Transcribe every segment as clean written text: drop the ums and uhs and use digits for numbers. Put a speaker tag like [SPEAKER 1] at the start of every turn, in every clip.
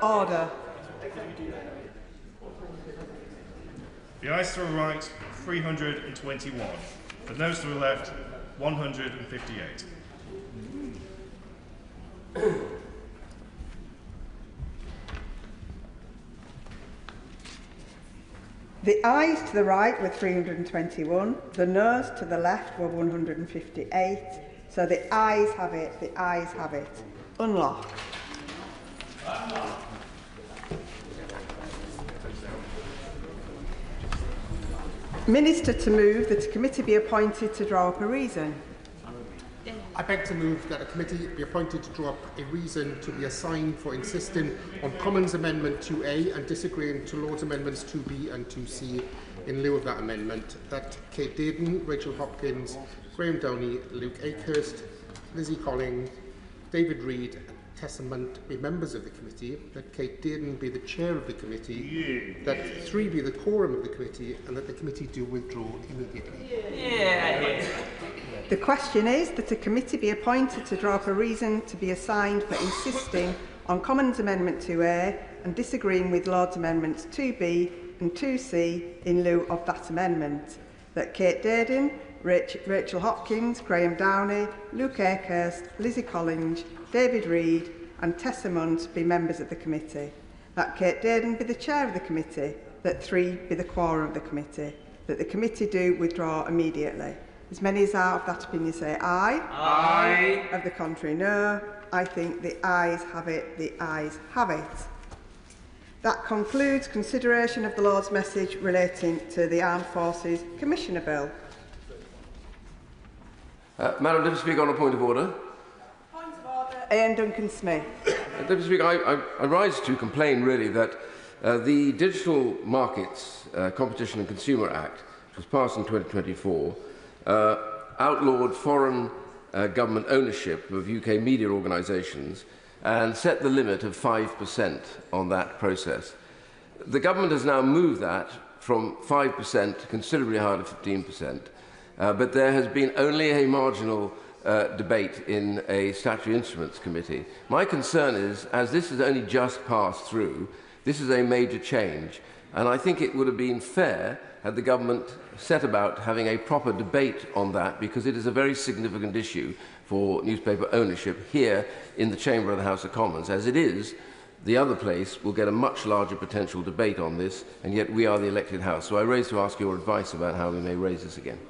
[SPEAKER 1] Order.
[SPEAKER 2] The ayes to the right, 321. The noes to the left, 158.
[SPEAKER 1] The ayes to the right were 321. The noes to the left were 158. So the ayes have it. The ayes have it. Unlock. Minister to move that a committee be appointed to draw up a reason.
[SPEAKER 3] I beg to move that a committee be appointed to draw up a reason to be assigned for insisting on Commons Amendment 2A and disagreeing to Lords Amendments 2B and 2C in lieu of that amendment, that Kate Dearden, Rachel Hopkins, Graham Downey, Luke Akehurst, Lizzie Collins, David Reid and Tessa Munt be members of the committee, that Kate Dearden be the chair of the committee, that 3 be the quorum of the committee, and that the committee do withdraw immediately.
[SPEAKER 1] The question is that a committee be appointed to draw up a reason to be assigned for insisting on Commons Amendment 2A and disagreeing with Lords Amendments 2B and 2C in lieu of that amendment, that Kate Dearden, Rachel Hopkins, Graham Downey, Luke Akehurst, Lizzie Collins, David Reid and Tessa Munt be members of the committee, that Kate Dearden be the chair of the committee, that 3 be the quorum of the committee, that the committee do withdraw immediately. As many as are of that opinion say aye.
[SPEAKER 4] Aye.
[SPEAKER 1] Of the contrary, no. I think the ayes have it. The ayes have it. That concludes consideration of the Lord's message relating to the Armed Forces Commissioner Bill.
[SPEAKER 4] Madam Deputy Speaker, on a point of order.
[SPEAKER 1] Ian Duncan-Smith.
[SPEAKER 4] Deputy Speaker, I rise to complain really that the Digital Markets Competition and Consumer Act, which was passed in 2024, outlawed foreign government ownership of UK media organisations and set the limit of 5% on that process. The government has now moved that from 5% to considerably higher to 15%, but there has been only a marginal debate in a statutory instruments committee. My concern is, as this has only just passed through, this is a major change, and I think it would have been fair had the government set about having a proper debate on that, because it is a very significant issue for newspaper ownership here in the chamber of the House of Commons. As it is, the other place will get a much larger potential debate on this, and yet we are the elected House. So I raise to ask your advice about how we may raise this again.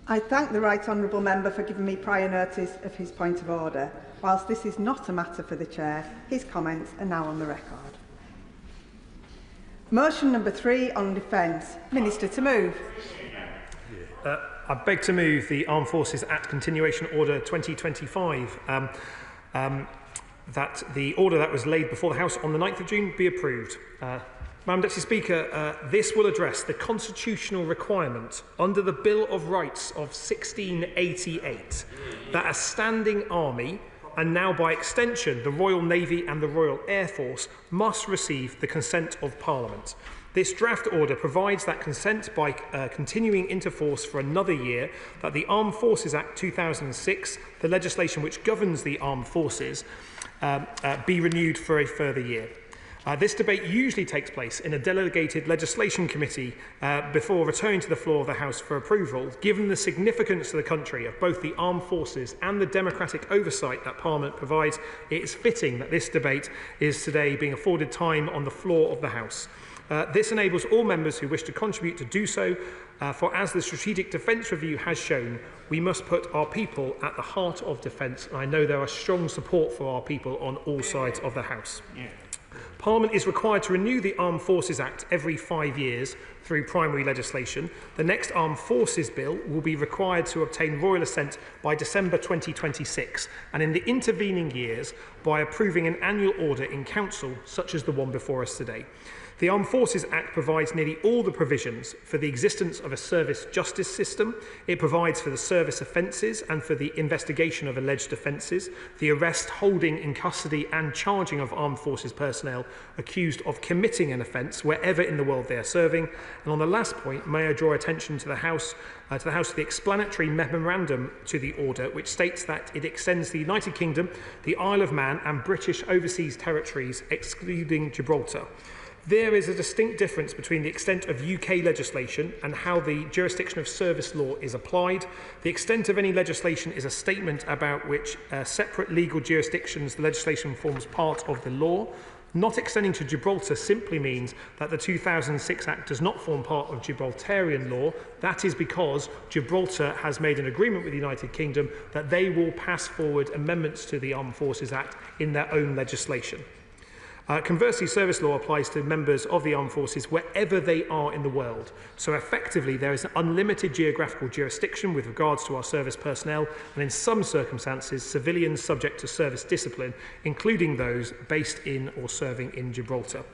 [SPEAKER 1] I thank the Right Honourable Member for giving me prior notice of his point of order. Whilst this is not a matter for the Chair, his comments are now on the record. Motion number 3 on defence. Minister to move.
[SPEAKER 5] I beg to move the Armed Forces Act Continuation Order 2025, that the order that was laid before the House on the 9th of June be approved. Madam Deputy Speaker, this will address the constitutional requirement under the Bill of Rights of 1688 that a standing army, and now by extension the Royal Navy and the Royal Air Force, must receive the consent of Parliament. This draft order provides that consent by continuing into force for another year, that the Armed Forces Act 2006, the legislation which governs the armed forces, be renewed for a further year. This debate usually takes place in a delegated legislation committee before returning to the floor of the House for approval. Given the significance to the country of both the armed forces and the democratic oversight that Parliament provides, it is fitting that this debate is today being afforded time on the floor of the House. This enables all members who wish to contribute to do so, for as the Strategic Defence Review has shown, we must put our people at the heart of defence. I know there is strong support for our people on all sides of the House. Parliament is required to renew the Armed Forces Act every 5 years through primary legislation. The next Armed Forces Bill will be required to obtain royal assent by December 2026, and in the intervening years by approving an annual order in Council, such as the one before us today. The Armed Forces Act provides nearly all the provisions for the existence of a service justice system. It provides for the service offences and for the investigation of alleged offences, the arrest, holding in custody and charging of armed forces personnel, personnel accused of committing an offence wherever in the world they are serving. And on the last point, may I draw attention to the House to the explanatory memorandum to the order, which states that it extends the United Kingdom, the Isle of Man and British overseas territories, excluding Gibraltar. There is a distinct difference between the extent of UK legislation and how the jurisdiction of service law is applied. The extent of any legislation is a statement about which separate legal jurisdictions the legislation forms part of the law. Not extending to Gibraltar simply means that the 2006 Act does not form part of Gibraltarian law. That is because Gibraltar has made an agreement with the United Kingdom that they will pass forward amendments to the Armed Forces Act in their own legislation. Conversely, service law applies to members of the armed forces wherever they are in the world. So effectively, there is an unlimited geographical jurisdiction with regards to our service personnel, and in some circumstances, civilians subject to service discipline, including those based in or serving in Gibraltar.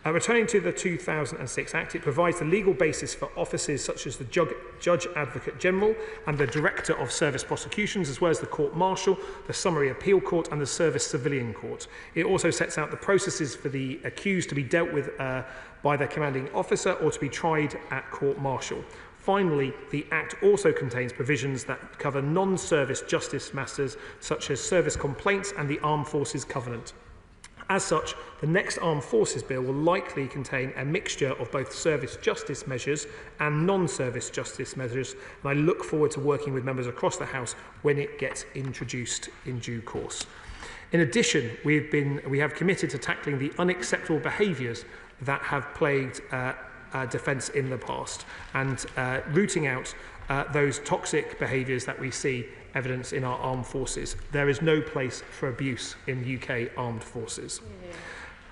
[SPEAKER 5] Returning to the 2006 Act, it provides the legal basis for offices such as the Judge Advocate General and the Director of Service Prosecutions, as well as the Court Martial, the Summary Appeal Court and the Service Civilian Court. It also sets out the processes for the accused to be dealt with by their commanding officer or to be tried at Court Martial. Finally, the Act also contains provisions that cover non-service justice matters such as service complaints and the Armed Forces Covenant. As such, the next Armed Forces Bill will likely contain a mixture of both service justice measures and non-service justice measures, and I look forward to working with members across the House when it gets introduced in due course. In addition, we have committed to tackling the unacceptable behaviours that have plagued defence in the past and rooting out those toxic behaviours that we see evidence in our armed forces. There is no place for abuse in UK armed forces.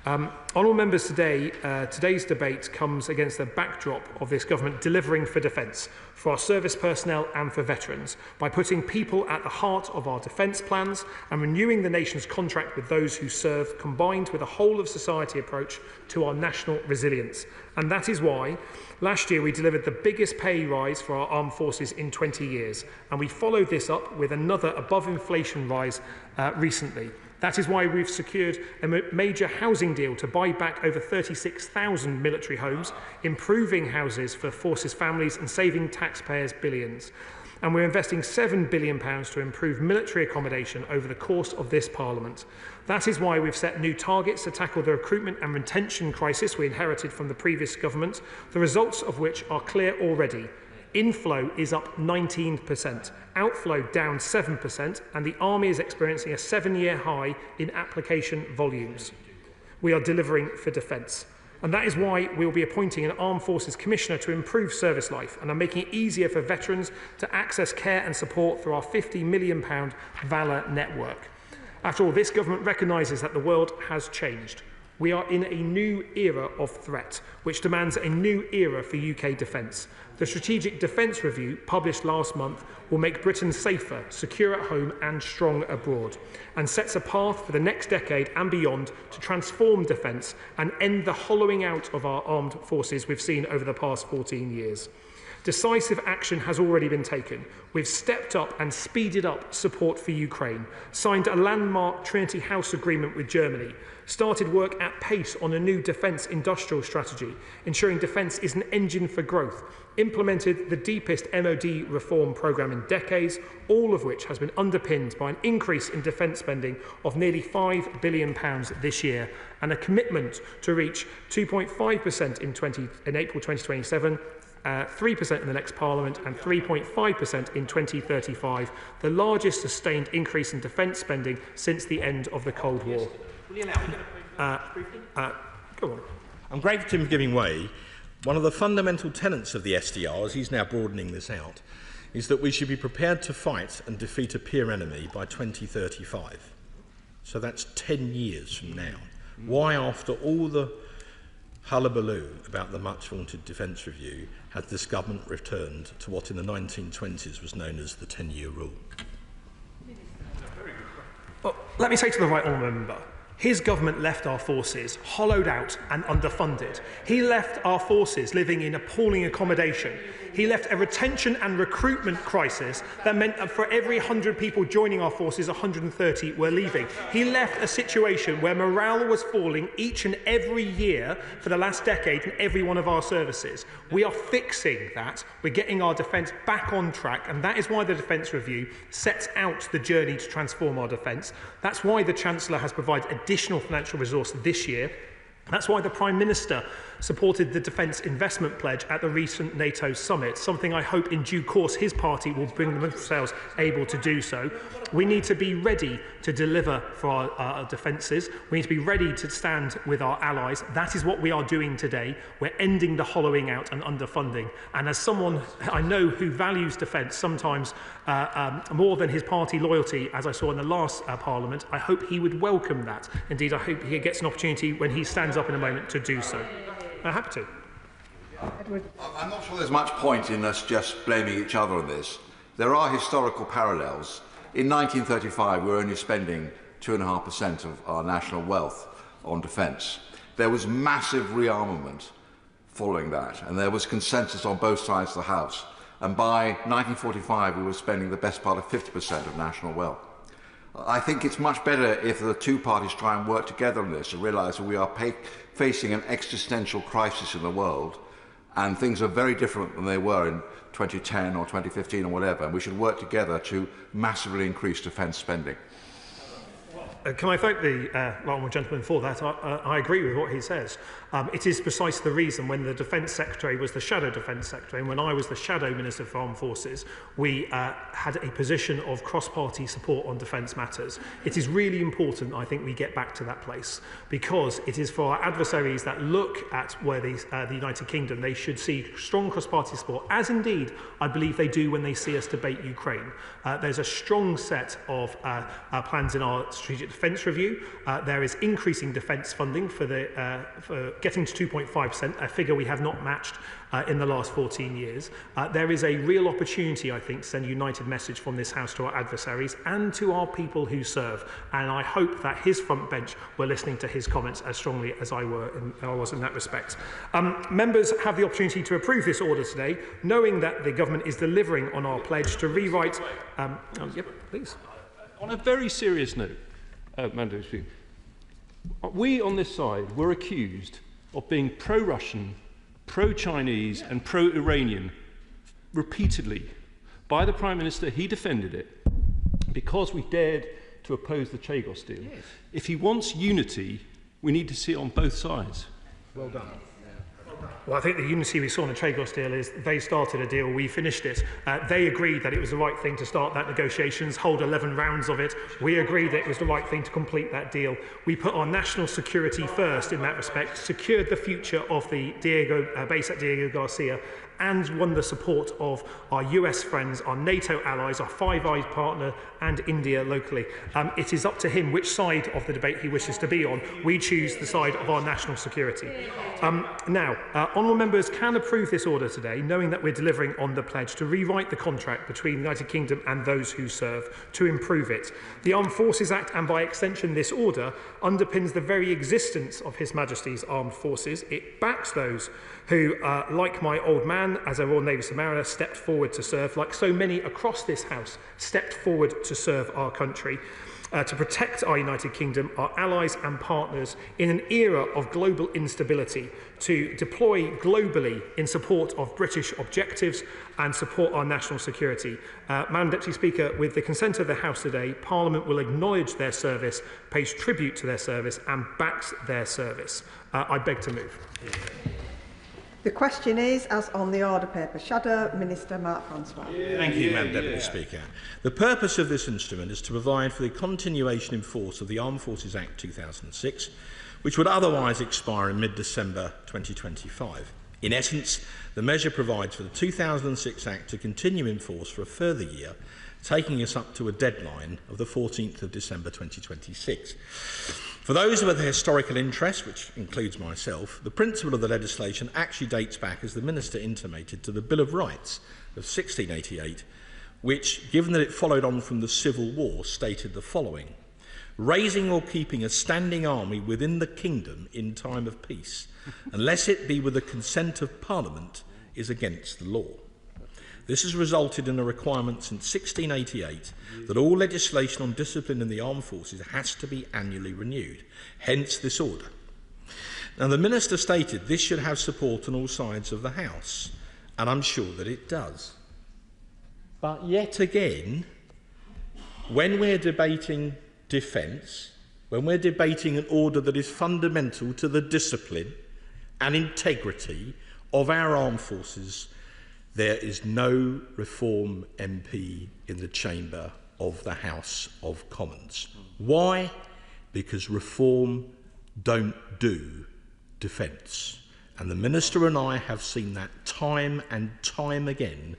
[SPEAKER 5] Honourable members, today's debate comes against the backdrop of this government delivering for defence, for our service personnel and for veterans, by putting people at the heart of our defence plans and renewing the nation's contract with those who serve, combined with a whole-of-society approach to our national resilience. And that is why last year we delivered the biggest pay rise for our armed forces in 20 years, and we followed this up with another above-inflation rise recently. That is why we've secured a major housing deal to buy back over 36,000 military homes, improving houses for forces families and saving taxpayers billions. And we're investing £7 billion to improve military accommodation over the course of this Parliament. That is why we've set new targets to tackle the recruitment and retention crisis we inherited from the previous government, the results of which are clear already. Inflow is up 19%, outflow down 7%, and the Army is experiencing a 7-year high in application volumes. We are delivering for defence. And that is why we will be appointing an Armed Forces Commissioner to improve service life and are making it easier for veterans to access care and support through our £50 million Valour network. After all, this government recognises that the world has changed. We are in a new era of threat, which demands a new era for UK defence. The Strategic Defence Review, published last month, will make Britain safer, secure at home and strong abroad, and sets a path for the next decade and beyond to transform defence and end the hollowing out of our armed forces we've seen over the past 14 years. Decisive action has already been taken. We've stepped up and speeded up support for Ukraine, signed a landmark Trinity House agreement with Germany, started work at pace on a new defence industrial strategy, ensuring defence is an engine for growth, implemented the deepest MOD reform programme in decades, all of which has been underpinned by an increase in defence spending of nearly £5 billion this year, and a commitment to reach 2.5% in April 2027, 3% in the next Parliament and 3.5% in 2035, the largest sustained increase in defence spending since the end of the Cold War. Go on.
[SPEAKER 6] I'm grateful to him for giving way. One of the fundamental tenets of the SDR, as he's now broadening this out, is that we should be prepared to fight and defeat a peer enemy by 2035. So that's 10 years from now. Why, after all the hullabaloo about the much-vaunted defence review, has this government returned to what in the 1920s was known as the 10-year rule?
[SPEAKER 5] Well, let me say to the right honourable member, His government left our forces hollowed out and underfunded. He left our forces living in appalling accommodation. He left a retention and recruitment crisis that meant that for every 100 people joining our forces, 130 were leaving. He left a situation where morale was falling each and every year for the last decade in every one of our services. We are fixing that. We're getting our defence back on track, and that is why the Defence Review sets out the journey to transform our defence. That's why the Chancellor has provided additional financial resource this year. That's why the Prime Minister supported the Defence Investment Pledge at the recent NATO summit, something I hope in due course his party will bring themselves able to do so. We need to be ready to deliver for our defences. We need to be ready to stand with our allies. That is what we are doing today. We're ending the hollowing out and underfunding. And as someone I know who values defence sometimes more than his party loyalty, as I saw in the last Parliament, I hope he would welcome that. Indeed, I hope he gets an opportunity when he stands up in a moment to do so. I'm happy to.
[SPEAKER 1] Edward.
[SPEAKER 7] I'm not sure there's much point in us just blaming each other on this. There are historical parallels. In 1935, we were only spending 2.5% of our national wealth on defence. There was massive rearmament following that, and there was consensus on both sides of the House. And by 1945, we were spending the best part of 50% of national wealth. I think it's much better if the two parties try and work together on this and realise that we are facing an existential crisis in the world, and things are very different than they were in 2010 or 2015 or whatever, and we should work together to massively increase defence spending.
[SPEAKER 5] Can I thank the honourable gentleman for that? I agree with what he says. It is precisely the reason when the Defence Secretary was the Shadow Defence Secretary and when I was the Shadow Minister for Armed Forces, we had a position of cross-party support on defence matters. It is really important, I think, we get back to that place, because it is for our adversaries that look at where the United Kingdom, they should see strong cross-party support, as indeed I believe they do when they see us debate Ukraine. There's a strong set of plans in our strategic defence review. There is increasing defence funding for getting to 2.5%, a figure we have not matched in the last 14 years. There is a real opportunity, I think, to send a united message from this House to our adversaries and to our people who serve. And I hope that his front bench were listening to his comments as strongly as I was in that respect. Members have the opportunity to approve this order today, knowing that the government is delivering on our pledge to rewrite... yep, please.
[SPEAKER 8] On a very serious note, Madam Speaker, we on this side were accused of being pro-Russian, pro-Chinese and pro-Iranian repeatedly by the Prime Minister. He defended it because we dared to oppose the Chagos deal. Yes. If he wants unity, we need to see it on both sides.
[SPEAKER 5] Well done. Well, I think the unity we saw in the Chagos deal is they started a deal, we finished it. They agreed that it was the right thing to start that negotiations, hold 11 rounds of it. We agreed that it was the right thing to complete that deal. We put our national security first in that respect, secured the future of the base at Diego Garcia, and won the support of our US friends, our NATO allies, our Five Eyes partner, and India locally. It is up to him which side of the debate he wishes to be on. We choose the side of our national security. Now, honourable members can approve this order today, knowing that we're delivering on the pledge to rewrite the contract between the United Kingdom and those who serve, to improve it. The Armed Forces Act, and by extension this order, underpins the very existence of His Majesty's Armed Forces. It backs those who, like my old man, as a Royal Navy submariner, stepped forward to serve, like so many across this House, stepped forward to serve our country, to protect our United Kingdom, our allies and partners in an era of global instability, to deploy globally in support of British objectives and support our national security. Madam Deputy Speaker, with the consent of the House today, Parliament will acknowledge their service, pays tribute to their service and backs their service. I beg to move.
[SPEAKER 1] The question is, as on the order paper, Shadow Minister Mark Francois.
[SPEAKER 6] Thank you, Madam Deputy Speaker. The purpose of this instrument is to provide for the continuation in force of the Armed Forces Act 2006, which would otherwise expire in mid-December 2025. In essence, the measure provides for the 2006 Act to continue in force for a further year, taking us up to a deadline of the 14th of December 2026. For those with a historical interest, which includes myself, the principle of the legislation actually dates back, as the Minister intimated, to the Bill of Rights of 1688, which, given that it followed on from the Civil War, stated the following: raising or keeping a standing army within the kingdom in time of peace, unless it be with the consent of Parliament, is against the law. This has resulted in a requirement since 1688 that all legislation on discipline in the armed forces has to be annually renewed, hence this order. Now, the Minister stated this should have support on all sides of the House, and I'm sure that it does. But yet again, when we're debating defence, when we're debating an order that is fundamental to the discipline and integrity of our armed forces, there is no Reform MP in the chamber of the House of Commons. Why? Because Reform don't do defence. And the Minister and I have seen that time and time again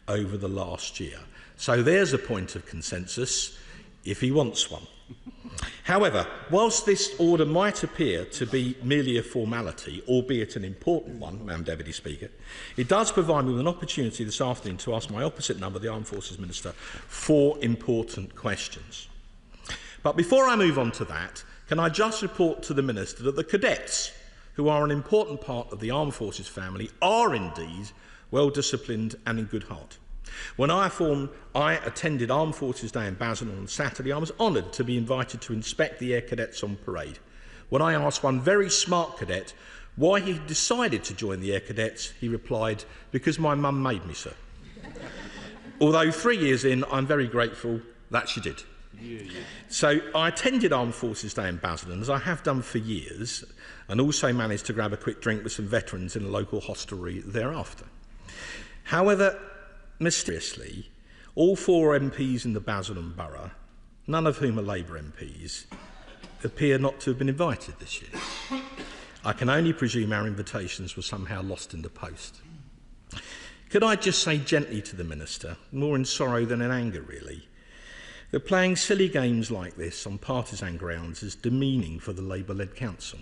[SPEAKER 6] over the last year. So there's a point of consensus, if he wants one. However, whilst this order might appear to be merely a formality, albeit an important one, Madam Deputy Speaker, it does provide me with an opportunity this afternoon to ask my opposite number, the Armed Forces Minister, 4 important questions. But before I move on to that, can I just report to the Minister that the cadets, who are an important part of the Armed Forces family, are indeed well disciplined and in good heart. When I attended Armed Forces Day in Basildon on Saturday, I was honoured to be invited to inspect the Air Cadets on parade. When I asked one very smart cadet why he decided to join the Air Cadets, he replied, "Because my mum made me, sir." Although 3 years in, I'm very grateful that she did. So I attended Armed Forces Day in Basildon, as I have done for years, and also managed to grab a quick drink with some veterans in a local hostelry thereafter. However, mysteriously, all 4 MPs in the Basildon Borough, none of whom are Labour MPs, appear not to have been invited this year. I can only presume our invitations were somehow lost in the post. Could I just say gently to the Minister, more in sorrow than in anger really, that playing silly games like this on partisan grounds is demeaning for the Labour-led council.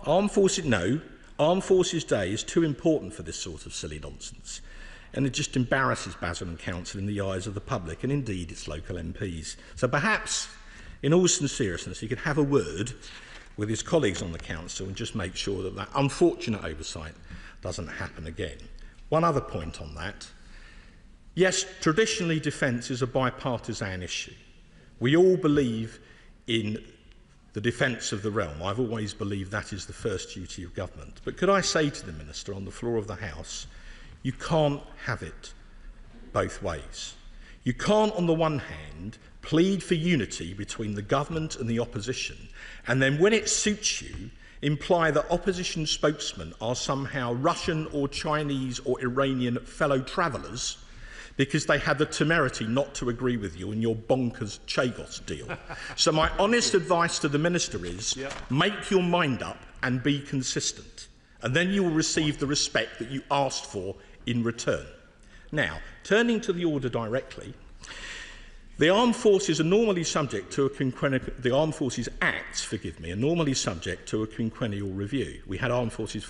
[SPEAKER 6] Armed Forces Day is too important for this sort of silly nonsense, and it just embarrasses Basildon Council in the eyes of the public and indeed its local MPs. So perhaps, in all seriousness, he could have a word with his colleagues on the council and just make sure that that unfortunate oversight doesn't happen again. One other point on that. Yes, traditionally defence is a bipartisan issue. We all believe in the defence of the realm. I've always believed that is the first duty of government. But could I say to the Minister on the floor of the House, you can't have it both ways. You can't, on the one hand, plead for unity between the government and the opposition, and then when it suits you, imply that opposition spokesmen are somehow Russian or Chinese or Iranian fellow travellers because they had the temerity not to agree with you in your bonkers Chagos deal. So my honest advice to the Minister is, make your mind up and be consistent, and then you will receive the respect that you asked for in return. Now, turning to the order directly, the Armed Forces are normally subject to the Armed Forces Acts, are normally subject to a quinquennial review. We had Armed Forces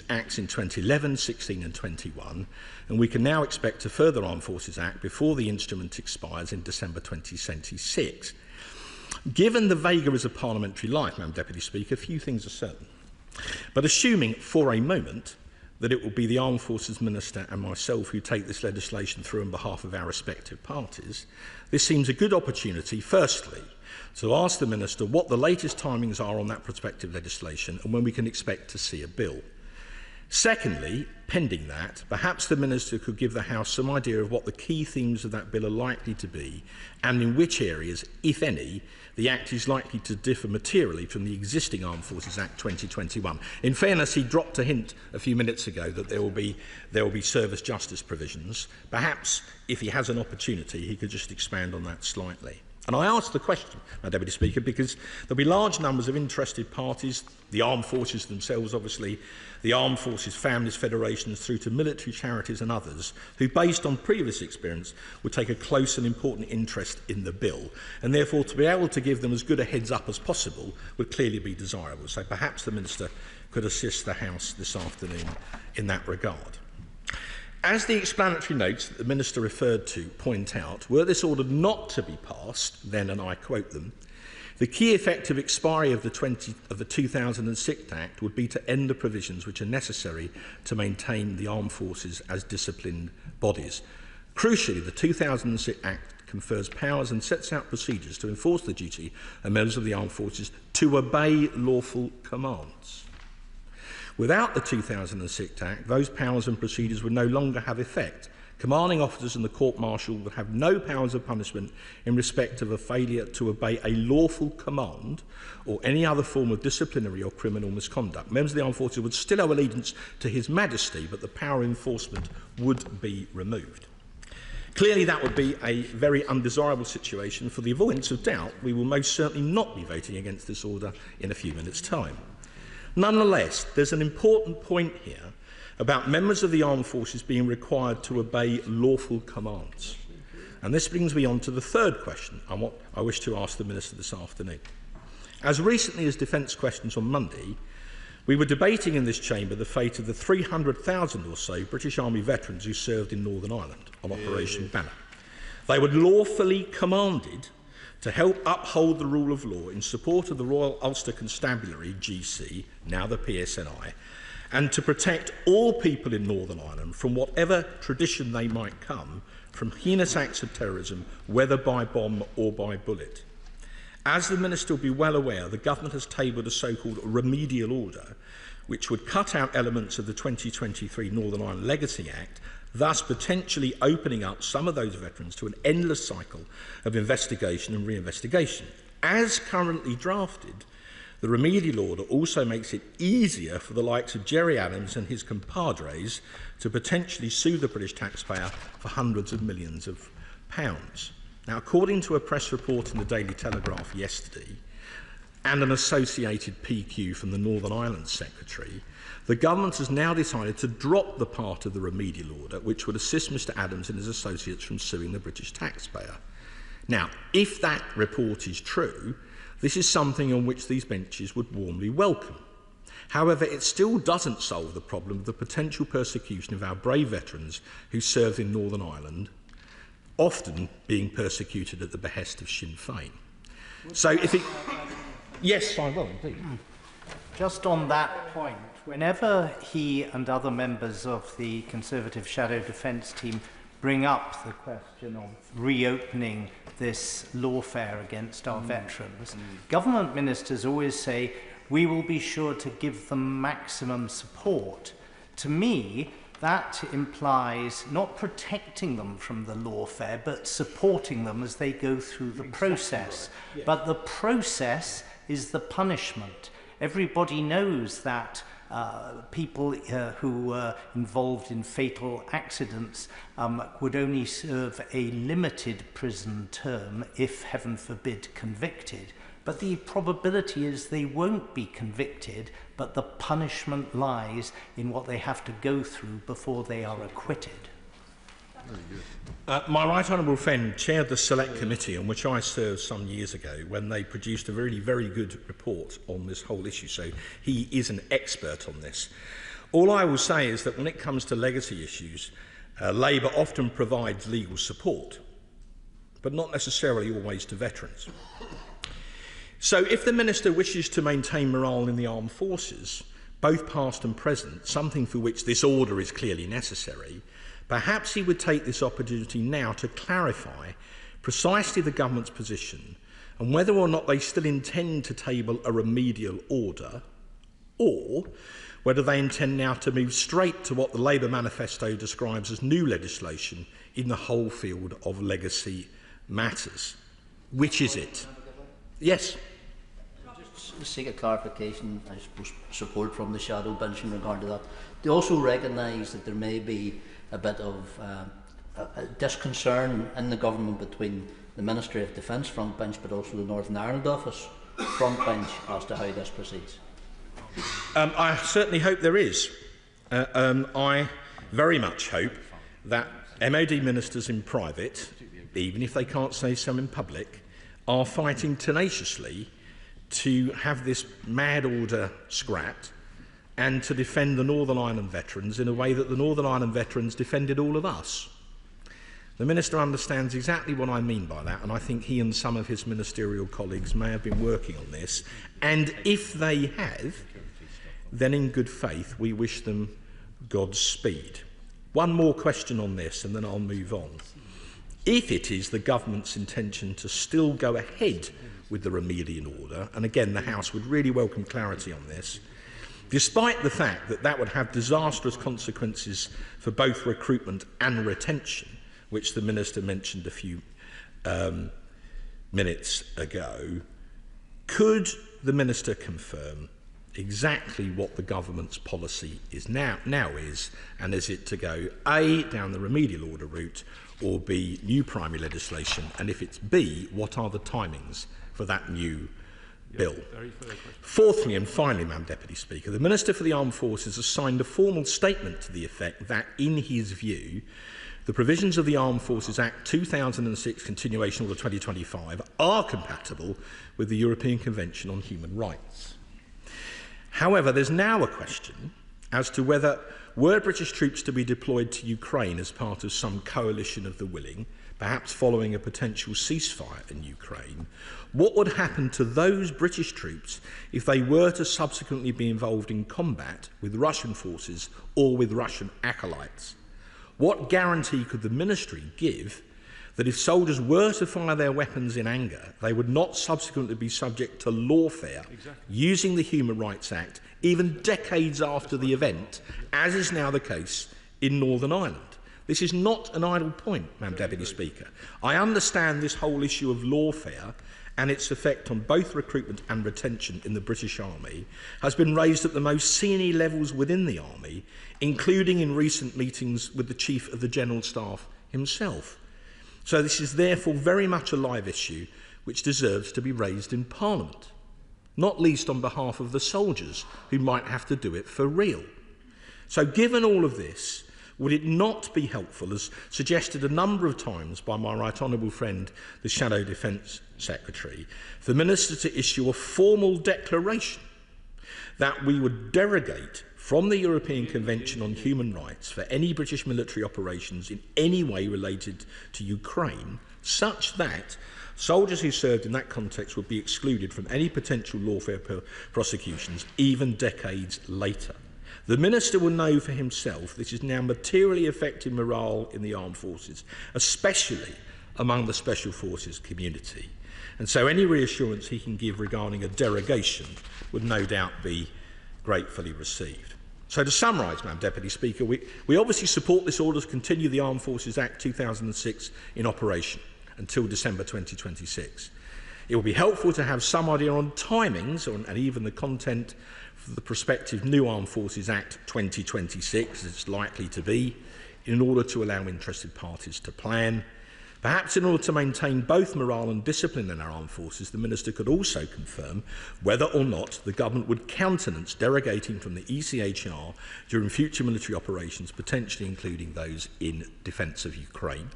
[SPEAKER 6] Acts in 2011, 16 and 21, and we can now expect a further Armed Forces Act before the instrument expires in December 2026. Given the vagaries of parliamentary life, Madam Deputy Speaker, few things are certain. But assuming for a moment that it will be the Armed Forces Minister and myself who take this legislation through on behalf of our respective parties, this seems a good opportunity, firstly, to ask the Minister what the latest timings are on that prospective legislation and when we can expect to see a bill. Secondly, pending that, perhaps the Minister could give the House some idea of what the key themes of that bill are likely to be and in which areas, if any, the Act is likely to differ materially from the existing Armed Forces Act 2021. In fairness, he dropped a hint a few minutes ago that there will be service justice provisions. Perhaps, if he has an opportunity, he could just expand on that slightly. And I ask the question, Madam Deputy Speaker, because there'll be large numbers of interested parties, the armed forces themselves, obviously, the armed forces families, federations, through to military charities and others, who, based on previous experience, would take a close and important interest in the bill. And therefore, to be able to give them as good a heads up as possible would clearly be desirable. So perhaps the Minister could assist the House this afternoon in that regard. As the explanatory notes that the Minister referred to point out, were this order not to be passed, then, and I quote them, the key effective expiry of the 2006 Act would be to end the provisions which are necessary to maintain the armed forces as disciplined bodies. Crucially, the 2006 Act confers powers and sets out procedures to enforce the duty of members of the armed forces to obey lawful commands. Without the 2006 Act, those powers and procedures would no longer have effect. Commanding officers and the court-martial would have no powers of punishment in respect of a failure to obey a lawful command or any other form of disciplinary or criminal misconduct. Members of the armed forces would still owe allegiance to His Majesty, but the power of enforcement would be removed. Clearly, that would be a very undesirable situation. For the avoidance of doubt, we will most certainly not be voting against this order in a few minutes' time. Nonetheless, there's an important point here about members of the armed forces being required to obey lawful commands. And this brings me on to the third question and what I wish to ask the Minister this afternoon. As recently as Defence Questions on Monday, we were debating in this chamber the fate of the 300,000 or so British Army veterans who served in Northern Ireland on Operation Banner. They were lawfully commanded to help uphold the rule of law in support of the Royal Ulster Constabulary, GC, now the PSNI, and to protect all people in Northern Ireland from whatever tradition they might come from heinous acts of terrorism, whether by bomb or by bullet. As the Minister will be well aware, the Government has tabled a so-called remedial order which would cut out elements of the 2023 Northern Ireland Legacy Act, thus potentially opening up some of those veterans to an endless cycle of investigation and reinvestigation. As currently drafted, the remedial order also makes it easier for the likes of Jerry Adams and his compadres to potentially sue the British taxpayer for hundreds of millions of pounds. Now, according to a press report in the Daily Telegraph yesterday and an associated PQ from the Northern Ireland Secretary, the Government has now decided to drop the part of the remedial order which would assist Mr Adams and his associates from suing the British taxpayer. Now, if that report is true, this is something on which these benches would warmly welcome. However, it still doesn't solve the problem of the potential persecution of our brave veterans who served in Northern Ireland, often being persecuted at the behest of Sinn Féin. So if it... Yes, I will, indeed.
[SPEAKER 9] Just on that point, whenever he and other members of the Conservative Shadow Defence team bring up the question of reopening this lawfare against our veterans, government ministers always say, we will be sure to give them maximum support. To me, that implies not protecting them from the lawfare, but supporting them as they go through the process. Yeah. But the process is the punishment. Everybody knows that people who were involved in fatal accidents would only serve a limited prison term if, heaven forbid, convicted. But the probability is they won't be convicted, but the punishment lies in what they have to go through before they are acquitted.
[SPEAKER 6] My right honourable friend chaired the select committee on which I served some years ago when they produced a really very good report on this whole issue, so he is an expert on this. All I will say is that when it comes to legacy issues, Labour often provides legal support, but not necessarily always to veterans. So if the Minister wishes to maintain morale in the armed forces, both past and present, something for which this order is clearly necessary, perhaps he would take this opportunity now to clarify precisely the government's position and whether or not they still intend to table a remedial order, or whether they intend now to move straight to what the Labour manifesto describes as new legislation in the whole field of legacy matters. Which is it? Yes.
[SPEAKER 10] Just to seek a clarification, I suppose, support from the shadow bench in regard to that. They also recognise that there may be a bit of a disconcern in the government between the Ministry of Defence front bench but also the Northern Ireland office front bench as to how this proceeds.
[SPEAKER 6] I certainly hope there is. I very much hope that MOD ministers in private, even if they can't say so in public, are fighting tenaciously to have this mad order scrapped and to defend the Northern Ireland veterans in a way that the Northern Ireland veterans defended all of us. The Minister understands exactly what I mean by that, and I think he and some of his ministerial colleagues may have been working on this. And if they have, then in good faith we wish them Godspeed. One more question on this and then I'll move on. If it is the government's intention to still go ahead with the remedial order, and again the House would really welcome clarity on this, despite the fact that that would have disastrous consequences for both recruitment and retention, which the Minister mentioned a few minutes ago, could the Minister confirm exactly what the government's policy is now is, and is it to go A, down the remedial order route, or B, new primary legislation, and if it's B, what are the timings for that new bill? Fourthly and finally, Madam Deputy Speaker, the Minister for the Armed Forces has signed a formal statement to the effect that, in his view, the provisions of the Armed Forces Act 2006 Continuation Order 2025 are compatible with the European Convention on Human Rights. However, there's now a question as to whether, were British troops to be deployed to Ukraine as part of some coalition of the willing, perhaps following a potential ceasefire in Ukraine, what would happen to those British troops if they were to subsequently be involved in combat with Russian forces or with Russian acolytes? What guarantee could the Ministry give that if soldiers were to fire their weapons in anger, they would not subsequently be subject to lawfare using the Human Rights Act, even decades after the event, as is now the case in Northern Ireland? This is not an idle point, Madam Deputy Speaker. I understand this whole issue of lawfare and its effect on both recruitment and retention in the British Army has been raised at the most senior levels within the Army, including in recent meetings with the Chief of the General Staff himself. So this is therefore very much a live issue which deserves to be raised in Parliament, not least on behalf of the soldiers who might have to do it for real. So given all of this, would it not be helpful, as suggested a number of times by my right honourable friend, the Shadow Defence Secretary, for the Minister to issue a formal declaration that we would derogate from the European Convention on Human Rights for any British military operations in any way related to Ukraine, such that soldiers who served in that context would be excluded from any potential lawfare prosecutions, even decades later? The Minister will know for himself this is now materially affecting morale in the armed forces, especially among the Special Forces community. And so any reassurance he can give regarding a derogation would no doubt be gratefully received. So to summarise, Madam Deputy Speaker, we obviously support this order to continue the Armed Forces Act 2006 in operation until December 2026. It will be helpful to have some idea on timings and even the content of the prospective new Armed Forces Act 2026, as it's likely to be, in order to allow interested parties to plan. Perhaps in order to maintain both morale and discipline in our armed forces, the Minister could also confirm whether or not the government would countenance derogating from the ECHR during future military operations, potentially including those in defence of Ukraine.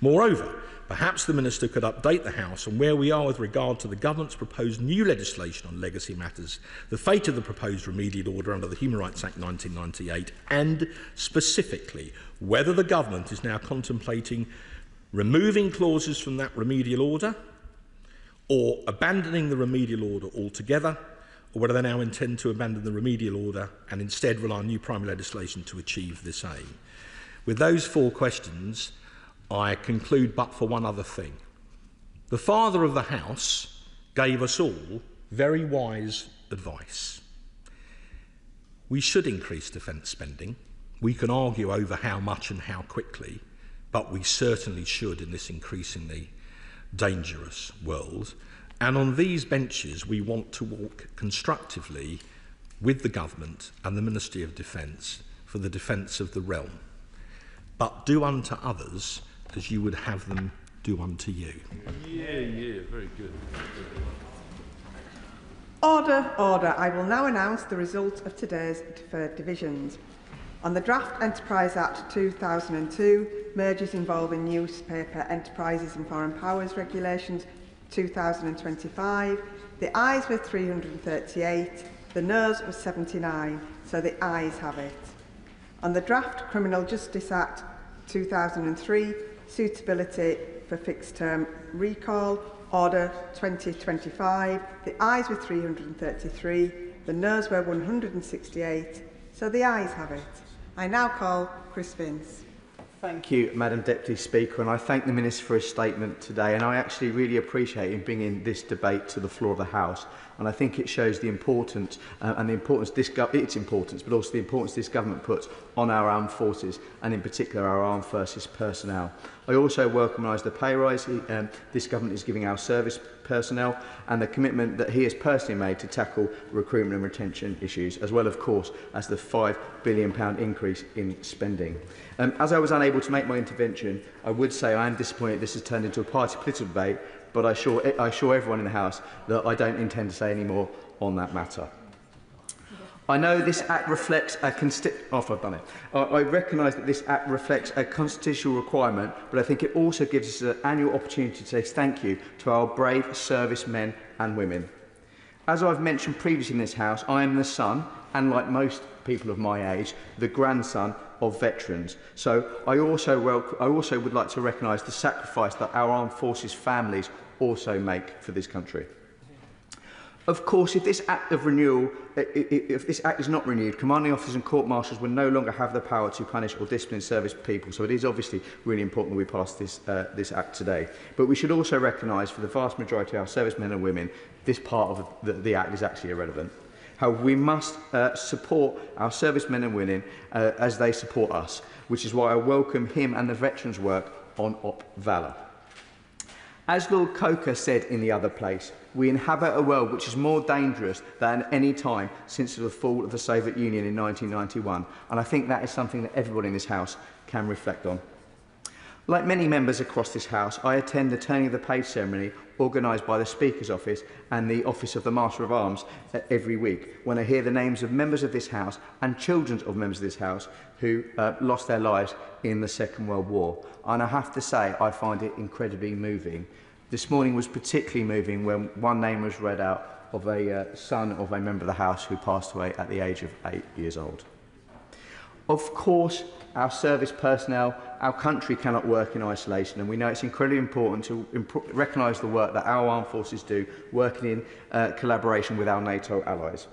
[SPEAKER 6] Moreover, perhaps the Minister could update the House on where we are with regard to the government's proposed new legislation on legacy matters, the fate of the proposed remedial order under the Human Rights Act 1998, and specifically whether the government is now contemplating removing clauses from that remedial order, or abandoning the remedial order altogether, or whether they now intend to abandon the remedial order and instead rely on new primary legislation to achieve this aim. With those four questions, I conclude but for one other thing. The Father of the House gave us all very wise advice. We should increase defence spending. We can argue over how much and how quickly, but we certainly should in this increasingly dangerous world. And on these benches, we want to walk constructively with the government and the Ministry of Defence for the defence of the realm. But do unto others as you would have them do unto you.
[SPEAKER 8] Yeah, very good.
[SPEAKER 1] Order, order. I will now announce the result of today's deferred divisions. On the Draft Enterprise Act 2002, mergers involving newspaper enterprises and foreign powers regulations 2025, the ayes were 338, The noes was 79, so the ayes have it. On the draft Criminal Justice Act 2003, suitability for fixed term recall, Order 2025, the ayes were 333, the noes were 168, so the ayes have it. I now call Chris Vince.
[SPEAKER 11] Thank you, Madam Deputy Speaker, and I thank the Minister for his statement today, and I actually really appreciate him bringing this debate to the floor of the House, and I think it shows the importance and the importance its importance, but also the importance this government puts on our armed forces, and in particular our armed forces personnel. I also welcome the pay rise this government is giving our service personnel, and the commitment that he has personally made to tackle recruitment and retention issues, as well, of course, as the £5 billion increase in spending. As I was unable to make my intervention, I would say I am disappointed this has turned into a party political debate, but I assure everyone in the House that I don't intend to say any more on that matter. I know this Act reflects a I recognise that this Act reflects a constitutional requirement, but I think it also gives us an annual opportunity to say thank you to our brave servicemen and women. As I've mentioned previously in this House, I am the son, and like most people of my age, the grandson of veterans. So I also would like to recognise the sacrifice that our armed forces families also make for this country. Of course, if this Act of renewal, if this Act is not renewed, commanding officers and court martials will no longer have the power to punish or discipline service people. So it is obviously really important that we pass this Act today. But we should also recognise, for the vast majority of our servicemen and women, this part of the Act is actually irrelevant. However, we must support our servicemen and women as they support us, which is why I welcome him and the veterans' work on Op Valour. As Lord Coker said in The Other Place, we inhabit a world which is more dangerous than at any time since the fall of the Soviet Union in 1991, and I think that is something that everybody in this House can reflect on. Like many members across this House, I attend the turning of the page ceremony organised by the Speaker's Office and the Office of the Master of Arms every week, when I hear the names of members of this House and children of members of this House who lost their lives in the Second World War. And I have to say, I find it incredibly moving. This morning was particularly moving when one name was read out of a son of a member of the House who passed away at the age of 8 years old. Of course, our service personnel, our country cannot work in isolation, and we know it's incredibly important to recognise the work that our armed forces do, working in collaboration with our NATO allies.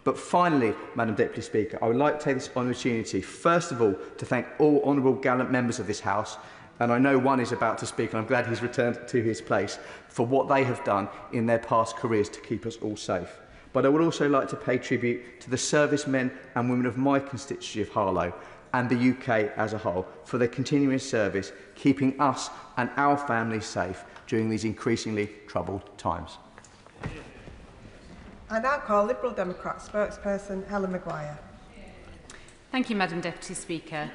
[SPEAKER 11] But finally, Madam Deputy Speaker, I would like to take this opportunity, first of all, to thank all honourable gallant members of this House, and I know one is about to speak, and I'm glad he's returned to his place, for what they have done in their past careers to keep us all safe. But I would also like to pay tribute to the servicemen and women of my constituency of Harlow and the UK as a whole for their continuing service, keeping us and our families safe during these increasingly troubled times.
[SPEAKER 1] I now call Liberal Democrat spokesperson Helen Maguire.
[SPEAKER 12] Thank you, Madam Deputy Speaker.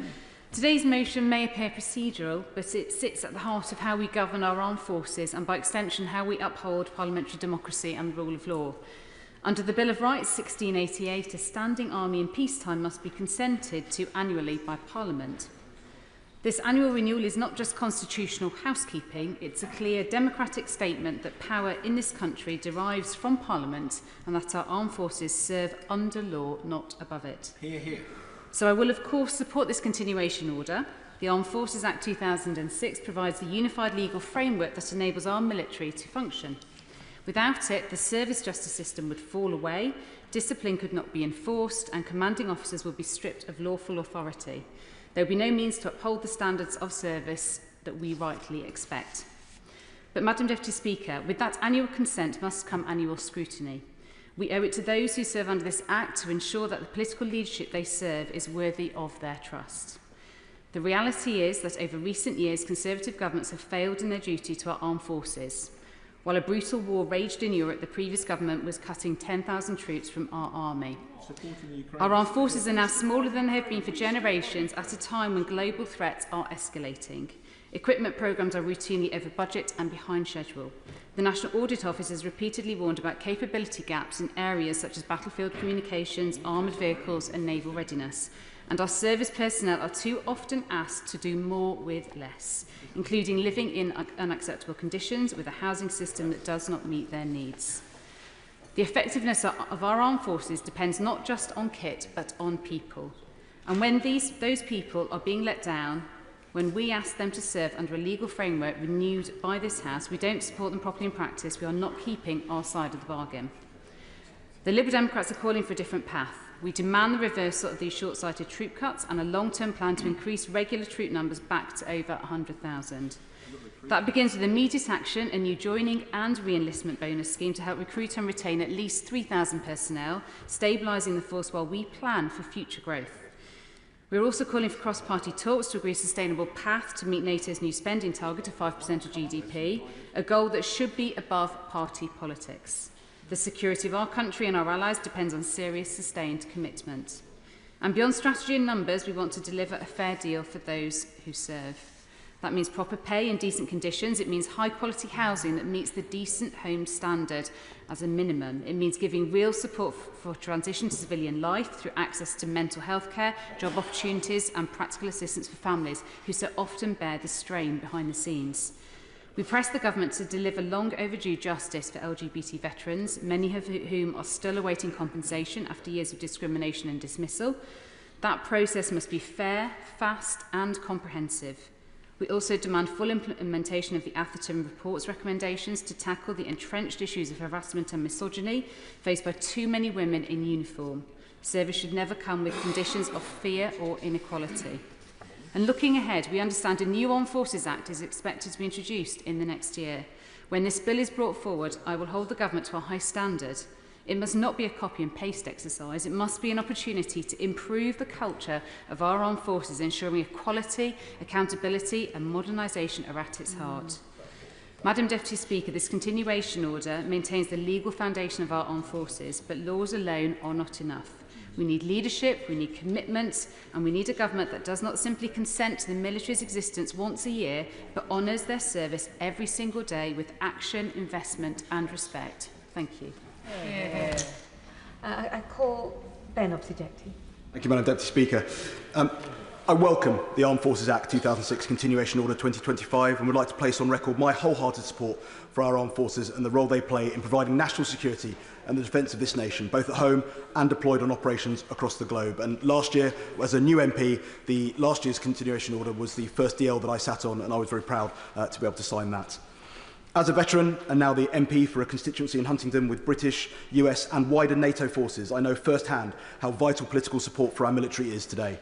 [SPEAKER 12] Today's motion may appear procedural, but it sits at the heart of how we govern our armed forces and, by extension, how we uphold parliamentary democracy and the rule of law. Under the Bill of Rights 1688, a standing army in peacetime must be consented to annually by Parliament. This annual renewal is not just constitutional housekeeping, it's a clear democratic statement that power in this country derives from Parliament and that our armed forces serve under law, not above it.
[SPEAKER 6] Hear, hear.
[SPEAKER 12] So I will of course support this continuation order. The Armed Forces Act 2006 provides a unified legal framework that enables our military to function. Without it, the service justice system would fall away, discipline could not be enforced, and commanding officers would be stripped of lawful authority. There would be no means to uphold the standards of service that we rightly expect. But, Madam Deputy Speaker, with that annual consent must come annual scrutiny. We owe it to those who serve under this Act to ensure that the political leadership they serve is worthy of their trust. The reality is that over recent years, Conservative governments have failed in their duty to our armed forces. While a brutal war raged in Europe, the previous government was cutting 10,000 troops from our army. Our armed forces are now smaller than they have been for generations at a time when global threats are escalating. Equipment programmes are routinely over budget and behind schedule. The National Audit Office has repeatedly warned about capability gaps in areas such as battlefield communications, armoured vehicles and naval readiness. And our service personnel are too often asked to do more with less, including living in unacceptable conditions with a housing system that does not meet their needs. The effectiveness of our armed forces depends not just on kit, but on people. And when those people are being let down, when we ask them to serve under a legal framework renewed by this House, we don't support them properly in practice, we are not keeping our side of the bargain. The Liberal Democrats are calling for a different path. We demand the reversal of these short-sighted troop cuts and a long-term plan to increase regular troop numbers back to over 100,000. That begins with immediate action, a new joining and re-enlistment bonus scheme to help recruit and retain at least 3,000 personnel, stabilising the force while we plan for future growth. We're also calling for cross-party talks to agree a sustainable path to meet NATO's new spending target of 5% of GDP, a goal that should be above party politics. The security of our country and our allies depends on serious, sustained commitment. And beyond strategy and numbers, we want to deliver a fair deal for those who serve. That means proper pay and decent conditions. It means high-quality housing that meets the decent home standard as a minimum. It means giving real support for transition to civilian life through access to mental health care, job opportunities and practical assistance for families who so often bear the strain behind the scenes. We press the government to deliver long overdue justice for LGBT veterans, many of whom are still awaiting compensation after years of discrimination and dismissal. That process must be fair, fast and comprehensive. We also demand full implementation of the Atherton report's recommendations to tackle the entrenched issues of harassment and misogyny faced by too many women in uniform. Service should never come with conditions of fear or inequality. And looking ahead, we understand a new Armed Forces Act is expected to be introduced in the next year. When this bill is brought forward, I will hold the government to a high standard. It must not be a copy and paste exercise. It must be an opportunity to improve the culture of our armed forces, ensuring equality, accountability and modernisation are at its heart. Madam Deputy Speaker, this continuation order maintains the legal foundation of our armed forces, but laws alone are not enough. We need leadership, we need commitment, and we need a government that does not simply consent to the military's existence once a year, but honours their service every single day with action, investment and respect. Thank you.
[SPEAKER 13] Yeah. I call Ben Deputy.
[SPEAKER 14] Thank you, Madam Deputy Speaker. I welcome the Armed Forces Act 2006 Continuation Order 2025 and would like to place on record my wholehearted support for our armed forces and the role they play in providing national security and the defence of this nation, both at home and deployed on operations across the globe. And last year, as a new MP, last year's Continuation Order was the first DL that I sat on, and I was very proud to be able to sign that. As a veteran and now the MP for a constituency in Huntingdon with British, US and wider NATO forces, I know firsthand how vital political support for our military is today.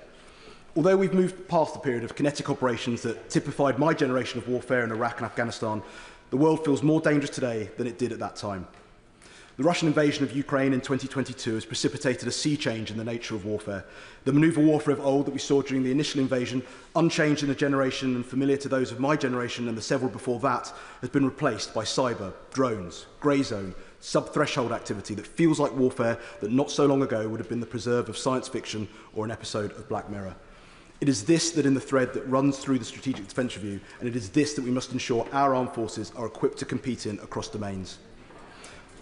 [SPEAKER 14] Although we've moved past the period of kinetic operations that typified my generation of warfare in Iraq and Afghanistan, the world feels more dangerous today than it did at that time. The Russian invasion of Ukraine in 2022 has precipitated a sea change in the nature of warfare. The manoeuvre warfare of old that we saw during the initial invasion, unchanged in a generation and familiar to those of my generation and the several before that, has been replaced by cyber, drones, grey zone, sub-threshold activity that feels like warfare that not so long ago would have been the preserve of science fiction or an episode of Black Mirror. It is this that in the thread that runs through the Strategic Defence Review, and it is this that we must ensure our armed forces are equipped to compete in across domains.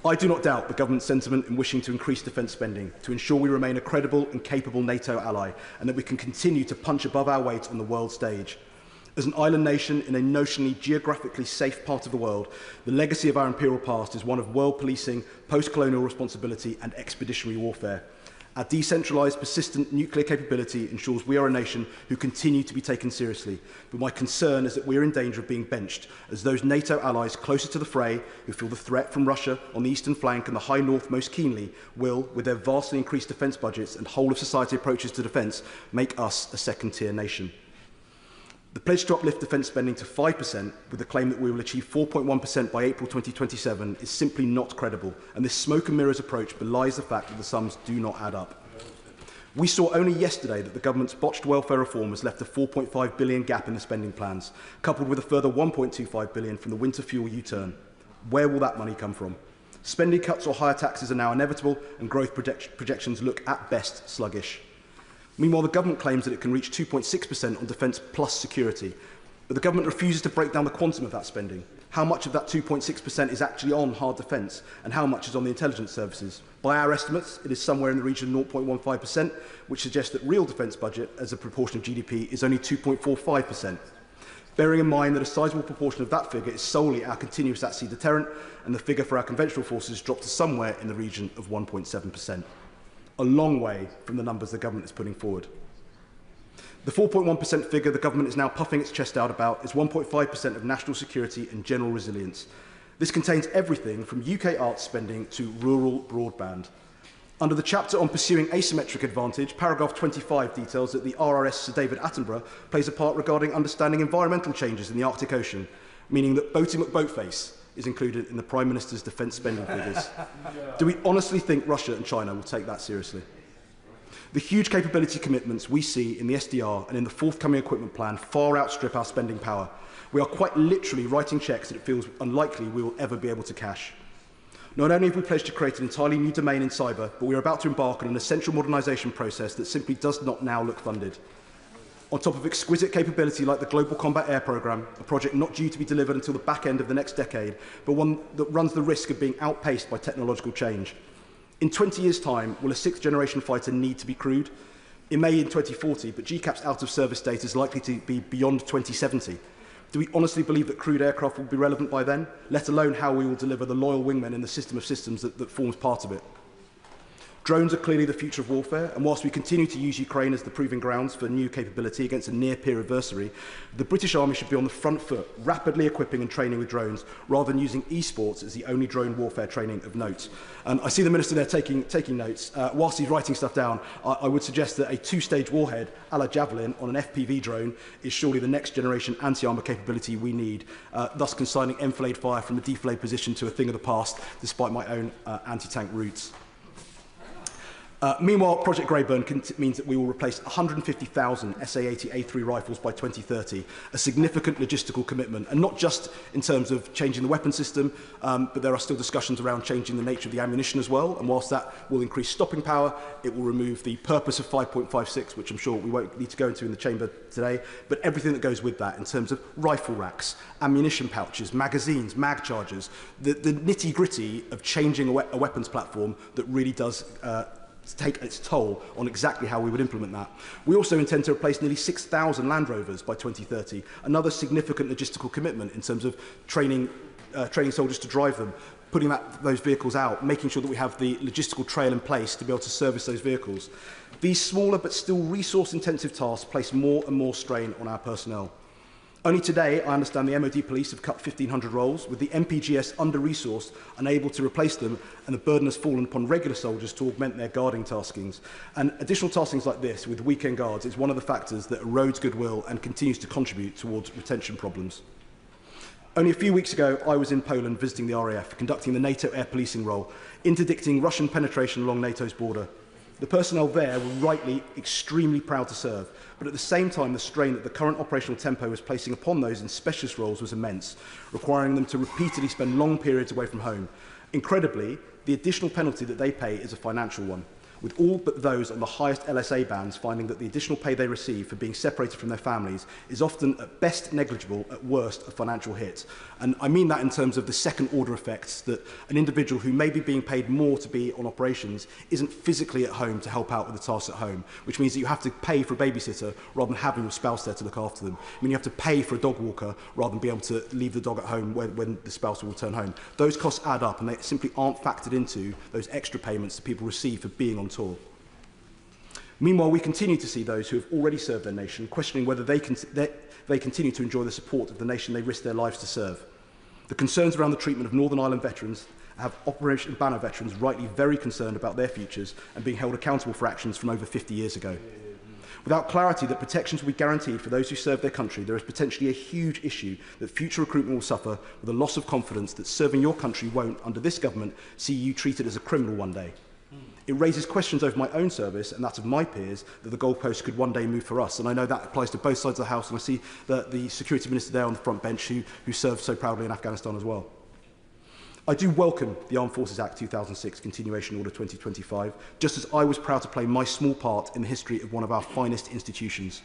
[SPEAKER 14] I do not doubt the government's sentiment in wishing to increase defence spending to ensure we remain a credible and capable NATO ally and that we can continue to punch above our weight on the world stage. As an island nation in a notionally geographically safe part of the world, the legacy of our imperial past is one of world policing, post-colonial responsibility and expeditionary warfare. Our decentralised, persistent nuclear capability ensures we are a nation who continue to be taken seriously. But my concern is that we are in danger of being benched, as those NATO allies closer to the fray, who feel the threat from Russia on the eastern flank and the high north most keenly, will, with their vastly increased defence budgets and whole-of-society approaches to defence, make us a second-tier nation. The pledge to uplift defence spending to 5%, with the claim that we will achieve 4.1% by April 2027, is simply not credible, and this smoke and mirrors approach belies the fact that the sums do not add up. We saw only yesterday that the government's botched welfare reform has left a £4.5 billion gap in the spending plans, coupled with a further £1.25 billion from the winter fuel U-turn. Where will that money come from? Spending cuts or higher taxes are now inevitable, and growth projections look at best sluggish. Meanwhile, the government claims that it can reach 2.6% on defence plus security, but the government refuses to break down the quantum of that spending. How much of that 2.6% is actually on hard defence, and how much is on the intelligence services? By our estimates, it is somewhere in the region of 0.15%, which suggests that real defence budget as a proportion of GDP is only 2.45%. bearing in mind that a sizable proportion of that figure is solely our continuous at-sea deterrent, and the figure for our conventional forces dropped to somewhere in the region of 1.7%. A long way from the numbers the government is putting forward. The 4.1% figure the government is now puffing its chest out about is 1.5% of national security and general resilience. This contains everything from UK arts spending to rural broadband. Under the chapter on pursuing asymmetric advantage, paragraph 25 details that the RRS Sir David Attenborough plays a part regarding understanding environmental changes in the Arctic Ocean, meaning that boating McBoatface is included in the Prime Minister's defence spending figures. Do we honestly think Russia and China will take that seriously? The huge capability commitments we see in the SDR and in the forthcoming equipment plan far outstrip our spending power. We are quite literally writing cheques that it feels unlikely we will ever be able to cash. Not only have we pledged to create an entirely new domain in cyber, but we are about to embark on an essential modernisation process that simply does not now look funded. On top of exquisite capability like the Global Combat Air Programme, a project not due to be delivered until the back end of the next decade, but one that runs the risk of being outpaced by technological change. In 20 years' time, will a 6th-generation fighter need to be crewed? It may in 2040, but GCAP's out-of-service date is likely to be beyond 2070. Do we honestly believe that crewed aircraft will be relevant by then, let alone how we will deliver the loyal wingmen in the system of systems that forms part of it? Drones are clearly the future of warfare, and whilst we continue to use Ukraine as the proving grounds for new capability against a near-peer adversary, the British Army should be on the front foot, rapidly equipping and training with drones, rather than using esports as the only drone warfare training of note. And I see the Minister there taking notes. Whilst he's writing stuff down, I would suggest that a two-stage warhead, a la Javelin, on an FPV drone is surely the next-generation anti-armour capability we need, thus consigning enfilade fire from a defilade position to a thing of the past, despite my own anti-tank roots. Meanwhile, Project Greyburn means that we will replace 150,000 SA-80A3 rifles by 2030, a significant logistical commitment, and not just in terms of changing the weapon system, but there are still discussions around changing the nature of the ammunition as well, and whilst that will increase stopping power, it will remove the purpose of 5.56, which I'm sure we won't need to go into in the chamber today, but everything that goes with that in terms of rifle racks, ammunition pouches, magazines, mag chargers, the nitty-gritty of changing a weapons platform that really does take its toll on exactly how we would implement that. We also intend to replace nearly 6,000 Land Rovers by 2030, another significant logistical commitment in terms of training soldiers to drive them, putting those vehicles out, making sure that we have the logistical trail in place to be able to service those vehicles. These smaller but still resource-intensive tasks place more and more strain on our personnel. Only today, I understand the MOD police have cut 1,500 roles, with the MPGS under-resourced, unable to replace them, and the burden has fallen upon regular soldiers to augment their guarding taskings. And additional taskings like this, with weekend guards, is one of the factors that erodes goodwill and continues to contribute towards retention problems. Only a few weeks ago, I was in Poland visiting the RAF, conducting the NATO air policing role, interdicting Russian penetration along NATO's border. The personnel there were rightly extremely proud to serve, but at the same time the strain that the current operational tempo was placing upon those in specialist roles was immense, requiring them to repeatedly spend long periods away from home. Incredibly, the additional penalty that they pay is a financial one, with all but those on the highest LSA bands finding that the additional pay they receive for being separated from their families is often at best negligible, at worst a financial hit. And I mean that in terms of the second order effects, that an individual who may be being paid more to be on operations isn't physically at home to help out with the tasks at home, which means that you have to pay for a babysitter rather than having your spouse there to look after them. I mean, you have to pay for a dog walker rather than be able to leave the dog at home when the spouse will return home. Those costs add up and they simply aren't factored into those extra payments that people receive for being on tour. Meanwhile, we continue to see those who have already served their nation questioning whether they continue to enjoy the support of the nation they risk their lives to serve. The concerns around the treatment of Northern Ireland veterans have Operation Banner veterans rightly very concerned about their futures and being held accountable for actions from over 50 years ago. Without clarity that protections will be guaranteed for those who serve their country, there is potentially a huge issue that future recruitment will suffer with a loss of confidence that serving your country won't, under this government, see you treated as a criminal one day. It raises questions over my own service and that of my peers that the goalposts could one day move for us. And I know that applies to both sides of the House, and I see the Security Minister there on the front bench who served so proudly in Afghanistan as well. I do welcome the Armed Forces Act 2006 Continuation Order 2025, just as I was proud to play my small part in the history of one of our finest institutions.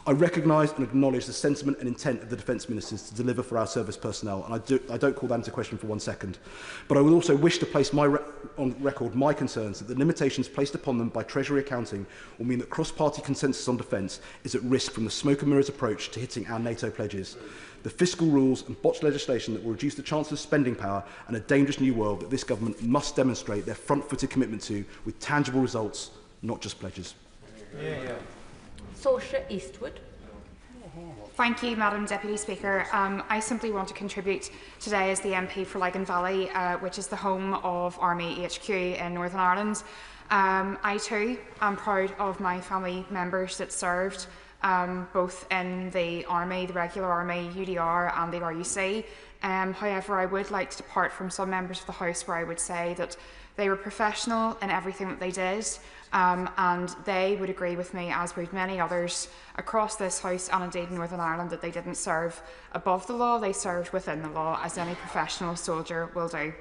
[SPEAKER 14] I recognise and acknowledge the sentiment and intent of the Defence Ministers to deliver for our service personnel, and I don't call that into question for 1 second. But I would also wish to place on record my concerns that the limitations placed upon them by Treasury accounting will mean that cross-party consensus on defence is at risk from the smoke and mirrors approach to hitting our NATO pledges. The fiscal rules and botched legislation that will reduce the Chancellor's spending power and a dangerous new world that this government must demonstrate their front-footed commitment to with tangible results, not just pledges.
[SPEAKER 13] Saoirse Eastwood.
[SPEAKER 15] Thank you, Madam Deputy Speaker. I simply want to contribute today as the MP for Lagan Valley, which is the home of Army HQ in Northern Ireland. I too am proud of my family members that served both in the Army, the regular Army, UDR and the RUC. However, I would like to depart from some members of the House where I would say that they were professional in everything that they did, and they would agree with me, as would many others across this House and indeed in Northern Ireland, that they didn't serve above the law, they served within the law, as any professional soldier will do.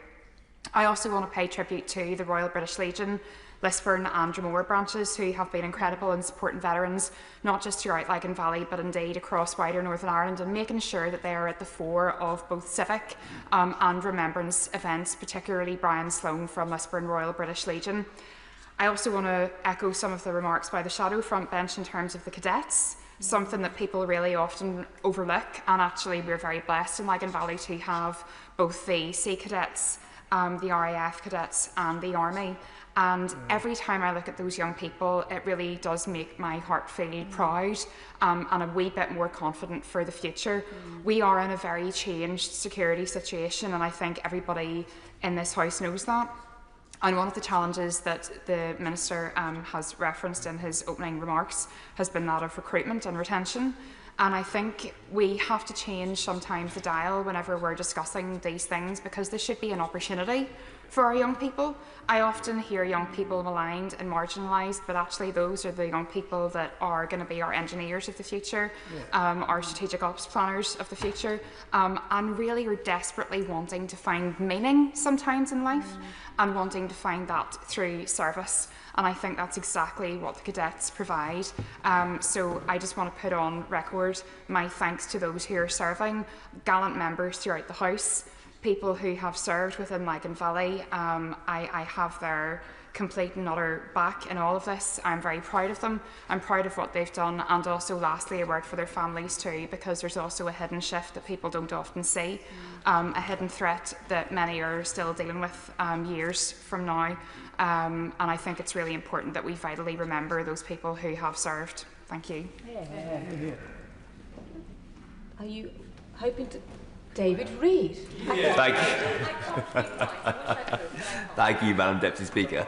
[SPEAKER 15] I also want to pay tribute to the Royal British Legion, Lisburn and Dromore branches, who have been incredible in supporting veterans, not just throughout Lagan Valley, but indeed across wider Northern Ireland, and making sure that they are at the fore of both civic and remembrance events, particularly Brian Sloan from Lisburn Royal British Legion. I also want to echo some of the remarks by the Shadow Front Bench in terms of the cadets, something that people really often overlook, and actually we're very blessed in Lagan Valley to have both the Sea Cadets, the RAF Cadets and the Army. And every time I look at those young people, it really does make my heart feel proud and a wee bit more confident for the future. We are in a very changed security situation, and I think everybody in this House knows that. And one of the challenges that the Minister has referenced in his opening remarks has been that of recruitment and retention. And I think we have to change sometimes the dial whenever we're discussing these things, because there should be an opportunity for our young people. I often hear young people maligned and marginalised, but actually those are the young people that are going to be our engineers of the future, our strategic ops planners of the future, and really are desperately wanting to find meaning sometimes in life and wanting to find that through service. And I think that's exactly what the cadets provide. So I just want to put on record my thanks to those who are serving, gallant members throughout the House, people who have served within Lagan Valley. I have their complete and utter back in all of this. I'm very proud of them. I'm proud of what they've done, and also lastly a word for their families too, because there's also a hidden shift that people don't often see, a hidden threat that many are still dealing with years from now, and I think it's really important that we vitally remember those people who have served. Thank you.
[SPEAKER 13] Are you hoping to... David Reid.
[SPEAKER 16] Thank you. Thank you, Madam Deputy Speaker.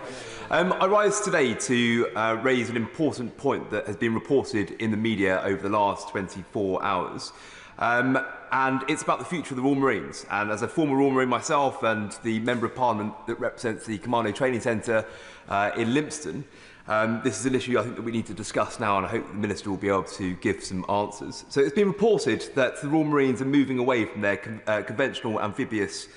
[SPEAKER 16] I rise today to raise an important point that has been reported in the media over the last 24 hours. And it's about the future of the Royal Marines. And as a former Royal Marine myself and the Member of Parliament that represents the Commando Training Centre in Lympstone, this is an issue I think that we need to discuss now, and I hope the Minister will be able to give some answers. So it's been reported that the Royal Marines are moving away from their conventional amphibious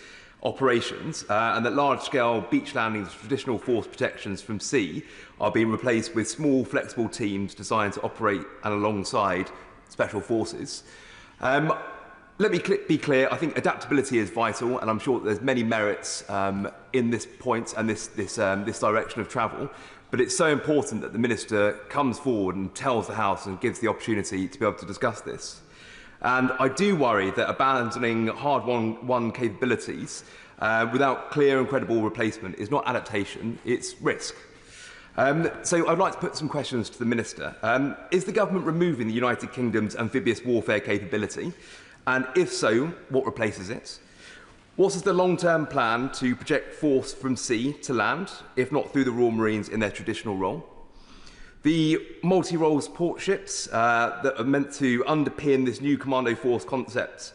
[SPEAKER 16] operations, and that large-scale beach landings with traditional force protections from sea are being replaced with small, flexible teams designed to operate alongside special forces. Let me be clear, I think adaptability is vital, and I'm sure that there's many merits in this point and this direction of travel. But it's so important that the Minister comes forward and tells the House and gives the opportunity to be able to discuss this. And I do worry that abandoning hard-won capabilities without clear and credible replacement is not adaptation, it's risk. So I'd like to put some questions to the Minister. Is the government removing the United Kingdom's amphibious warfare capability? And if so, what replaces it? What is the long-term plan to project force from sea to land, if not through the Royal Marines in their traditional role? The multi-role support ships that are meant to underpin this new commando force concept,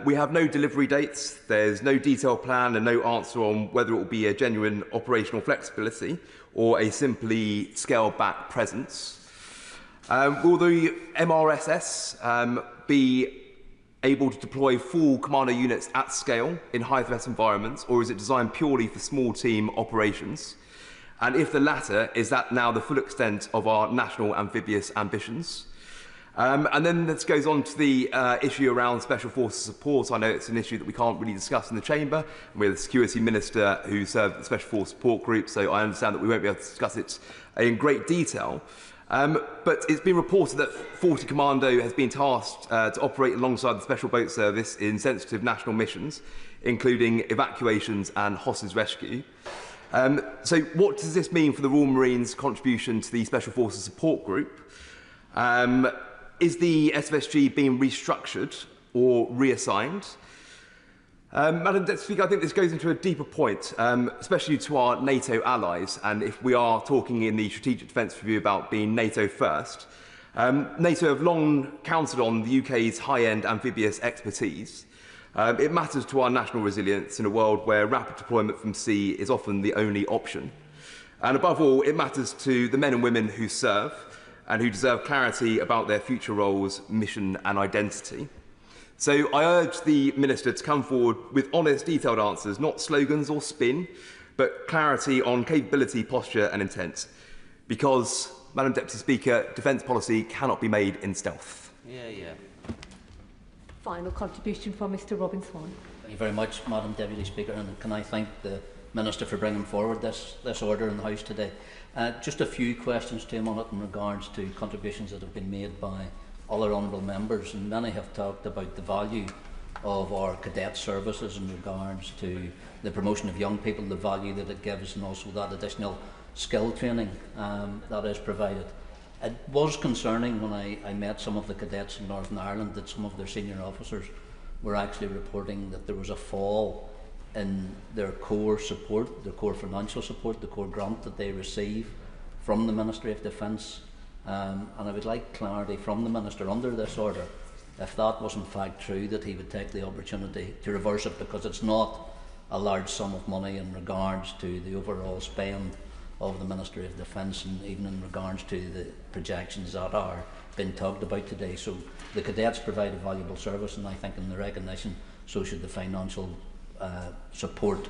[SPEAKER 16] we have no delivery dates, there's no detailed plan and no answer on whether it will be a genuine operational flexibility or a simply scaled-back presence. Will the MRSS be able to deploy full commando units at scale in high-threat environments, or is it designed purely for small team operations? And if the latter, is that now the full extent of our national amphibious ambitions? And then this goes on to the issue around special forces support. I know it's an issue that we can't really discuss in the chamber. We're the security minister who served the special force support group, so I understand that we won't be able to discuss it in great detail. But it's been reported that 40 Commando has been tasked to operate alongside the Special Boat Service in sensitive national missions, including evacuations and hostage rescue. So what does this mean for the Royal Marines' contribution to the Special Forces Support Group? Is the SFSG being restructured or reassigned? Madam Deputy Speaker, I think this goes into a deeper point, especially to our NATO allies, and if we are talking in the Strategic Defence Review about being NATO first. NATO have long counted on the UK's high-end amphibious expertise. It matters to our national resilience in a world where rapid deployment from sea is often the only option. And above all, it matters to the men and women who serve and who deserve clarity about their future roles, mission and identity. So I urge the Minister to come forward with honest, detailed answers, not slogans or spin, but clarity on capability, posture and intent. Because, Madam Deputy Speaker, defence policy cannot be made in stealth.
[SPEAKER 13] Final contribution from Mr Robin Swan.
[SPEAKER 10] Thank you very much, Madam Deputy Speaker, and can I thank the Minister for bringing forward this order in the House today. Just a few questions to him on it in regards to contributions that have been made by other honourable members, and many have talked about the value of our cadet services in regards to the promotion of young people, the value that it gives, and also that additional skill training that is provided. It was concerning when I met some of the cadets in Northern Ireland that some of their senior officers were actually reporting that there was a fall in their core support, their core financial support, the core grant that they receive from the Ministry of Defence. And I would like clarity from the Minister under this order, if that was in fact true, that he would take the opportunity to reverse it, because it's not a large sum of money in regards to the overall spend of the Ministry of Defence, and even in regards to the projections that are being talked about today. So the cadets provide a valuable service, and I think in the recognition, so should the financial support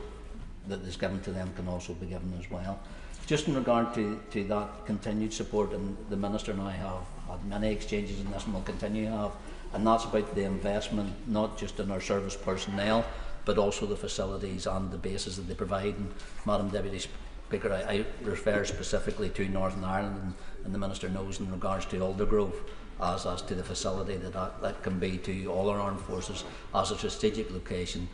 [SPEAKER 10] that is given to them can also be given as well. Just in regard to that continued support, and the Minister and I have had many exchanges in this and will continue to have, and that's about the investment not just in our service personnel but also the facilities and the bases that they provide. And Madam Deputy Speaker, I refer specifically to Northern Ireland, and the Minister knows in regards to Aldergrove as to the facility that can be to all our armed forces as a strategic location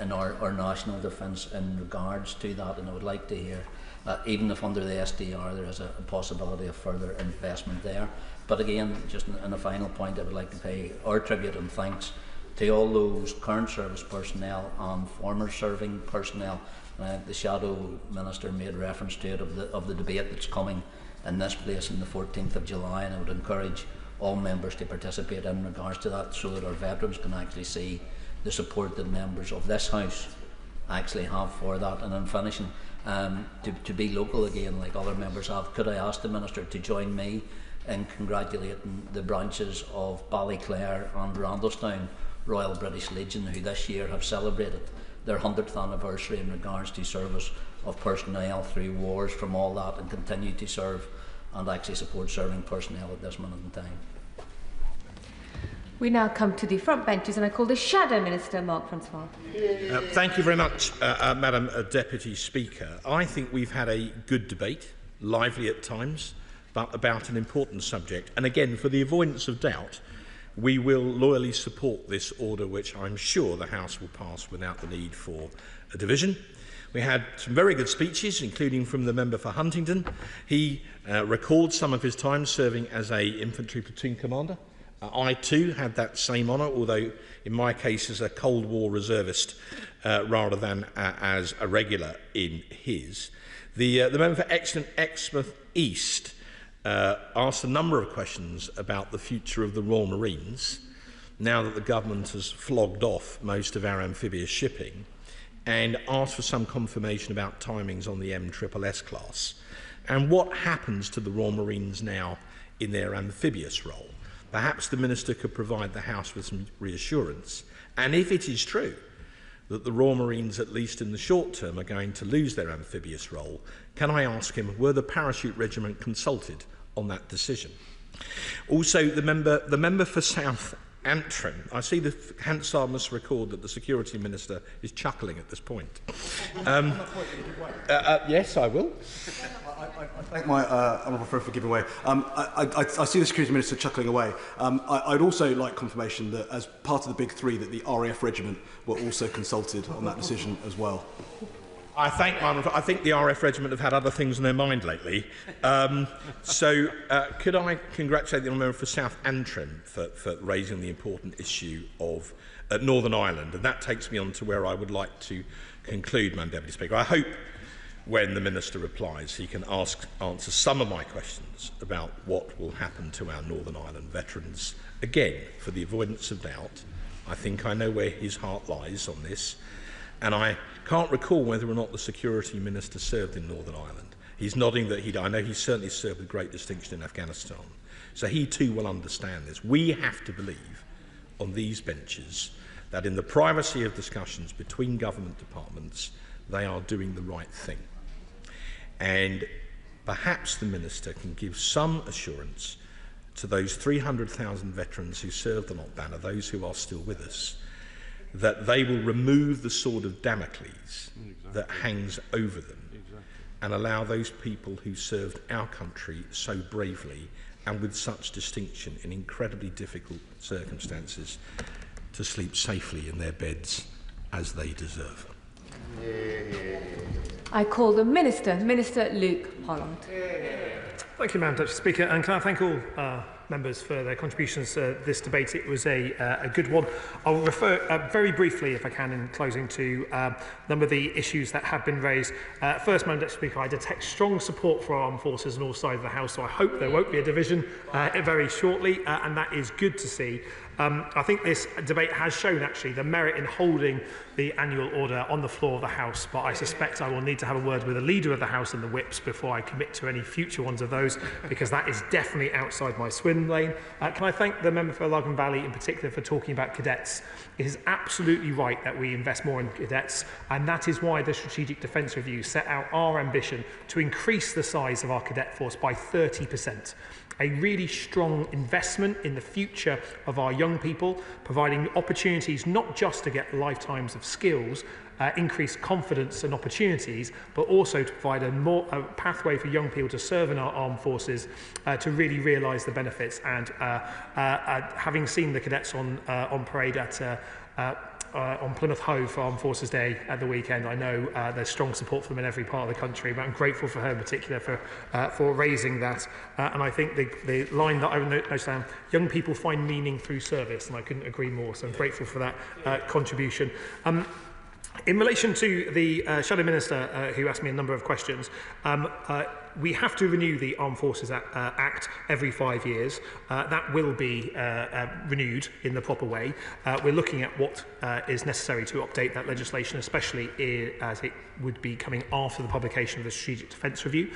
[SPEAKER 10] in our national defence in regards to that. And I would like to hear, even if under the SDR there is a possibility of further investment there. But again, just in a final point, I would like to pay our tribute and thanks to all those current service personnel and former serving personnel. The Shadow Minister made reference to it of the debate that's coming in this place on the 14th of July, and I would encourage all members to participate in regards to that, so that our veterans can actually see the support that members of this House actually have for that. And in finishing, to be local again, like other members have, could I ask the Minister to join me in congratulating the branches of Ballyclare and Randallstown Royal British Legion, who this year have celebrated their 100th anniversary in regards to service of personnel through wars from all that, and continue to serve and actually support serving personnel at this moment in time.
[SPEAKER 13] We now come to the front benches, and I call the Shadow Minister, Mark Francois.
[SPEAKER 6] Thank you very much, Madam Deputy Speaker. I think we've had a good debate, lively at times, but about an important subject. And again, for the avoidance of doubt, we will loyally support this order, which I'm sure the House will pass without the need for a division. We had some very good speeches, including from the member for Huntingdon. He recalled some of his time serving as an infantry platoon commander. I too had that same honour, although in my case as a Cold War reservist rather than as a regular in his. The member for Exmouth East asked a number of questions about the future of the Royal Marines, now that the government has flogged off most of our amphibious shipping, and asked for some confirmation about timings on the MSSS class, and what happens to the Royal Marines now in their amphibious role. Perhaps the Minister could provide the House with some reassurance, and if it is true that the Royal Marines, at least in the short term, are going to lose their amphibious role, can I ask him, were the Parachute Regiment consulted on that decision? Also, the member for South Antrim. I see the Hansard must record that the Security Minister is chuckling at this point. Yes, I will.
[SPEAKER 14] I thank my honourable friend for giving way. I see the Security Minister chuckling away. I'd also like confirmation that as part of the Big Three that the RAF regiment were also consulted on that decision as well.
[SPEAKER 6] I think the RF regiment have had other things on their mind lately. Could I congratulate the member for South Antrim for raising the important issue of Northern Ireland? And that takes me on to where I would like to conclude, Madam Deputy Speaker. I hope when the Minister replies he can answer some of my questions about what will happen to our Northern Ireland veterans. Again, for the avoidance of doubt, I think I know where his heart lies on this. And I can't recall whether or not the Security Minister served in Northern Ireland. He's nodding that I know he certainly served with great distinction in Afghanistan. So he too will understand this. We have to believe on these benches that in the privacy of discussions between government departments, they are doing the right thing. And perhaps the Minister can give some assurance to those 300,000 veterans who served on Op Banner, those who are still with us, that they will remove the sword of Damocles that hangs over them and allow those people who served our country so bravely and with such distinction in incredibly difficult circumstances to sleep safely in their beds as they deserve.
[SPEAKER 13] I call the Minister Luke Holland.
[SPEAKER 5] Thank you, Madam Deputy Speaker, and can I thank all members for their contributions to this debate. It was a good one. I'll refer very briefly, if I can, in closing to a number of the issues that have been raised. First, Madam Deputy Speaker, I detect strong support for our armed forces on all sides of the House, so I hope there won't be a division very shortly, and that is good to see. I think this debate has shown actually the merit in holding the annual order on the floor of the House, but I suspect I will need to have a word with the Leader of the House and the whips before I commit to any future ones of those, because that is definitely outside my swim lane. Can I thank the member for Logan Valley in particular for talking about cadets? It is absolutely right that we invest more in cadets, and that is why the Strategic Defence Review set out our ambition to increase the size of our cadet force by 30%. A really strong investment in the future of our young people, providing opportunities not just to get lifetimes of skills, increased confidence and opportunities, but also to provide a pathway for young people to serve in our armed forces to really realise the benefits. And having seen the cadets on parade on Plymouth Hoe for Armed Forces Day at the weekend, I know there's strong support for them in every part of the country, but I'm grateful for her in particular for raising that. And I think the line that I noticed down, young people find meaning through service, and I couldn't agree more, so I'm grateful for that contribution. In relation to the Shadow Minister who asked me a number of questions, we have to renew the Armed Forces Act every 5 years. That will be renewed in the proper way. We're looking at what is necessary to update that legislation, especially as it would be coming after the publication of the Strategic Defence Review.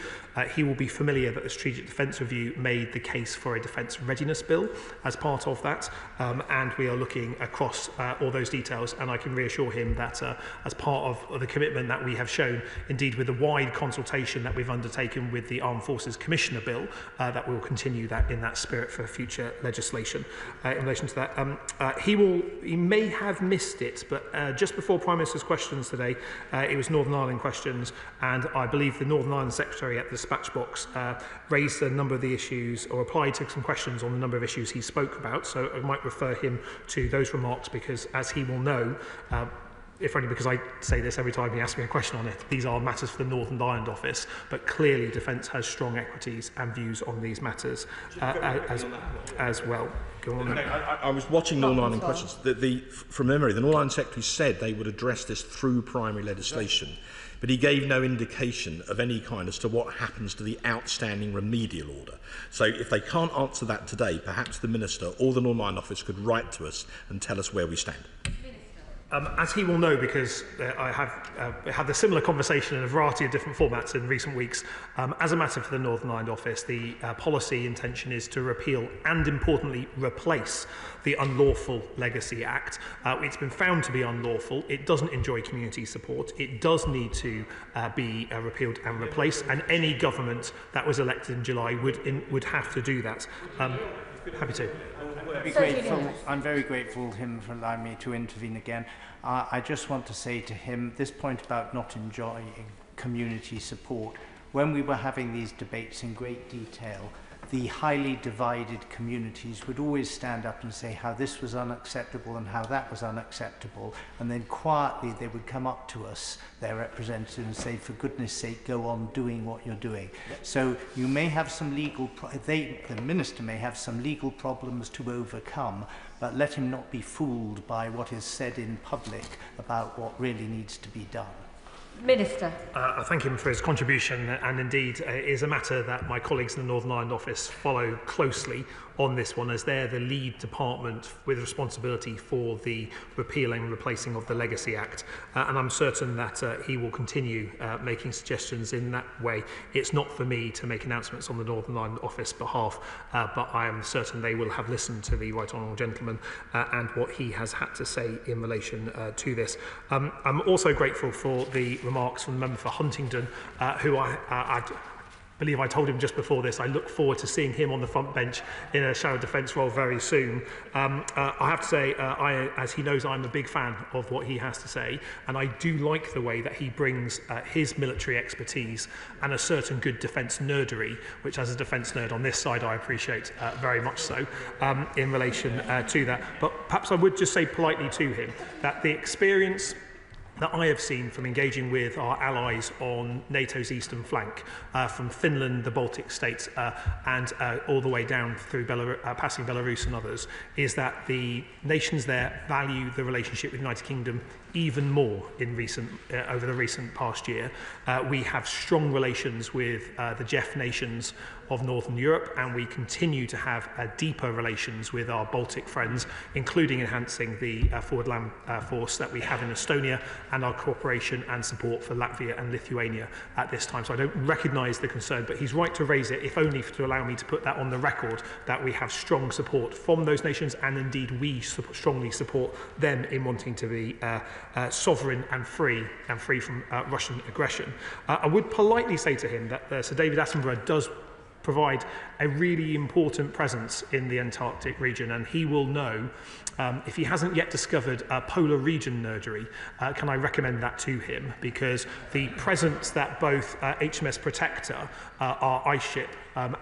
[SPEAKER 5] He will be familiar that the Strategic Defence Review made the case for a Defence Readiness Bill as part of that, and we are looking across all those details, and I can reassure him that as part of the commitment that we have shown, indeed with the wide consultation that we've undertaken with the Armed Forces Commissioner Bill, that we will continue that in that spirit for future legislation. In relation to that, he may have missed it, but just before Prime Minister's questions today, it was Northern Ireland questions, and I believe the Northern Ireland Secretary at the dispatch box raised a number of the issues, or replied to some questions on the number of issues he spoke about, so I might refer him to those remarks, because as he will know, if only because I say this every time he asks me a question on it, these are matters for the Northern Ireland Office, but clearly Defence has strong equities and views on these matters as well. Go on.
[SPEAKER 6] I was watching Northern Ireland questions. From memory, the Northern Ireland Secretary said they would address this through primary legislation, but he gave no indication of any kind as to what happens to the outstanding remedial order. So if they can't answer that today, perhaps the Minister or the Northern Ireland Office could write to us and tell us where we stand.
[SPEAKER 5] As he will know, because I have had a similar conversation in a variety of different formats in recent weeks, as a matter for the Northern Ireland Office, the policy intention is to repeal and, importantly, replace the Unlawful Legacy Act. It's been found to be unlawful. It doesn't enjoy community support. It does need to be repealed and replaced, and any government that was elected in July would have to do that. Happy to.
[SPEAKER 9] I'm very grateful to him for allowing me to intervene again. I just want to say to him, this point about not enjoying community support, when we were having these debates in great detail, the highly divided communities would always stand up and say how this was unacceptable and how that was unacceptable, and then quietly they would come up to us, their representatives, and say, for goodness sake, go on doing what you're doing. So you may have some legal, the Minister may have some legal problems to overcome, but let him not be fooled by what is said in public about what really needs to be done.
[SPEAKER 13] Minister.
[SPEAKER 5] I thank him for his contribution, and indeed it is a matter that my colleagues in the Northern Ireland Office follow closely on this one, as they're the lead department with responsibility for the repealing and replacing of the Legacy Act, and I'm certain that he will continue making suggestions in that way. It's not for me to make announcements on the Northern Ireland Office behalf, but I am certain they will have listened to the Right Honourable Gentleman and what he has had to say in relation to this. I'm also grateful for the remarks from the member for Huntingdon, who I believe I told him just before this, I look forward to seeing him on the front bench in a shadow defence role very soon. I have to say, as he knows, I'm a big fan of what he has to say, and I do like the way that he brings his military expertise and a certain good defence nerdery, which as a defence nerd on this side I appreciate very much so, in relation to that. But perhaps I would just say politely to him that the experience that I have seen from engaging with our allies on NATO's eastern flank, from Finland, the Baltic states, and all the way down through passing Belarus and others, is that the nations there value the relationship with the United Kingdom even more in over the recent past year. We have strong relations with the JEF nations of Northern Europe, and we continue to have deeper relations with our Baltic friends, including enhancing the forward land force that we have in Estonia, and our cooperation and support for Latvia and Lithuania at this time. So I don't recognise the concern, but he's right to raise it, if only to allow me to put that on the record, that we have strong support from those nations, and indeed we strongly support them in wanting to be sovereign and free from Russian aggression. I would politely say to him that Sir David Attenborough does provide a really important presence in the Antarctic region, and he will know, if he hasn't yet discovered polar region nerdery, can I recommend that to him, because the presence that both HMS Protector, our ice ship,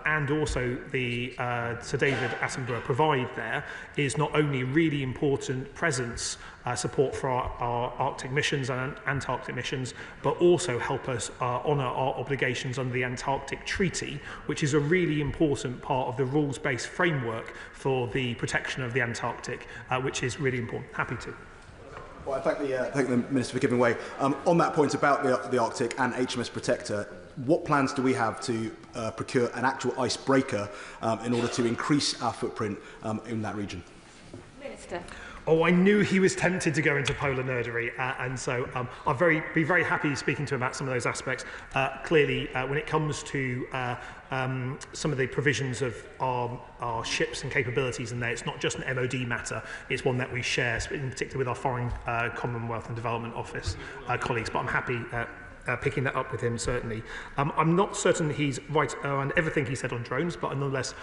[SPEAKER 5] and also the Sir David Attenborough provide there is not only really important presence, support for our Arctic missions and Antarctic missions, but also help us honour our obligations under the Antarctic Treaty, which is a really important part of the rules-based framework for the protection of the Antarctic, which is really important. Happy to.
[SPEAKER 14] Well, I thank the Minister for giving way. On that point about the Arctic and HMS Protector, what plans do we have to procure an actual icebreaker in order to increase our footprint in that region?
[SPEAKER 13] Minister.
[SPEAKER 5] Oh, I knew he was tempted to go into polar nerdery, and so I'll be very happy speaking to him about some of those aspects. Clearly, when it comes to some of the provisions of our ships and capabilities in there, it's not just an MOD matter, it's one that we share, in particular with our Foreign Commonwealth and Development Office colleagues, but I'm happy picking that up with him, certainly. I'm not certain he's right on everything he said on drones, but nonetheless,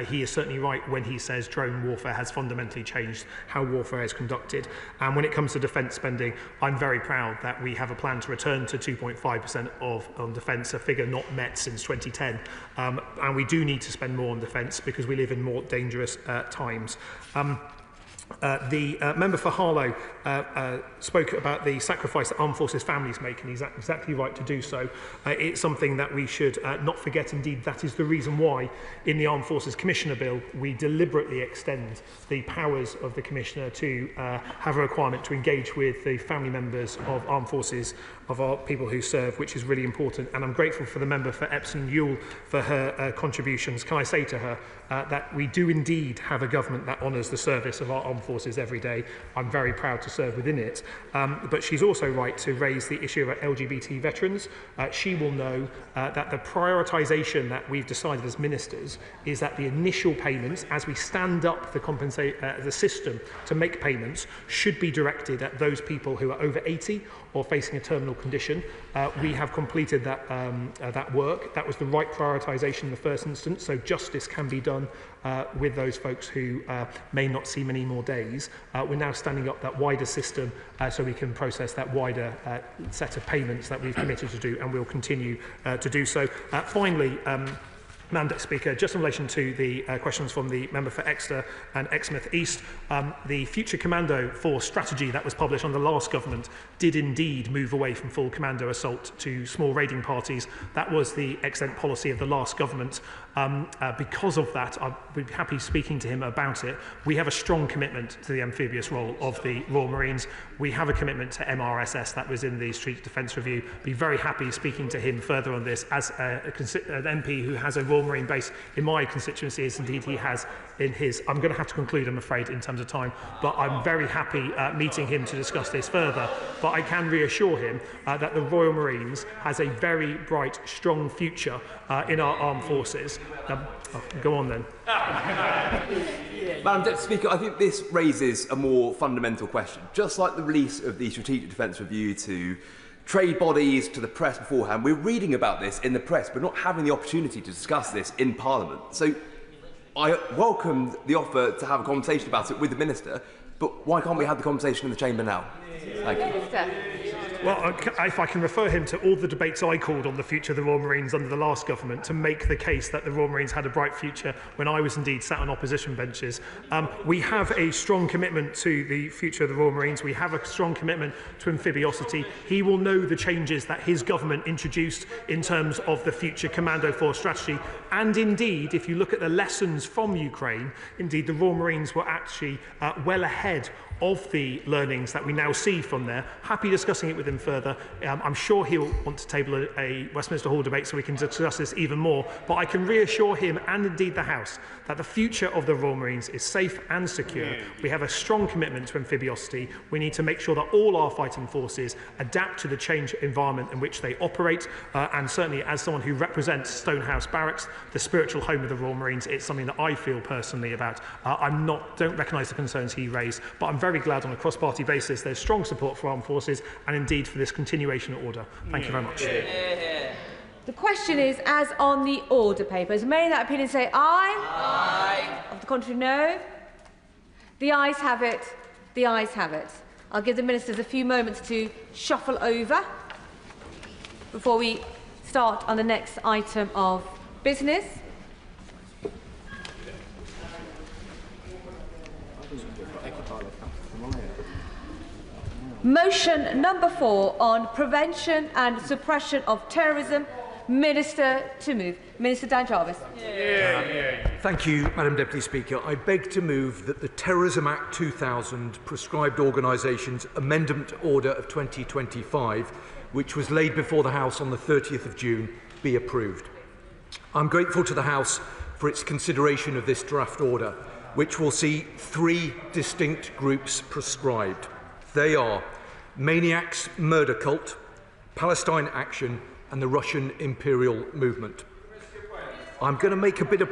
[SPEAKER 5] he is certainly right when he says drone warfare has fundamentally changed how warfare is conducted. And when it comes to defence spending, I'm very proud that we have a plan to return to 2.5% of defence, a figure not met since 2010. And we do need to spend more on defence because we live in more dangerous times. The member for Harlow spoke about the sacrifice that armed forces families make, and he's exactly right to do so. It's something that we should not forget. Indeed, that is the reason why in the Armed Forces Commissioner Bill we deliberately extend the powers of the Commissioner to have a requirement to engage with the family members of armed forces of our people who serve, which is really important. And I'm grateful for the member for Epsom Ewell for her contributions. Can I say to her that we do indeed have a government that honours the service of our armed armed forces every day. I'm very proud to serve within it. But she's also right to raise the issue of LGBT veterans. She will know that the prioritisation that we've decided as ministers is that the initial payments, as we stand up the system to make payments, should be directed at those people who are over 80 or facing a terminal condition. We have completed that work. That was the right prioritisation in the first instance, so justice can be done with those folks who may not see many more days. We're now standing up that wider system so we can process that wider set of payments that we've committed to do, and we'll continue to do so. Finally, Madam Deputy Speaker, just in relation to the questions from the member for Exeter and Exmouth East, the Future Commando Force strategy that was published under the last government did indeed move away from full commando assault to small raiding parties. That was the extent policy of the last government. Because of that, I'd be happy speaking to him about it. We have a strong commitment to the amphibious role of the Royal Marines. We have a commitment to MRSS that was in the Street Defence Review. Be very happy speaking to him further on this as an MP who has a Royal Marine base in my constituency, as indeed he has in his. I'm going to have to conclude, I'm afraid, in terms of time, but I'm very happy meeting him to discuss this further. But I can reassure him that the Royal Marines has a very bright, strong future in our armed forces. Go on then.
[SPEAKER 16] Madam Deputy Speaker, I think this raises a more fundamental question. Just like the release of the Strategic Defence Review to trade bodies, to the press beforehand, we're reading about this in the press, but not having the opportunity to discuss this in Parliament. So I welcome the offer to have a conversation about it with the Minister, but why can't we have the conversation in the Chamber now? Thank you.
[SPEAKER 5] Well, if I can refer him to all the debates I called on the future of the Royal Marines under the last government to make the case that the Royal Marines had a bright future when I was indeed sat on opposition benches. We have a strong commitment to the future of the Royal Marines. We have a strong commitment to amphibiosity. He will know the changes that his government introduced in terms of the future Commando Force strategy. And indeed, if you look at the lessons from Ukraine, indeed the Royal Marines were actually well ahead of the learnings that we now see from there. Happy discussing it with him further. I'm sure he'll want to table a Westminster Hall debate so we can discuss this even more, but I can reassure him and indeed the House that the future of the Royal Marines is safe and secure. We have a strong commitment to amphibiosity. We need to make sure that all our fighting forces adapt to the changed environment in which they operate, and certainly as someone who represents Stonehouse Barracks, the spiritual home of the Royal Marines, it's something that I feel personally about. Don't recognise the concerns he raised, but I'm very glad on a cross-party basis there's strong support for armed forces and indeed for this continuation order. Thank you very much.
[SPEAKER 13] The question is, as on the order papers, may that opinion say aye? Aye. Of the contrary, no? The ayes have it. The ayes have it. I'll give the ministers a few moments to shuffle over before we start on the next item of business. Motion number 4 on prevention and suppression of terrorism. Minister to move. Minister Dan Jarvis.
[SPEAKER 17] Thank you, Madam Deputy Speaker. I beg to move that the Terrorism Act 2000 Prescribed Organisations Amendment Order of 2025, which was laid before the House on the 30th of June, be approved. I'm grateful to the House for its consideration of this draft order, which will see 3 distinct groups prescribed. They are Maniacs Murder Cult, Palestine Action, and the Russian Imperial Movement. I'm going to make a bit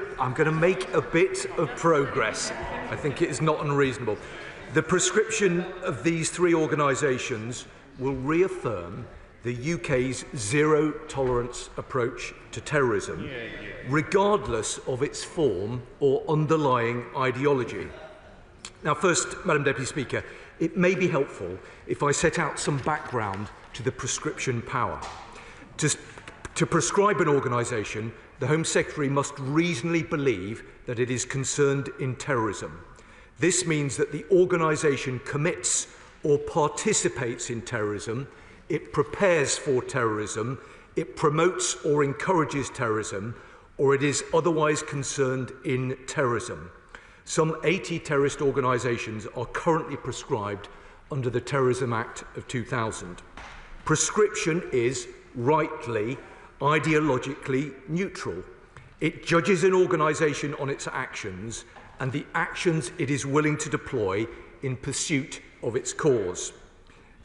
[SPEAKER 17] of progress. I think it is not unreasonable. The prescription of these 3 organisations will reaffirm the UK's zero-tolerance approach to terrorism, regardless of its form or underlying ideology. Now, first, Madam Deputy Speaker, it may be helpful if I set out some background to the prescription power. To prescribe an organisation, the Home Secretary must reasonably believe that it is concerned in terrorism. This means that the organisation commits or participates in terrorism, it prepares for terrorism, it promotes or encourages terrorism, or it is otherwise concerned in terrorism. Some 80 terrorist organisations are currently prescribed under the Terrorism Act of 2000. Prescription is, rightly, ideologically neutral. It judges an organisation on its actions and the actions it is willing to deploy in pursuit of its cause.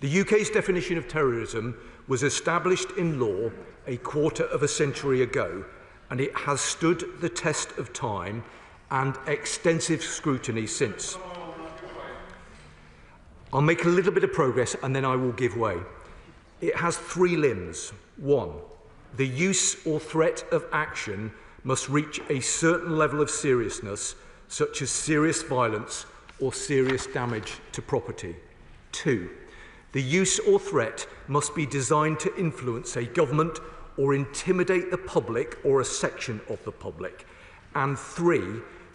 [SPEAKER 17] The UK's definition of terrorism was established in law a quarter of a century ago, and it has stood the test of time and extensive scrutiny since. I'll make a little bit of progress and then I will give way. It has 3 limbs. 1, the use or threat of action must reach a certain level of seriousness, such as serious violence or serious damage to property. 2, the use or threat must be designed to influence a government or intimidate the public or a section of the public. And 3,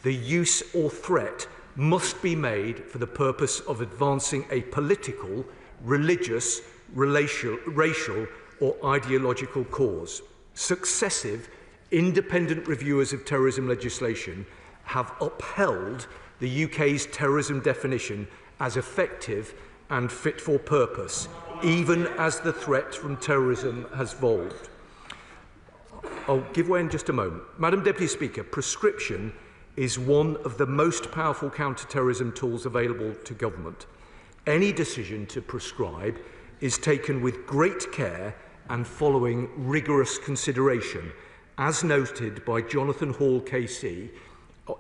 [SPEAKER 17] the use or threat must be made for the purpose of advancing a political, religious, racial or ideological cause. Successive independent reviewers of terrorism legislation have upheld the UK's terrorism definition as effective and fit for purpose, even as the threat from terrorism has evolved. I'll give way in just a moment. Madam Deputy Speaker, prescription is one of the most powerful counter-terrorism tools available to government. Any decision to prescribe is taken with great care and following rigorous consideration, as noted by Jonathan Hall KC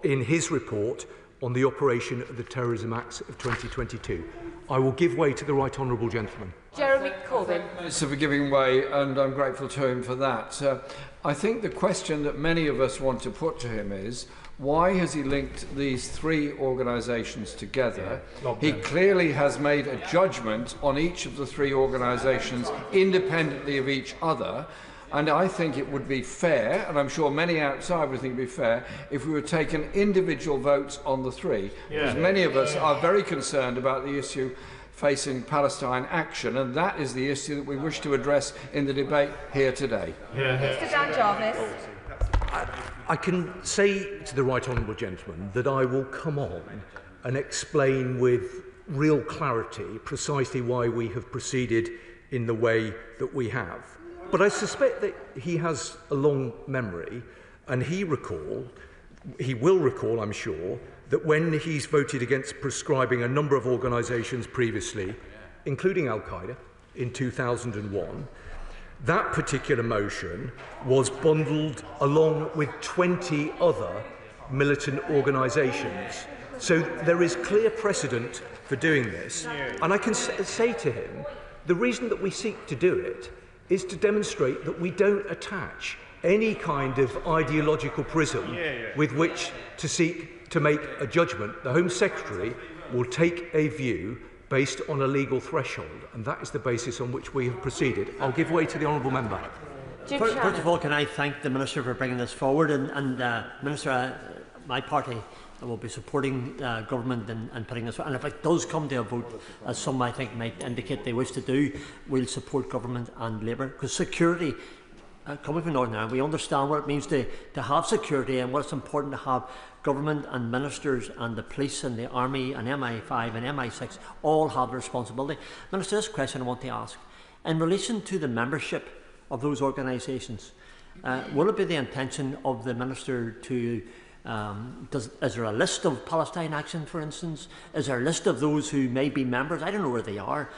[SPEAKER 17] in his report on the operation of the Terrorism Acts of 2022. I will give way to the right honourable gentleman.
[SPEAKER 13] Jeremy Corbyn.
[SPEAKER 18] Minister for giving way, and I'm grateful to him for that. I think the question that many of us want to put to him is, why has he linked these 3 organisations together? He clearly has made a judgment on each of the 3 organisations independently of each other. And I think it would be fair, and I'm sure many outside would think it would be fair, if we were taking individual votes on the 3. Because many of us are very concerned about the issue facing Palestine Action, and that is the issue that we wish to address in the debate here today.
[SPEAKER 13] Mr. Dan Jarvis.
[SPEAKER 17] I can say to the right honourable gentleman that I will come on and explain with real clarity precisely why we have proceeded in the way that we have. But I suspect that he has a long memory, and he will recall, I'm sure, that when he's voted against prescribing a number of organisations previously, including Al-Qaeda in 2001, that particular motion was bundled along with 20 other militant organisations. So there is clear precedent for doing this. And I can say to him, the reason that we seek to do it is to demonstrate that we don't attach any kind of ideological prism with which to seek to make a judgment. The Home Secretary will take a view based on a legal threshold, and that is the basis on which we have proceeded. I'll give way to the honourable member.
[SPEAKER 19] First of all, can I thank the Minister for bringing this forward, and Minister, my party will be supporting government and putting this, and if it does come to a vote, as some I think might indicate they wish to do, we'll support government and Labour, because security, coming from Northern Ireland, we understand what it means to have security and what it's important to have. Government and ministers and the police and the army and MI5 and MI6 all have the responsibility. Minister, this question I want to ask, in relation to the membership of those organisations, will it be the intention of the Minister to is there a list of Palestine Action, for instance? Is there a list of those who may be members? I don't know where they are.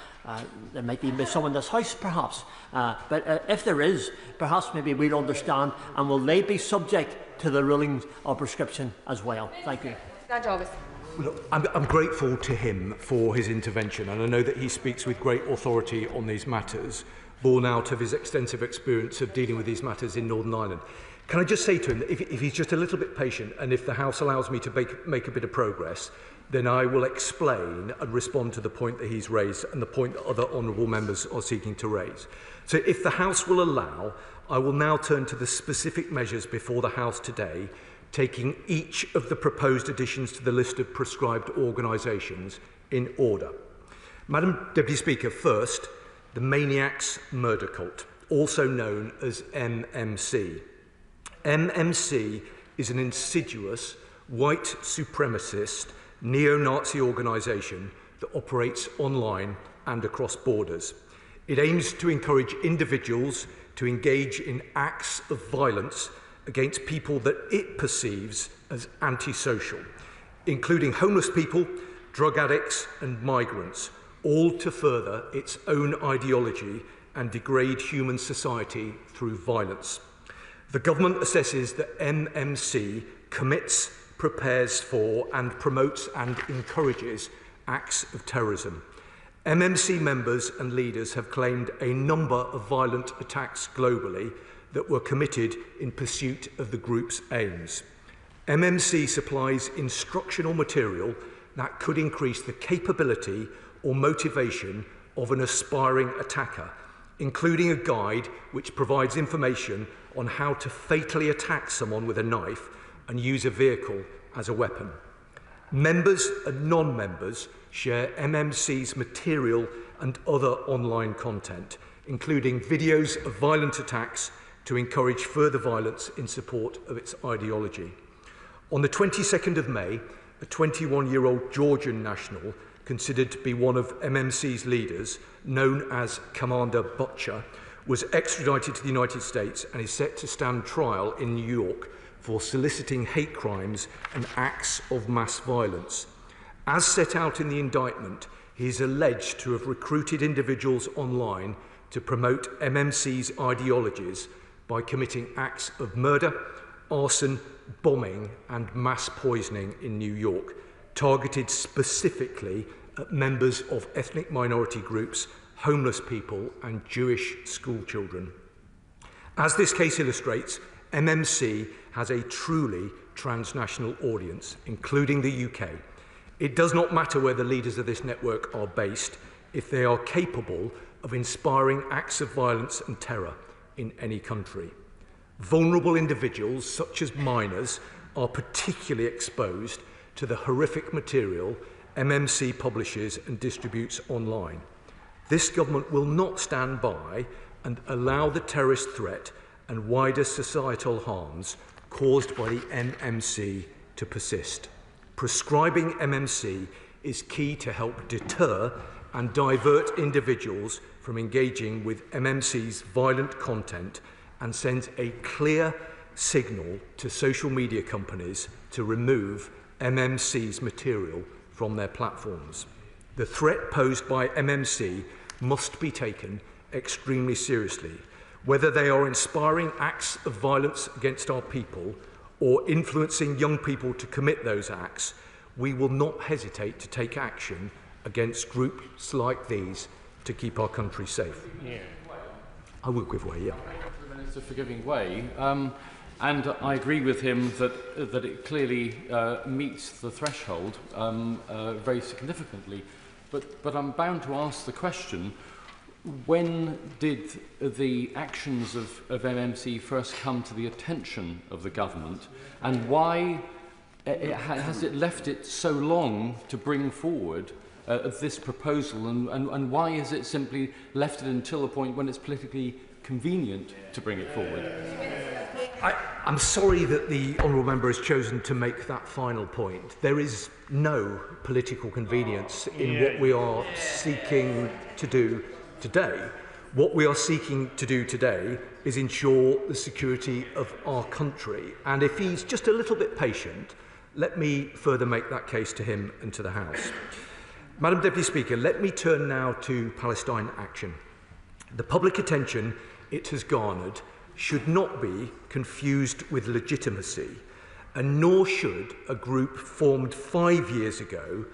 [SPEAKER 19] There might be some in this House, perhaps. But if there is, perhaps maybe we'll understand, and will they be subject to the rulings of prescription as well? Thank you.
[SPEAKER 17] Look, I'm grateful to him for his intervention, and I know that he speaks with great authority on these matters, born out of his extensive experience of dealing with these matters in Northern Ireland. Can I just say to him that if he's just a little bit patient, and if the House allows me to make a bit of progress, then I will explain and respond to the point that he's raised and the point that other honourable members are seeking to raise. So if the House will allow, I will now turn to the specific measures before the House today, taking each of the proposed additions to the list of prescribed organisations in order. Madam Deputy Speaker, first, the Maniacs Murder Cult, also known as MMC. MMC is an insidious, white supremacist, neo-Nazi organisation that operates online and across borders. It aims to encourage individuals to engage in acts of violence against people that it perceives as antisocial. including homeless people, drug addicts and migrants, all to further its own ideology and degrade human society through violence. The government assesses that MMC commits, prepares for and promotes and encourages acts of terrorism. MMC members and leaders have claimed a number of violent attacks globally that were committed in pursuit of the group's aims. MMC supplies instructional material that could increase the capability or motivation of an aspiring attacker, including a guide which provides information on how to fatally attack someone with a knife and use a vehicle as a weapon. Members and non-members share MMC's material and other online content, including videos of violent attacks to encourage further violence in support of its ideology. On the 22nd of May, a 21-year-old Georgian national, considered to be one of MMC's leaders, known as Commander Butcher, was extradited to the United States and is set to stand trial in New York for soliciting hate crimes and acts of mass violence. As set out in the indictment, he is alleged to have recruited individuals online to promote MMC's ideologies by committing acts of murder, arson, bombing and mass poisoning in New York, targeted specifically at members of ethnic minority groups, homeless people and Jewish school children. As this case illustrates, MMC has a truly transnational audience, including the UK. It does not matter where the leaders of this network are based if they are capable of inspiring acts of violence and terror in any country. Vulnerable individuals, such as minors, are particularly exposed to the horrific material MMC publishes and distributes online. This government will not stand by and allow the terrorist threat and wider societal harms caused by the MMC to persist. Prescribing MMC is key to help deter and divert individuals from engaging with MMC's violent content and sends a clear signal to social media companies to remove MMC's material from their platforms. The threat posed by MMC must be taken extremely seriously, whether they are inspiring acts of violence against our people or influencing young people to commit those acts. We will not hesitate to take action against groups like these to keep our country safe.
[SPEAKER 8] Yeah.
[SPEAKER 17] I will give way, yeah.
[SPEAKER 8] The Minister for giving way. And I agree with him that it clearly meets the threshold very significantly. But I'm bound to ask the question, when did the actions of MMC first come to the attention of the government, and why has it left it so long to bring forward this proposal, and why is it simply left it until a point when it's politically convenient to bring it forward?
[SPEAKER 17] I'm sorry that the honourable member has chosen to make that final point. There is no political convenience in what we are seeking to do today. What we are seeking to do today is ensure the security of our country. And if he's just a little bit patient, let me further make that case to him and to the House. Madam Deputy Speaker, let me turn now to Palestine Action. The public attention it has garnered should not be confused with legitimacy, and nor should a group formed 5 years ago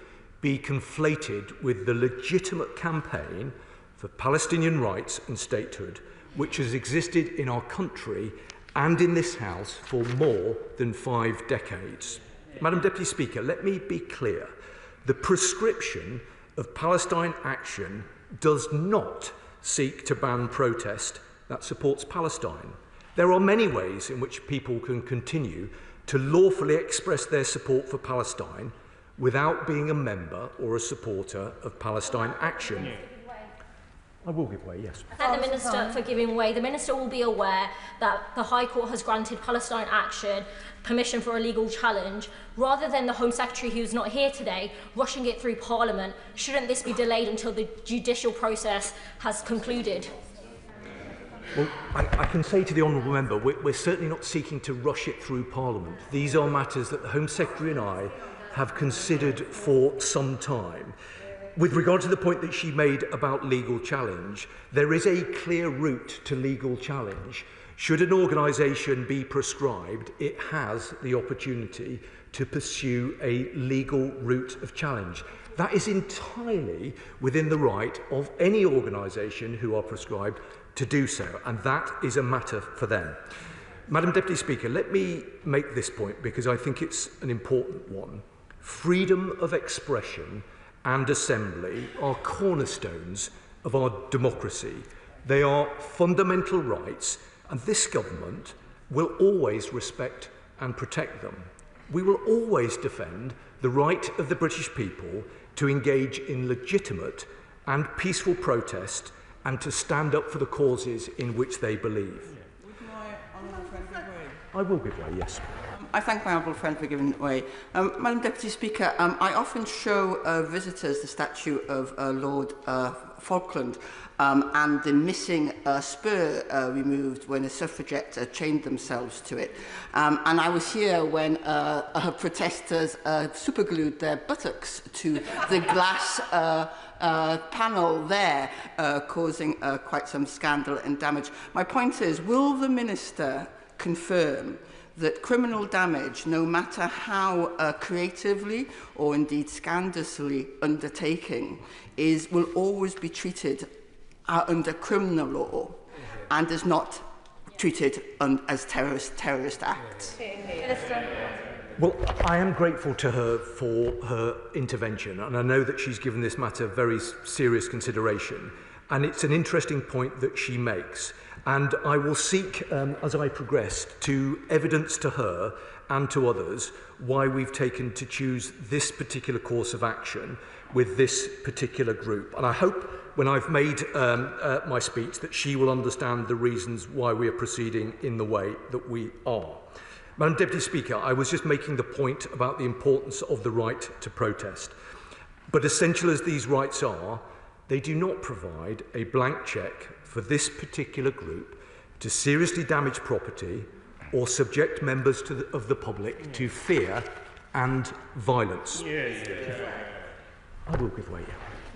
[SPEAKER 17] be conflated with the legitimate campaign for Palestinian rights and statehood, which has existed in our country and in this House for more than 5 decades. Madam Deputy Speaker, let me be clear. The prescription of Palestine Action does not seek to ban protest that supports Palestine. There are many ways in which people can continue to lawfully express their support for Palestine without being a member or a supporter of Palestine Action. I will give way, yes.
[SPEAKER 20] Thank the Minister for giving way. The Minister will be aware that the High Court has granted Palestine Action permission for a legal challenge. Rather than the Home Secretary, who's not here today, rushing it through Parliament, shouldn't this be delayed until the judicial process has concluded?
[SPEAKER 17] Well, I can say to the honourable member, we're certainly not seeking to rush it through Parliament. These are matters that the Home Secretary and I have considered for some time. With regard to the point that she made about legal challenge, there is a clear route to legal challenge. Should an organisation be proscribed, it has the opportunity to pursue a legal route of challenge. That is entirely within the right of any organisation who are proscribed to do so, and that is a matter for them. Madam Deputy Speaker, let me make this point because I think it's an important one. Freedom of expression and assembly are cornerstones of our democracy. They are fundamental rights, and this government will always respect and protect them. We will always defend the right of the British people to engage in legitimate and peaceful protest and to stand up for the causes in which they believe. I will give way, yes.
[SPEAKER 21] I thank my honourable friend for giving way. Madam Deputy Speaker, I often show visitors the statue of Lord Falkland and the missing spur removed when a suffragette chained themselves to it. And I was here when protesters superglued their buttocks to the glass panel there, causing quite some scandal and damage. My point is, will the Minister confirm that criminal damage, no matter how creatively or indeed scandalously undertaken, will always be treated under criminal law and is not treated as terrorist acts?
[SPEAKER 17] Well, I am grateful to her for her intervention, and I know that she's given this matter very serious consideration, and it's an interesting point that she makes. And I will seek, as I progress, to evidence to her and to others why we've taken to choose this particular course of action with this particular group. And I hope when I've made my speech that she will understand the reasons why we are proceeding in the way that we are. Madam Deputy Speaker, I was just making the point about the importance of the right to protest. But essential as these rights are, they do not provide a blank cheque for this particular group to seriously damage property or subject members of the public to fear and violence. I will give way.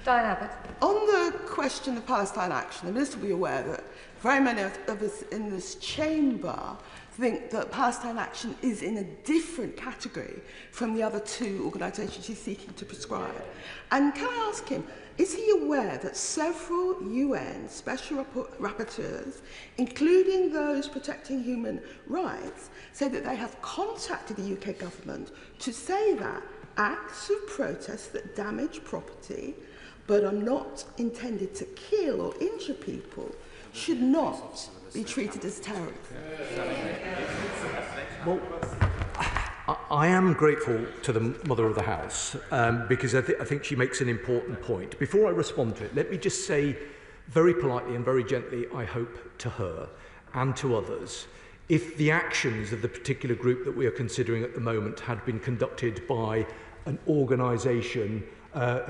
[SPEAKER 22] Diane Abbott. On the question of Palestine Action, the Minister will be aware that very many of us in this chamber think that Palestine Action is in a different category from the other two organisations he's seeking to prescribe. And can I ask him, is he aware that several UN special rapporteurs, including those protecting human rights, say that they have contacted the UK government to say that acts of protest that damage property but are not intended to kill or injure people should not be treated as terrorism?
[SPEAKER 17] Well, I am grateful to the Mother of the House because I think she makes an important point. Before I respond to it, let me just say very politely and very gently, I hope, to her and to others, if the actions of the particular group that we are considering at the moment had been conducted by an organisation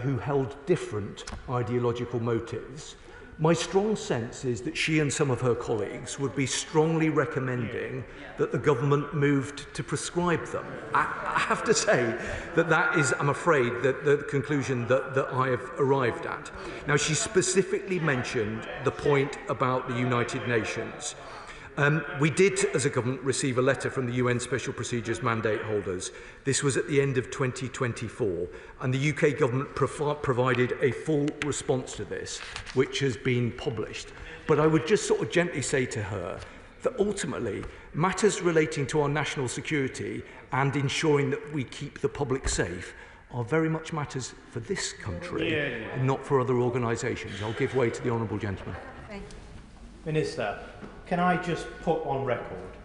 [SPEAKER 17] who held different ideological motives, my strong sense is that she and some of her colleagues would be strongly recommending that the government moved to prescribe them. I have to say that that is, I'm afraid, the conclusion that I have arrived at. Now, she specifically mentioned the point about the United Nations. We did, as a government, receive a letter from the UN Special Procedures mandate holders. This was at the end of 2024, and the UK government provided a full response to this, which has been published. But I would just sort of gently say to her that ultimately, matters relating to our national security and ensuring that we keep the public safe are very much matters for this country and not for other organisations. I'll give way to the honourable gentleman.
[SPEAKER 23] Minister, can I just put on record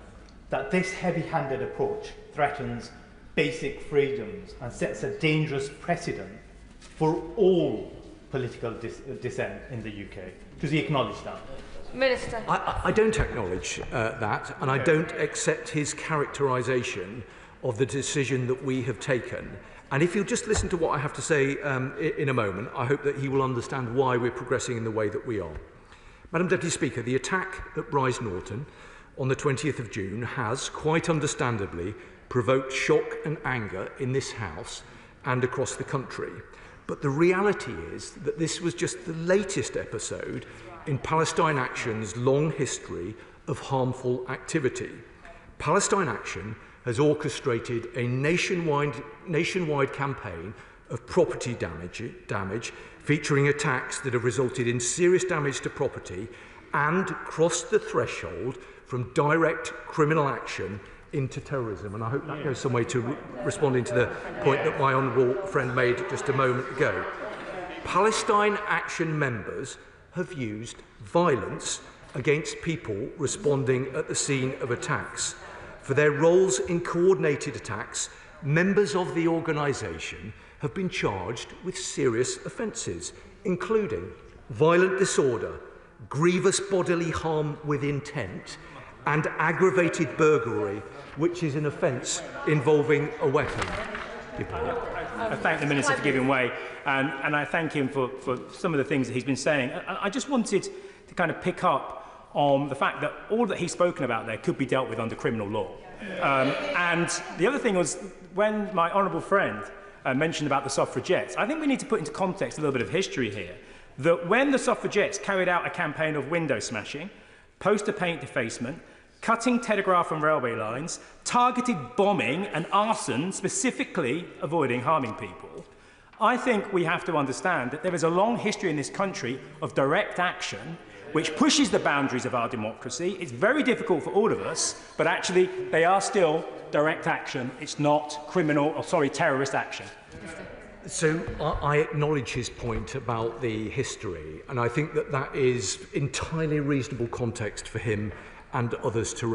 [SPEAKER 23] that this heavy-handed approach threatens basic freedoms and sets a dangerous precedent for all political dissent in the UK? Does he acknowledge that?
[SPEAKER 22] Minister.
[SPEAKER 17] I don't acknowledge that, and I don't accept his characterisation of the decision that we have taken. And if you'll just listen to what I have to say in a moment, I hope that he will understand why we're progressing in the way that we are. Madam Deputy Speaker, the attack at Bryce Norton on the 20th of June has, quite understandably, provoked shock and anger in this House and across the country. But the reality is that this was just the latest episode in Palestine Action's long history of harmful activity. Palestine Action has orchestrated a nationwide campaign of property damage featuring attacks that have resulted in serious damage to property and crossed the threshold from direct criminal action into terrorism. And I hope that goes some way to responding to the point that my honourable friend made just a moment ago. Palestine Action members have used violence against people responding at the scene of attacks. For their roles in coordinated attacks, members of the organisation have been charged with serious offences, including violent disorder, grievous bodily harm with intent, and aggravated burglary, which is an offence involving a weapon.
[SPEAKER 2] I thank the Minister for giving way, and I thank him for some of the things that he's been saying. I just wanted to kind of pick up on the fact that all that he's spoken about there could be dealt with under criminal law. And the other thing was, when my honourable friend mentioned about the suffragettes, I think we need to put into context a little bit of history here, that when the suffragettes carried out a campaign of window smashing, poster paint defacement, cutting telegraph and railway lines, targeted bombing and arson, specifically avoiding harming people, I think we have to understand that there is a long history in this country of direct action which pushes the boundaries of our democracy. It's very difficult for all of us, but actually they are still direct action. It's not terrorist action.
[SPEAKER 17] So I acknowledge his point about the history, and I think that that is entirely reasonable context for him and others to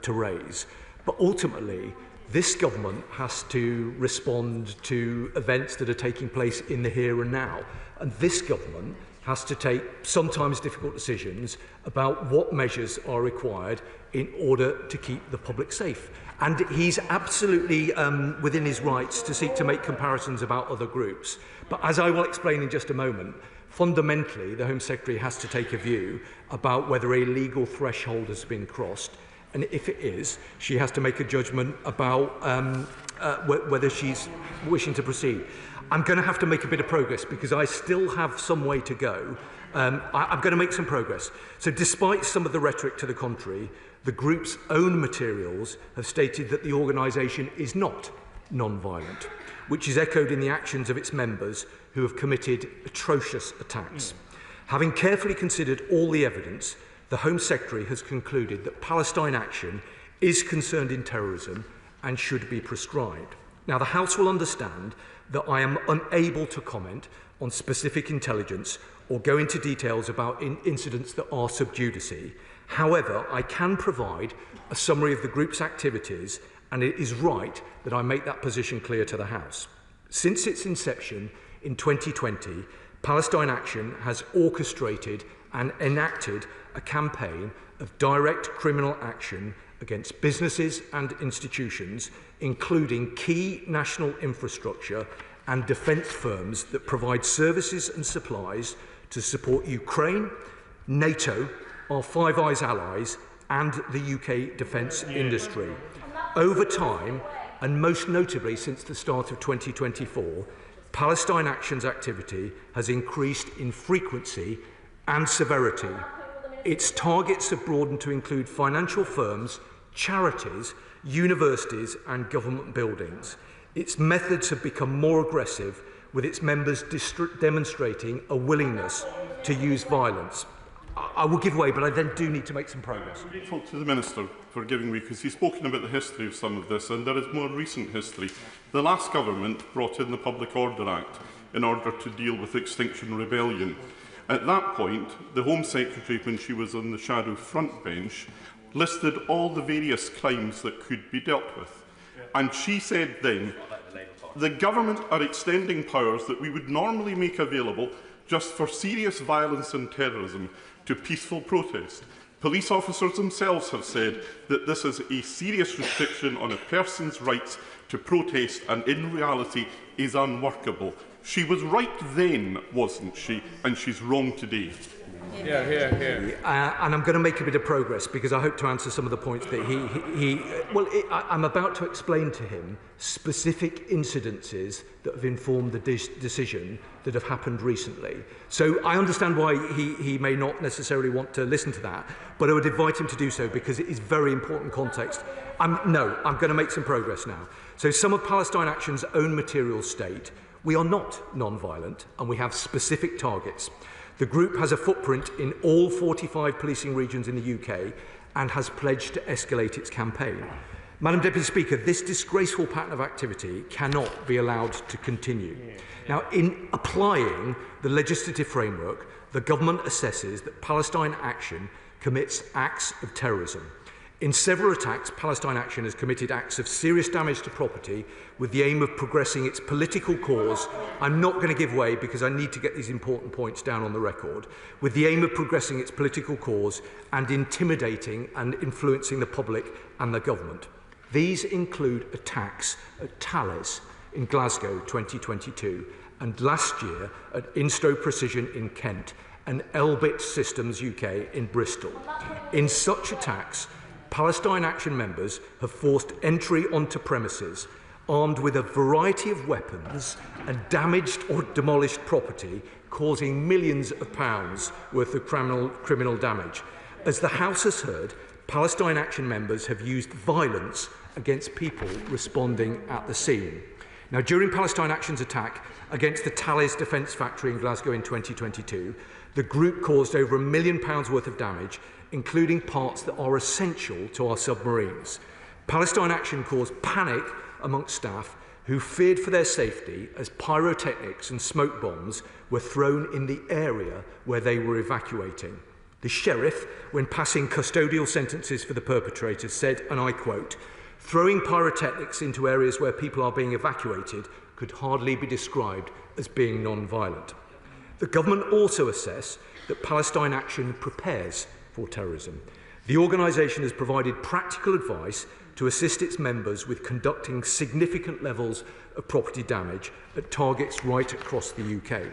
[SPEAKER 17] raise. But ultimately, this government has to respond to events that are taking place in the here and now. And this government has to take sometimes difficult decisions about what measures are required in order to keep the public safe. And he's absolutely within his rights to seek to make comparisons about other groups. But as I will explain in just a moment, fundamentally, the Home Secretary has to take a view about whether a legal threshold has been crossed. And if it is, she has to make a judgment about whether she's wishing to proceed. I'm going to have to make a bit of progress because I still have some way to go. I'm going to make some progress. So despite some of the rhetoric to the contrary, the group's own materials have stated that the organisation is not non-violent, which is echoed in the actions of its members who have committed atrocious attacks. Having carefully considered all the evidence, the Home Secretary has concluded that Palestine Action is concerned in terrorism and should be prescribed. Now, the House will understand that I am unable to comment on specific intelligence or go into details about incidents that are sub judice. However, I can provide a summary of the group's activities, and it is right that I make that position clear to the House. Since its inception in 2020, Palestine Action has orchestrated and enacted a campaign of direct criminal action against businesses and institutions, including key national infrastructure and defence firms that provide services and supplies to support Ukraine, NATO, our Five Eyes allies, and the UK defence industry. Over time, and most notably since the start of 2024, Palestine Action's activity has increased in frequency and severity. Its targets have broadened to include financial firms, charities, universities and government buildings. Its methods have become more aggressive, with its members demonstrating a willingness to use violence. I will give way, but I then do need to make some progress.
[SPEAKER 3] I'm grateful to the Minister for giving way, because he's spoken about the history of some of this, and there is more recent history. The last government brought in the Public Order Act in order to deal with Extinction Rebellion. At that point, the Home Secretary, when she was on the shadow front bench, listed all the various crimes that could be dealt with. And she said then, the government are extending powers that we would normally make available just for serious violence and terrorism to peaceful protest. Police officers themselves have said that this is a serious restriction on a person's rights to protest and in reality is unworkable. She was right then, wasn't she? And she's wrong today.
[SPEAKER 18] Yeah, here.
[SPEAKER 17] And I'm going to make a bit of progress because I hope to answer some of the points that I'm about to explain to him specific incidences that have informed the decision that have happened recently. So I understand why he may not necessarily want to listen to that, but I would invite him to do so because it is very important context. I'm going to make some progress now. So some of Palestine Action's own materials state, we are not non-violent and we have specific targets. The group has a footprint in all 45 policing regions in the UK and has pledged to escalate its campaign. Madam Deputy Speaker, this disgraceful pattern of activity cannot be allowed to continue. Now, in applying the legislative framework, the government assesses that Palestine Action commits acts of terrorism. In several attacks, Palestine Action has committed acts of serious damage to property with the aim of progressing its political cause. I'm not going to give way because I need to get these important points down on the record. With the aim of progressing its political cause and intimidating and influencing the public and the government. These include attacks at Thales in Glasgow 2022 and last year at Insto Precision in Kent and Elbit Systems UK in Bristol. In such attacks, Palestine Action members have forced entry onto premises armed with a variety of weapons and damaged or demolished property, causing millions of pounds worth of criminal damage. As the House has heard, Palestine Action members have used violence against people responding at the scene. Now, during Palestine Action's attack against the Thales defence factory in Glasgow in 2022, the group caused over £1 million worth of damage, including parts that are essential to our submarines. Palestine Action caused panic amongst staff who feared for their safety as pyrotechnics and smoke bombs were thrown in the area where they were evacuating. The sheriff, when passing custodial sentences for the perpetrators, said, and I quote, "Throwing pyrotechnics into areas where people are being evacuated could hardly be described as being non-violent." The government also assess that Palestine Action prepares for terrorism. The organisation has provided practical advice to assist its members with conducting significant levels of property damage at targets right across the UK.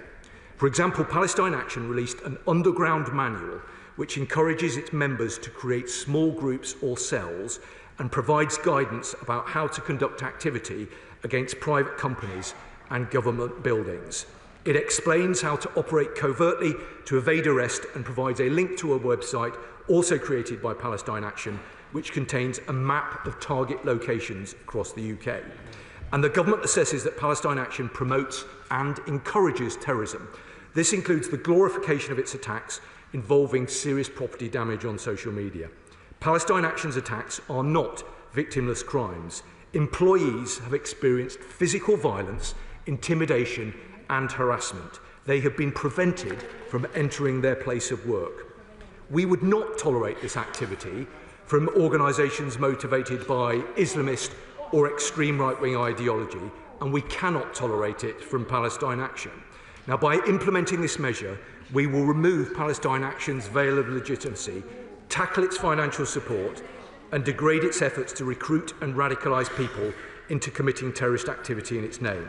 [SPEAKER 17] For example, Palestine Action released an underground manual which encourages its members to create small groups or cells and provides guidance about how to conduct activity against private companies and government buildings. It explains how to operate covertly to evade arrest and provides a link to a website also created by Palestine Action, which contains a map of target locations across the UK. And the government assesses that Palestine Action promotes and encourages terrorism. This includes the glorification of its attacks involving serious property damage on social media. Palestine Action's attacks are not victimless crimes. Employees have experienced physical violence, intimidation, and harassment. They have been prevented from entering their place of work. We would not tolerate this activity from organisations motivated by Islamist or extreme right-wing ideology, and we cannot tolerate it from Palestine Action. Now, by implementing this measure, we will remove Palestine Action's veil of legitimacy, tackle its financial support, and degrade its efforts to recruit and radicalise people into committing terrorist activity in its name.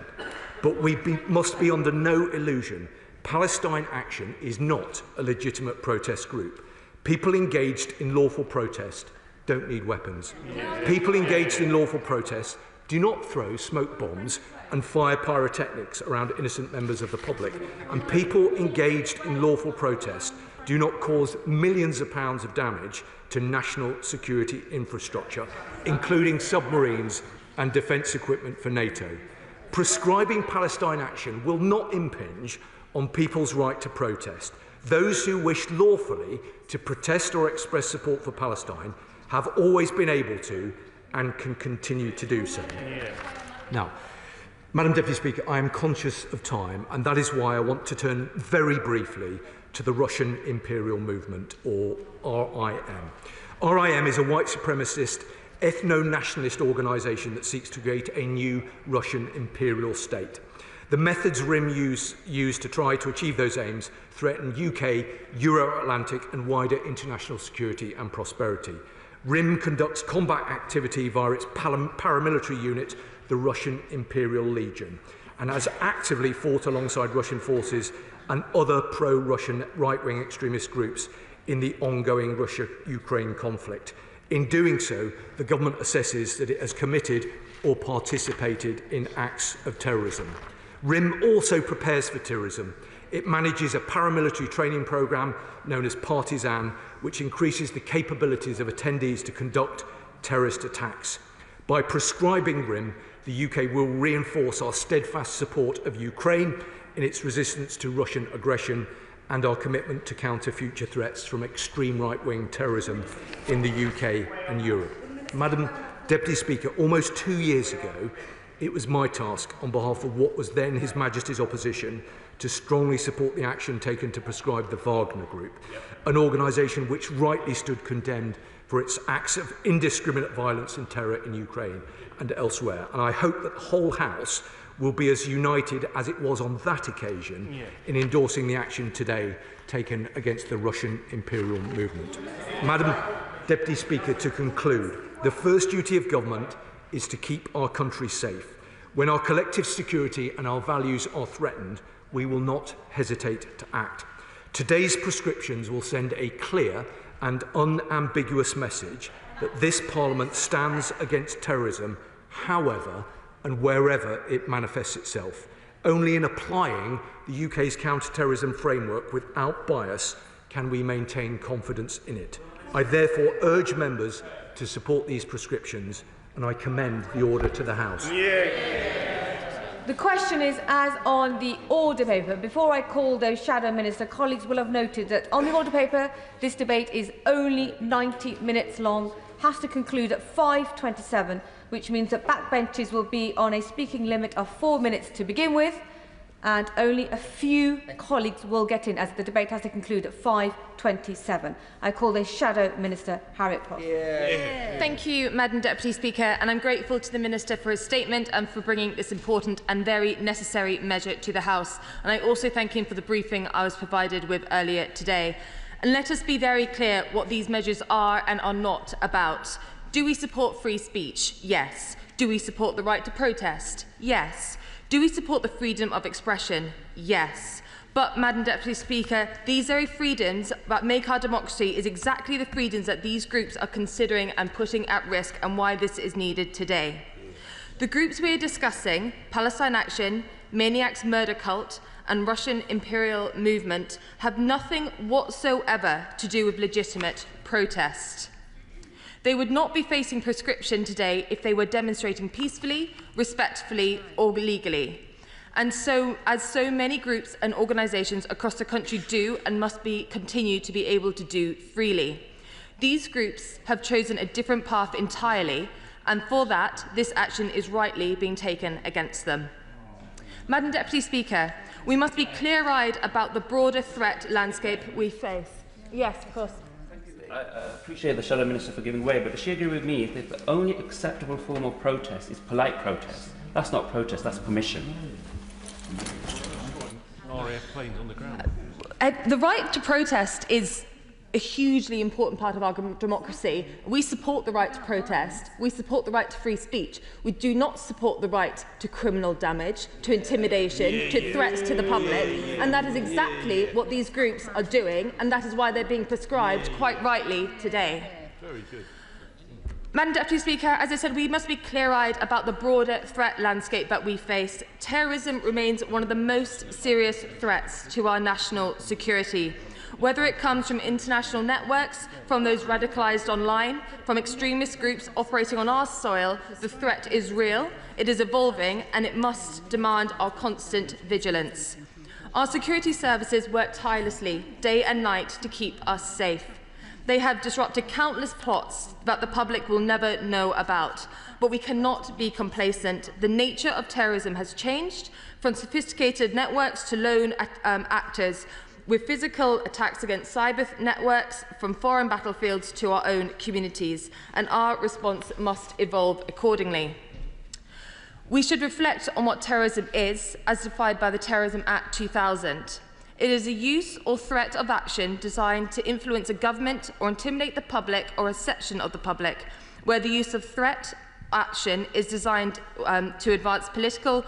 [SPEAKER 17] But we must be under no illusion. Palestine Action is not a legitimate protest group. People engaged in lawful protest don't need weapons. People engaged in lawful protest do not throw smoke bombs and fire pyrotechnics around innocent members of the public. And people engaged in lawful protest do not cause millions of pounds of damage to national security infrastructure, including submarines and defence equipment for NATO. Prescribing Palestine Action will not impinge on people's right to protest. Those who wish lawfully to protest or express support for Palestine have always been able to and can continue to do so. Now, Madam Deputy Speaker, I am conscious of time, and that is why I want to turn very briefly to the Russian Imperial Movement, or RIM. RIM is a white supremacist, ethno-nationalist organisation that seeks to create a new Russian imperial state. The methods RIM use to try to achieve those aims threaten UK, Euro-Atlantic and wider international security and prosperity. RIM conducts combat activity via its paramilitary unit, the Russian Imperial Legion, and has actively fought alongside Russian forces and other pro-Russian right-wing extremist groups in the ongoing Russia-Ukraine conflict. In doing so, the government assesses that it has committed or participated in acts of terrorism. RIM also prepares for terrorism. It manages a paramilitary training programme known as Partisan, which increases the capabilities of attendees to conduct terrorist attacks. By prescribing RIM, the UK will reinforce our steadfast support of Ukraine in its resistance to Russian aggression and our commitment to counter future threats from extreme right-wing terrorism in the UK and Europe. Madam Deputy Speaker, almost 2 years ago, it was my task, on behalf of what was then His Majesty's opposition, to strongly support the action taken to proscribe the Wagner Group, an organisation which rightly stood condemned for its acts of indiscriminate violence and terror in Ukraine and elsewhere. And I hope that the whole House will be as united as it was on that occasion in endorsing the action today taken against the Russian imperial movement. Madam Deputy Speaker, to conclude, the first duty of government is to keep our country safe. When our collective security and our values are threatened, we will not hesitate to act. Today's prescriptions will send a clear and unambiguous message that this Parliament stands against terrorism, however and wherever it manifests itself. Only in applying the UK's counter-terrorism framework without bias can we maintain confidence in it. I therefore urge members to support these prescriptions, and I commend the order to the House.
[SPEAKER 13] The question is as on the order paper. Before I call those shadow minister, colleagues will have noted that on the order paper, this debate is only 90 minutes long, has to conclude at 5:27, which means that backbenchers will be on a speaking limit of 4 minutes to begin with, and only a few colleagues will get in as the debate has to conclude at 5:27. I call the Shadow Minister, Harriet Cross.
[SPEAKER 4] Thank you, Madam Deputy Speaker, and I'm grateful to the Minister for his statement and for bringing this important and very necessary measure to the House. And I also thank him for the briefing I was provided with earlier today. And let us be very clear what these measures are and are not about. Do we support free speech? Yes. Do we support the right to protest? Yes. Do we support the freedom of expression? Yes. But, Madam Deputy Speaker, these very freedoms that make our democracy is exactly the freedoms that these groups are considering and putting at risk, and why this is needed today. The groups we are discussing, Palestine Action, Maniac's Murder Cult, and Russian Imperial Movement, have nothing whatsoever to do with legitimate protest. They would not be facing proscription today if they were demonstrating peacefully, respectfully, or legally. And so, as so many groups and organisations across the country do and must continue to be able to do freely. These groups have chosen a different path entirely, and for that, this action is rightly being taken against them. Madam Deputy Speaker, we must be clear-eyed about the broader threat landscape we face. Yes, of course.
[SPEAKER 7] I appreciate the Shadow Minister for giving way, but does she agree with me that the only acceptable form of protest is polite protest? That's not protest, that's permission.
[SPEAKER 8] RAF planes on the ground.
[SPEAKER 4] The right to protest is a hugely important part of our democracy. We support the right to protest. We support the right to free speech. We do not support the right to criminal damage, to intimidation, to threats to the public. And that is exactly what these groups are doing, and that is why they're being prescribed, quite rightly, today.
[SPEAKER 8] Very good.
[SPEAKER 4] Madam Deputy Speaker, as I said, we must be clear-eyed about the broader threat landscape that we face. Terrorism remains one of the most serious threats to our national security. Whether it comes from international networks, from those radicalised online, from extremist groups operating on our soil, the threat is real, it is evolving, and it must demand our constant vigilance. Our security services work tirelessly, day and night, to keep us safe. They have disrupted countless plots that the public will never know about. But we cannot be complacent. The nature of terrorism has changed, from sophisticated networks to lone actors, with physical attacks against cyber networks, from foreign battlefields to our own communities, and our response must evolve accordingly. We should reflect on what terrorism is, as defined by the Terrorism Act 2000. It is a use or threat of action designed to influence a government or intimidate the public or a section of the public, where the use of threat action is designed to advance political,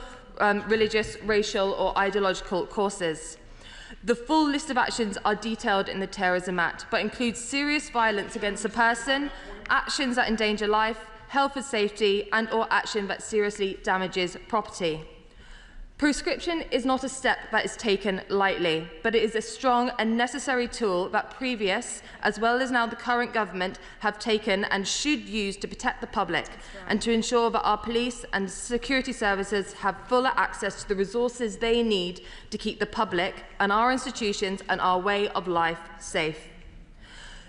[SPEAKER 4] religious, racial or ideological causes. The full list of actions are detailed in the Terrorism Act, but includes serious violence against a person, actions that endanger life, health and safety, and/or action that seriously damages property. Prescription is not a step that is taken lightly, but it is a strong and necessary tool that previous, as well as now the current government, have taken and should use to protect the public and to ensure that our police and security services have fuller access to the resources they need to keep the public and our institutions and our way of life safe.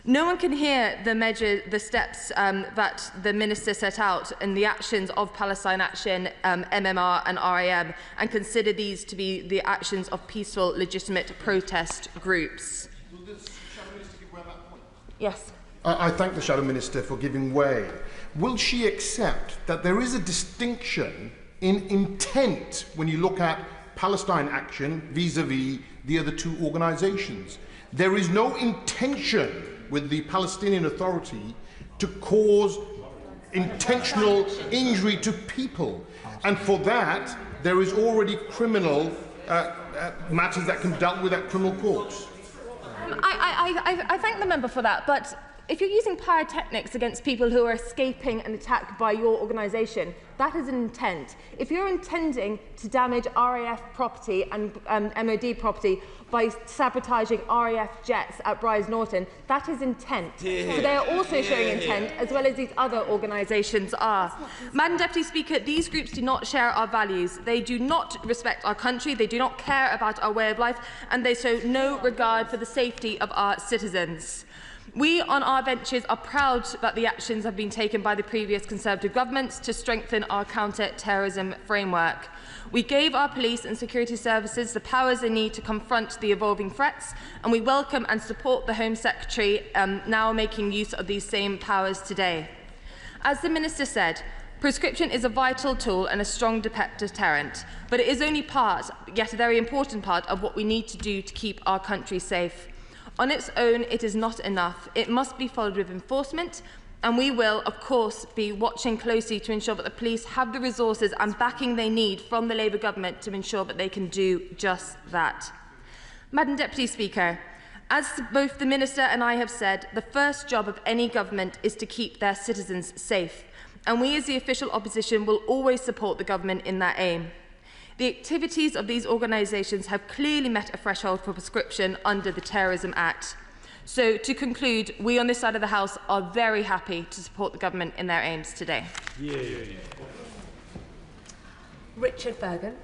[SPEAKER 4] No one can hear the steps that the Minister set out in the actions of Palestine Action, MMR and RAM, and consider these to be the actions of peaceful, legitimate protest groups. Yes.
[SPEAKER 1] I thank the Shadow Minister for giving way. Will she accept that there is a distinction in intent when you look at Palestine Action vis-à-vis the other two organisations? There is no intention with the Palestinian Authority to cause intentional injury to people. And for that, there is already criminal matters that can be dealt with at criminal courts.
[SPEAKER 4] I thank the member for that, but if you're using pyrotechnics against people who are escaping an attack by your organisation, that is an intent. If you're intending to damage RAF property and MOD property by sabotaging RAF jets at Briars Norton, that is intent. So they are also showing intent, as well as these other organisations are. Madam Deputy Speaker, these groups do not share our values. They do not respect our country, they do not care about our way of life, and they show no regard for the safety of our citizens. We on our benches are proud that the actions have been taken by the previous Conservative governments to strengthen our counter-terrorism framework. We gave our police and security services the powers they need to confront the evolving threats, and we welcome and support the Home Secretary now making use of these same powers today. As the Minister said, prescription is a vital tool and a strong deterrent, but it is only part, yet a very important part, of what we need to do to keep our country safe. On its own, it is not enough. It must be followed with enforcement, and we will, of course, be watching closely to ensure that the police have the resources and backing they need from the Labour government to ensure that they can do just that. Madam Deputy Speaker, as both the Minister and I have said, the first job of any government is to keep their citizens safe, and we as the official opposition will always support the government in that aim. The activities of these organisations have clearly met a threshold for prescription under the Terrorism Act. So, to conclude, we on this side of the House are very happy to support the government in their aims today.
[SPEAKER 13] Richard Bergen.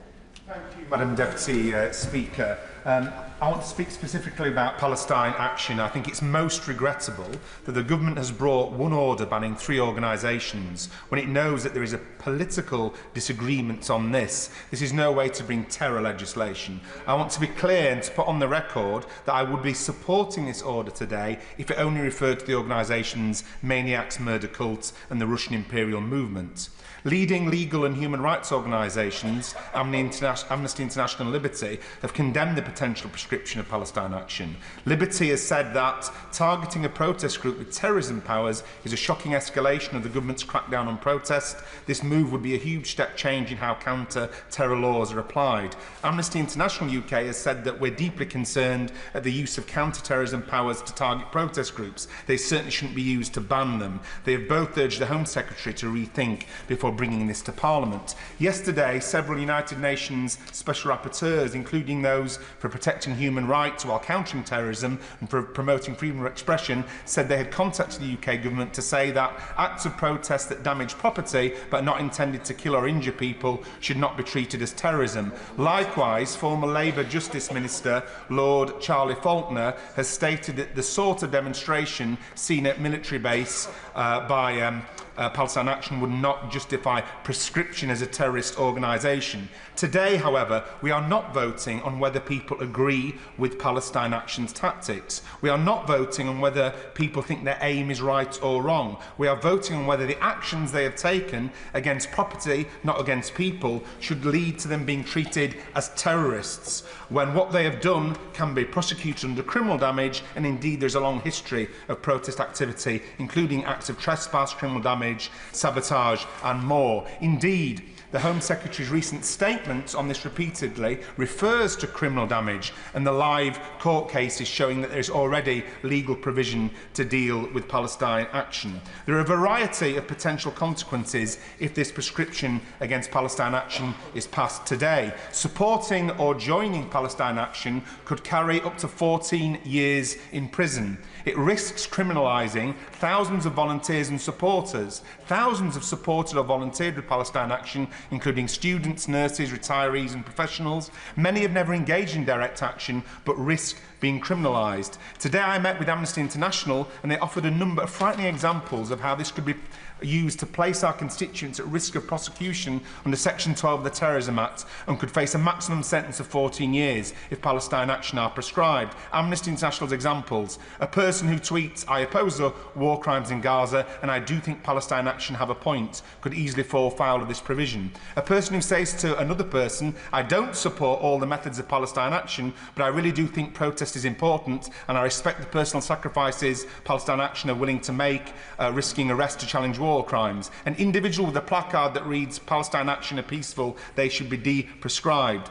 [SPEAKER 11] Thank you, Madam Deputy Speaker. I want to speak specifically about Palestine Action. I think it's most regrettable that the government has brought one order banning 3 organisations when it knows that there is a political disagreement on this. This is no way to bring terror legislation. I want to be clear and to put on the record that I would be supporting this order today if it only referred to the organisations Maniacs, Murder Cult and the Russian Imperial Movement. Leading legal and human rights organisations, Amnesty International and Liberty, have condemned the potential prescription of Palestine Action. Liberty has said that targeting a protest group with terrorism powers is a shocking escalation of the government's crackdown on protest. This move would be a huge step change in how counter-terror laws are applied. Amnesty International UK has said that we're deeply concerned at the use of counter-terrorism powers to target protest groups. They certainly shouldn't be used to ban them. They have both urged the Home Secretary to rethink before bringing this to Parliament. Yesterday, several United Nations special rapporteurs, including those for protecting human rights while countering terrorism and for promoting freedom of expression, said they had contacted the UK government to say that acts of protest that damage property but not intended to kill or injure people should not be treated as terrorism. Likewise, former Labour Justice Minister Lord Charlie Faulkner has stated that the sort of demonstration seen at military base by Palestine Action would not justify prescription as a terrorist organisation. Today, however, we are not voting on whether people agree with Palestine Action's tactics. We are not voting on whether people think their aim is right or wrong. We are voting on whether the actions they have taken against property, not against people, should lead to them being treated as terrorists, when what they have done can be prosecuted under criminal damage, and indeed there's a long history of protest activity, including acts of trespass, criminal damage, sabotage and more. Indeed, The Home Secretary's recent statements on this repeatedly refers to criminal damage, and the live court cases showing that there is already legal provision to deal with Palestine Action. There are a variety of potential consequences if this prescription against Palestine Action is passed today. Supporting or joining Palestine Action could carry up to 14 years in prison. It risks criminalising thousands of volunteers and supporters. Thousands have supported or volunteered with Palestine Action, including students, nurses, retirees and professionals. Many have never engaged in direct action, but risk being criminalised. Today I met with Amnesty International, and they offered a number of frightening examples of how this could be used to place our constituents at risk of prosecution under Section 12 of the Terrorism Act, and could face a maximum sentence of 14 years if Palestine Action are prescribed. Amnesty International's examples: a person who tweets, "I oppose the war crimes in Gaza and I do think Palestine Action have a point," could easily fall foul of this provision. A person who says to another person, "I don't support all the methods of Palestine Action, but I really do think protest is important and I respect the personal sacrifices Palestine Action are willing to make, risking arrest to challenge war crimes." An individual with a placard that reads, "Palestine Action are peaceful, they should be de-prescribed."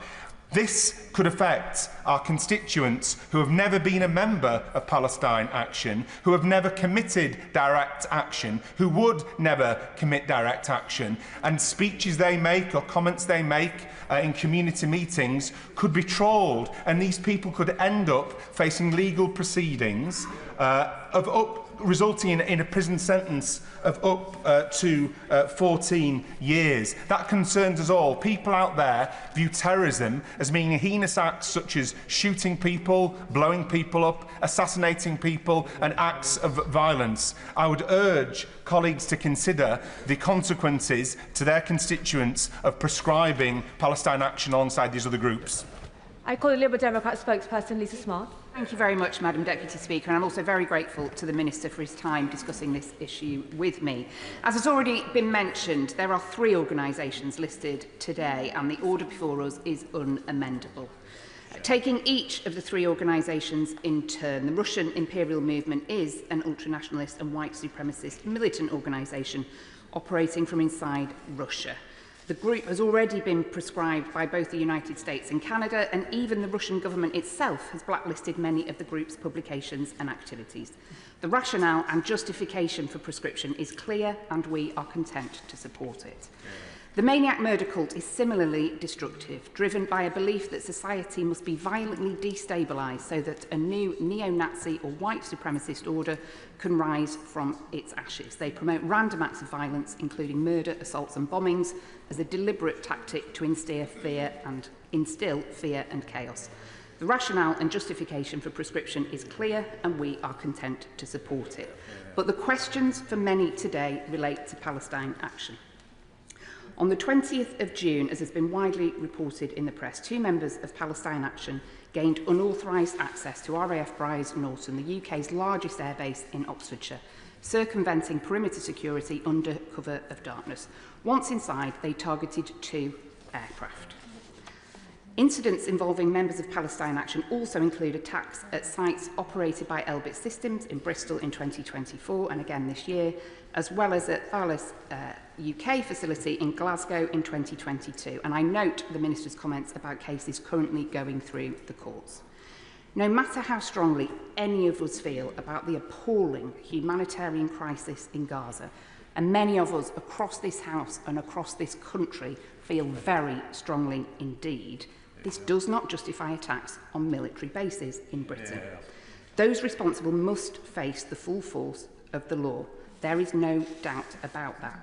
[SPEAKER 11] This could affect our constituents who have never been a member of Palestine Action, who have never committed direct action, who would never commit direct action, and speeches they make or comments they make in community meetings could be trawled, and these people could end up facing legal proceedings resulting in a prison sentence of up to 14 years. That concerns us all. People out there view terrorism as meaning heinous acts such as shooting people, blowing people up, assassinating people, and acts of violence. I would urge colleagues to consider the consequences to their constituents of prescribing Palestine Action alongside these other groups.
[SPEAKER 13] I call the Liberal Democrat spokesperson Lisa Smart.
[SPEAKER 10] Thank you very much, Madam Deputy Speaker, and I'm also very grateful to the Minister for his time discussing this issue with me. As has already been mentioned, there are 3 organisations listed today, and the order before us is unamendable. Taking each of the 3 organisations in turn, the Russian Imperial Movement is an ultranationalist and white supremacist militant organisation operating from inside Russia. The group has already been prescribed by both the United States and Canada, and even the Russian government itself has blacklisted many of the group's publications and activities. The rationale and justification for prescription is clear, and we are content to support it. The maniac murder cult is similarly destructive, driven by a belief that society must be violently destabilised so that a new neo-Nazi or white supremacist order can rise from its ashes. They promote random acts of violence, including murder, assaults and bombings, as a deliberate tactic to instill fear and chaos. The rationale and justification for prescription is clear, and we are content to support it. But the questions for many today relate to Palestine Action. On the 20th of June, as has been widely reported in the press, 2 members of Palestine Action gained unauthorised access to RAF Brize Norton, the UK's largest airbase in Oxfordshire, circumventing perimeter security under cover of darkness. Once inside, they targeted 2 aircraft. Incidents involving members of Palestine Action also include attacks at sites operated by Elbit Systems in Bristol in 2024 and again this year, as well as at Thales UK facility in Glasgow in 2022. And I note the Minister's comments about cases currently going through the courts. No matter how strongly any of us feel about the appalling humanitarian crisis in Gaza, and many of us across this House and across this country feel very strongly indeed, this does not justify attacks on military bases in Britain. Those responsible must face the full force of the law. There is no doubt about that.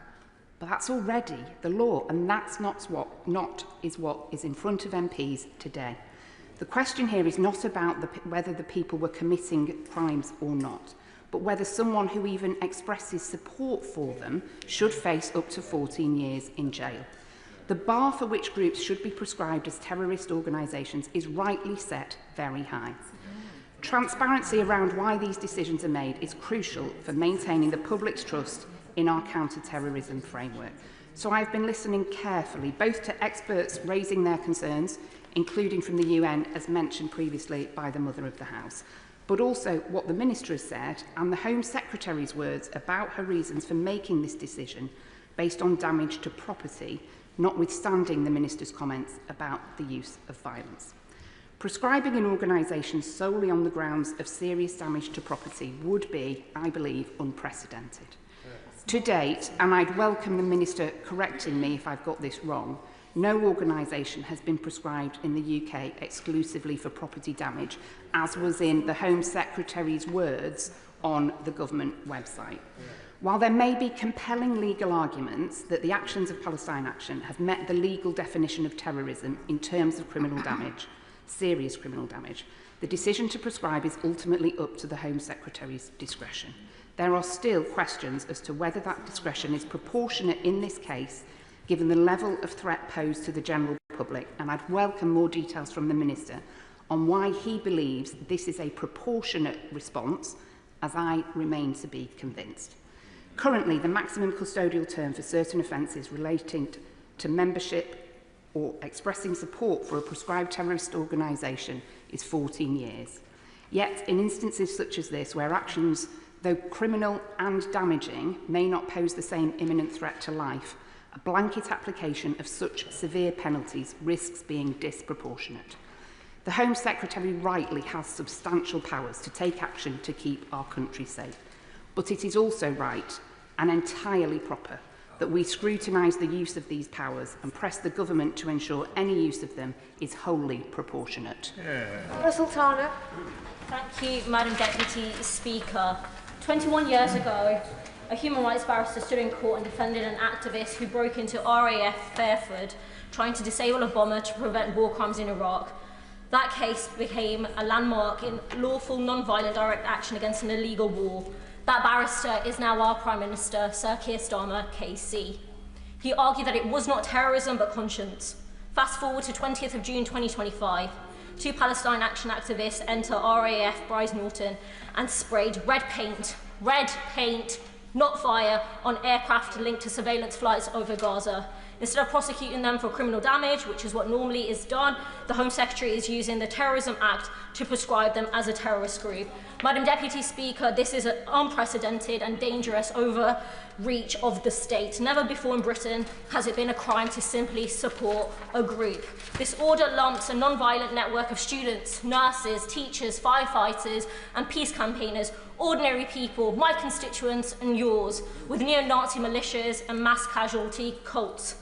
[SPEAKER 10] But that's already the law, and that's not what is in front of MPs today. The question here is not about whether the people were committing crimes or not, but whether someone who even expresses support for them should face up to 14 years in jail. The bar for which groups should be prescribed as terrorist organisations is rightly set very high. Transparency around why these decisions are made is crucial for maintaining the public's trust in our counter-terrorism framework. So I've been listening carefully, both to experts raising their concerns, including from the UN, as mentioned previously by the Mother of the House, but also what the Minister has said and the Home Secretary's words about her reasons for making this decision based on damage to property, notwithstanding the Minister's comments about the use of violence. Prescribing an organisation solely on the grounds of serious damage to property would be, I believe, unprecedented. To date, and I'd welcome the Minister correcting me if I've got this wrong, no organisation has been prescribed in the UK exclusively for property damage, as was in the Home Secretary's words on the government website. While there may be compelling legal arguments that the actions of Palestine Action have met the legal definition of terrorism in terms of criminal damage, serious criminal damage, the decision to prescribe is ultimately up to the Home Secretary's discretion. There are still questions as to whether that discretion is proportionate in this case, given the level of threat posed to the general public, and I'd welcome more details from the Minister on why he believes this is a proportionate response, as I remain to be convinced. Currently, the maximum custodial term for certain offences relating to membership or expressing support for a prescribed terrorist organisation is 14 years. Yet, in instances such as this, where actions, though criminal and damaging, may not pose the same imminent threat to life, a blanket application of such severe penalties risks being disproportionate. The Home Secretary rightly has substantial powers to take action to keep our country safe, but it is also right and entirely proper that we scrutinise the use of these powers and press the government to ensure any use of them is wholly proportionate.
[SPEAKER 13] Sultana.
[SPEAKER 20] Thank you, Madam Deputy Speaker. 21 years ago, a human rights barrister stood in court and defended an activist who broke into RAF Fairford trying to disable a bomber to prevent war crimes in Iraq. That case became a landmark in lawful, non-violent direct action against an illegal war. That barrister is now our Prime Minister, Sir Keir Starmer, KC. He argued that it was not terrorism but conscience. Fast forward to 20th of June 2025. Two Palestine Action activists enter RAF Bryce Norton and sprayed red paint, not fire, on aircraft linked to surveillance flights over Gaza. Instead of prosecuting them for criminal damage, which is what normally is done, the Home Secretary is using the Terrorism Act to prescribe them as a terrorist group. Madam Deputy Speaker, this is an unprecedented and dangerous overreach of the state. Never before in Britain has it been a crime to simply support a group. This order lumps a non-violent network of students, nurses, teachers, firefighters and peace campaigners, ordinary people, my constituents and yours, with neo-Nazi militias and mass casualty cults.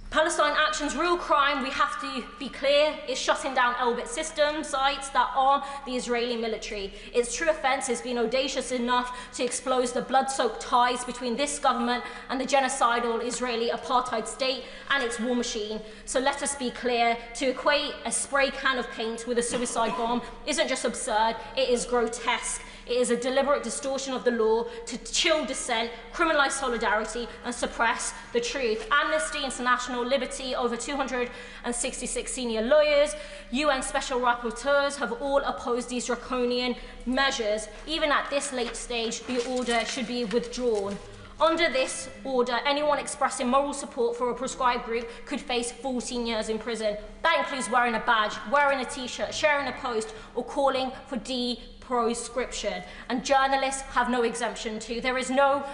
[SPEAKER 20] Palestine Action's real crime, we have to be clear, is shutting down Elbit system sites that arm the Israeli military. Its true offence is being audacious enough to expose the blood-soaked ties between this government and the genocidal Israeli apartheid state and its war machine. So let us be clear, to equate a spray can of paint with a suicide bomb isn't just absurd, it is grotesque. It is a deliberate distortion of the law to chill dissent, criminalise solidarity and suppress the truth. Amnesty International, Liberty, over 266 senior lawyers, UN special rapporteurs have all opposed these draconian measures. Even at this late stage, the order should be withdrawn. Under this order, anyone expressing moral support for a prescribed group could face 14 years in prison. That includes wearing a badge, wearing a t-shirt, sharing a post or calling for proscription, and journalists have no exemption too. There is no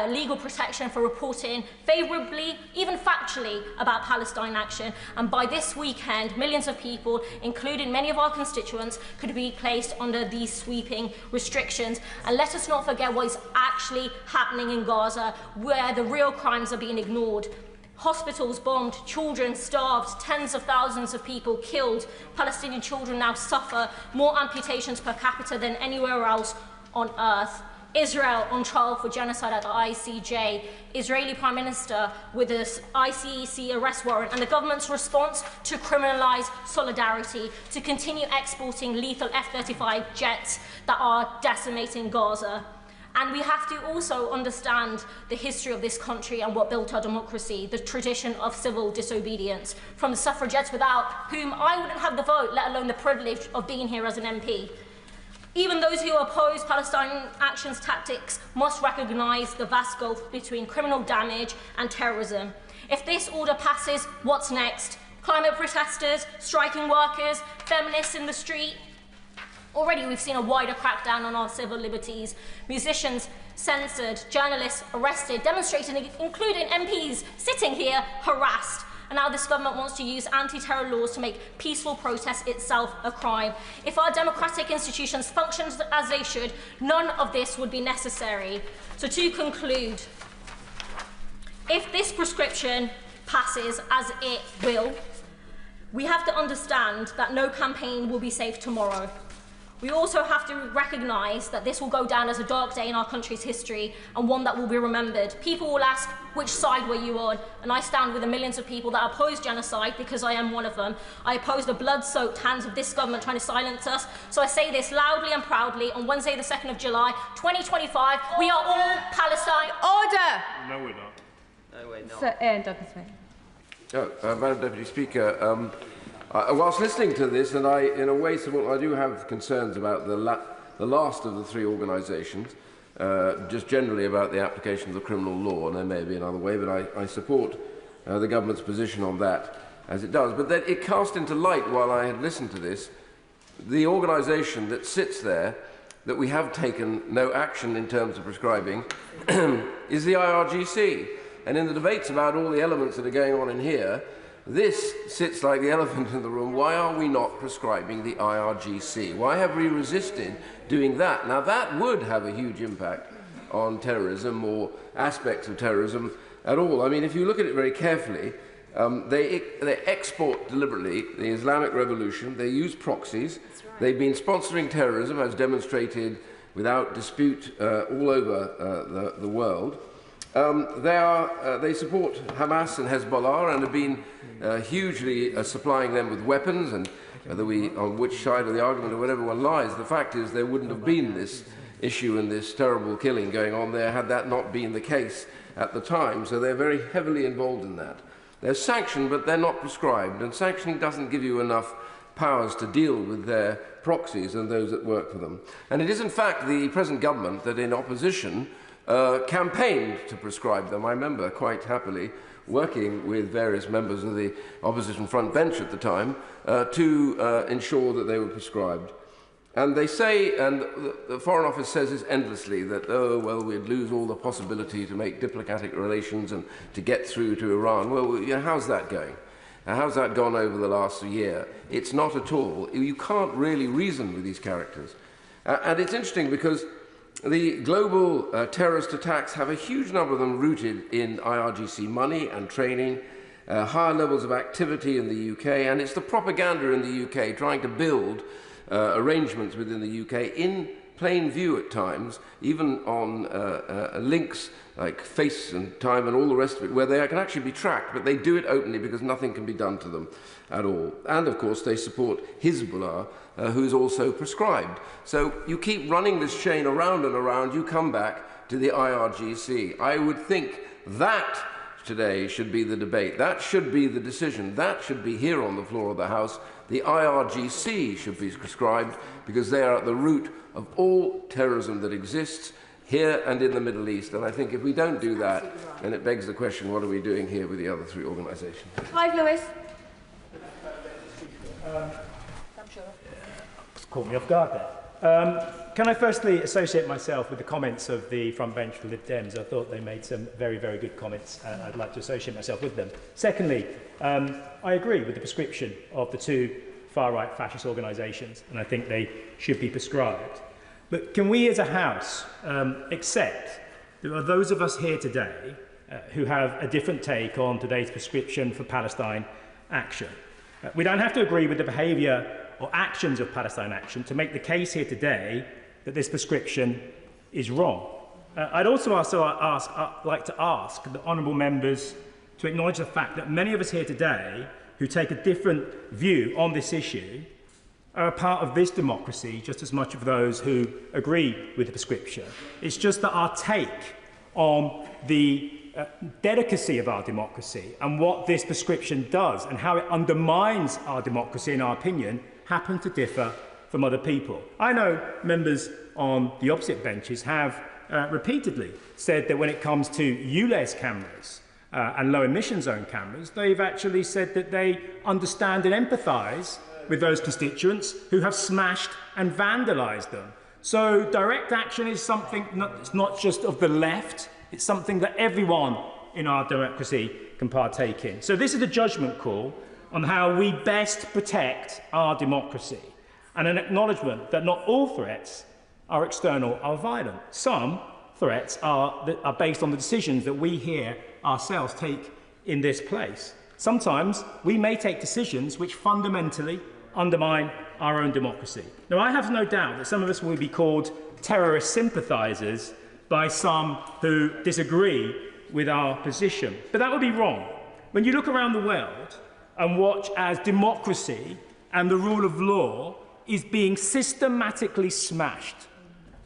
[SPEAKER 20] legal protection for reporting favourably, even factually, about Palestine Action, and by this weekend millions of people, including many of our constituents, could be placed under these sweeping restrictions. And let us not forget what is actually happening in Gaza, where the real crimes are being ignored. Hospitals bombed, children starved, tens of thousands of people killed. Palestinian children now suffer more amputations per capita than anywhere else on earth. Israel on trial for genocide at the ICJ. Israeli Prime Minister with an ICC arrest warrant, and the government's response to criminalise solidarity, to continue exporting lethal F-35 jets that are decimating Gaza. And we have to also understand the history of this country and what built our democracy, the tradition of civil disobedience, from the suffragettes without whom I wouldn't have the vote, let alone the privilege of being here as an MP. Even those who oppose Palestine Action's tactics must recognise the vast gulf between criminal damage and terrorism. If this order passes, what's next? Climate protesters, striking workers, feminists in the street? Already we've seen a wider crackdown on our civil liberties. Musicians censored, journalists arrested, demonstrators, including MPs sitting here, harassed. And now this government wants to use anti-terror laws to make peaceful protest itself a crime. If our democratic institutions functioned as they should, none of this would be necessary. So to conclude, if this prescription passes, as it will, we have to understand that no campaign will be safe tomorrow. We also have to recognise that this will go down as a dark day in our country's history and one that will be remembered. People will ask, which side were you on? And I stand with the millions of people that oppose genocide because I am one of them. I oppose the blood-soaked hands of this government trying to silence us. So I say this loudly and proudly on Wednesday, the 2nd of July, 2025, we are all Palestine.
[SPEAKER 13] Order!
[SPEAKER 3] No, we're not.
[SPEAKER 16] No, we're not.
[SPEAKER 13] Sir Ian Douglas-Smith.
[SPEAKER 6] Madam Deputy Speaker, whilst listening to this, and in a way, I do have concerns about the last of the three organisations, just generally about the application of the criminal law, and there may be another way, but I support the government's position on that as it does. But then it cast into light, while I had listened to this, the organisation that sits there that we have taken no action in terms of prescribing is the IRGC. And in the debates about all the elements that are going on in here, this sits like the elephant in the room. Why are we not prescribing the IRGC? Why have we resisted doing that? Now, that would have a huge impact on terrorism or aspects of terrorism at all. I mean, if you look at it very carefully, they export deliberately the Islamic Revolution. They use proxies. Right. They've been sponsoring terrorism, as demonstrated without dispute all over the world. They support Hamas and Hezbollah and have been hugely supplying them with weapons, and whether on which side of the argument or whatever one lies, the fact is there wouldn't have been this issue and this terrible killing going on there had that not been the case at the time. So they're very heavily involved in that. They're sanctioned, but they're not prescribed, and sanctioning doesn't give you enough powers to deal with their proxies and those that work for them. And it is in fact the present government that in opposition campaigned to prescribe them. I remember quite happily working with various members of the opposition front bench at the time to ensure that they were prescribed. And they say, and the Foreign Office says this endlessly, that, oh, well, we'd lose all the possibility to make diplomatic relations and to get through to Iran. Well, you know, how's that going? How's that gone over the last year? It's not at all. You can't really reason with these characters. And it's interesting because the global terrorist attacks have a huge number of them rooted in IRGC money and training, higher levels of activity in the UK, and it's the propaganda in the UK trying to build arrangements within the UK in plain view at times, even on links like Face and Time and all the rest of it, where they can actually be tracked, but they do it openly because nothing can be done to them at all. And of course they support Hezbollah, who's also prescribed. So you keep running this chain around and around, you come back to the IRGC. I would think that today should be the debate. That should be the decision. That should be here on the floor of the House. The IRGC should be prescribed because they are at the root of all terrorism that exists here and in the Middle East. And I think if we don't do that, then it begs the question, what are we doing here with the other three organisations?
[SPEAKER 13] Clive Lewis.
[SPEAKER 2] Caught me off guard there. Can I firstly associate myself with the comments of the front bench for Lib Dems? I thought they made some very, very good comments, and I'd like to associate myself with them. Secondly, I agree with the prescription of the two far-right fascist organisations, and I think they should be prescribed. But can we as a House accept there are those of us here today who have a different take on today's prescription for Palestine Action? We don't have to agree with the behaviour or actions of Palestine Action to make the case here today that this prescription is wrong. I'd also like to ask the honourable members to acknowledge the fact that many of us here today who take a different view on this issue are a part of this democracy just as much of those who agree with the prescription. It's just that our take on the delicacy of our democracy and what this prescription does and how it undermines our democracy, in our opinion, happen to differ from other people. I know members on the opposite benches have repeatedly said that when it comes to ULEZ cameras and low emission zone cameras, they've actually said that they understand and empathise with those constituents who have smashed and vandalised them. So direct action is something, it's not just of the left, it's something that everyone in our democracy can partake in. So this is a judgment call on how we best protect our democracy, and an acknowledgement that not all threats are external or violent. Some threats are based on the decisions that we here ourselves take in this place. Sometimes we may take decisions which fundamentally undermine our own democracy. Now, I have no doubt that some of us will be called terrorist sympathisers by some who disagree with our position, but that would be wrong. When you look around the world and watch as democracy and the rule of law is being systematically smashed,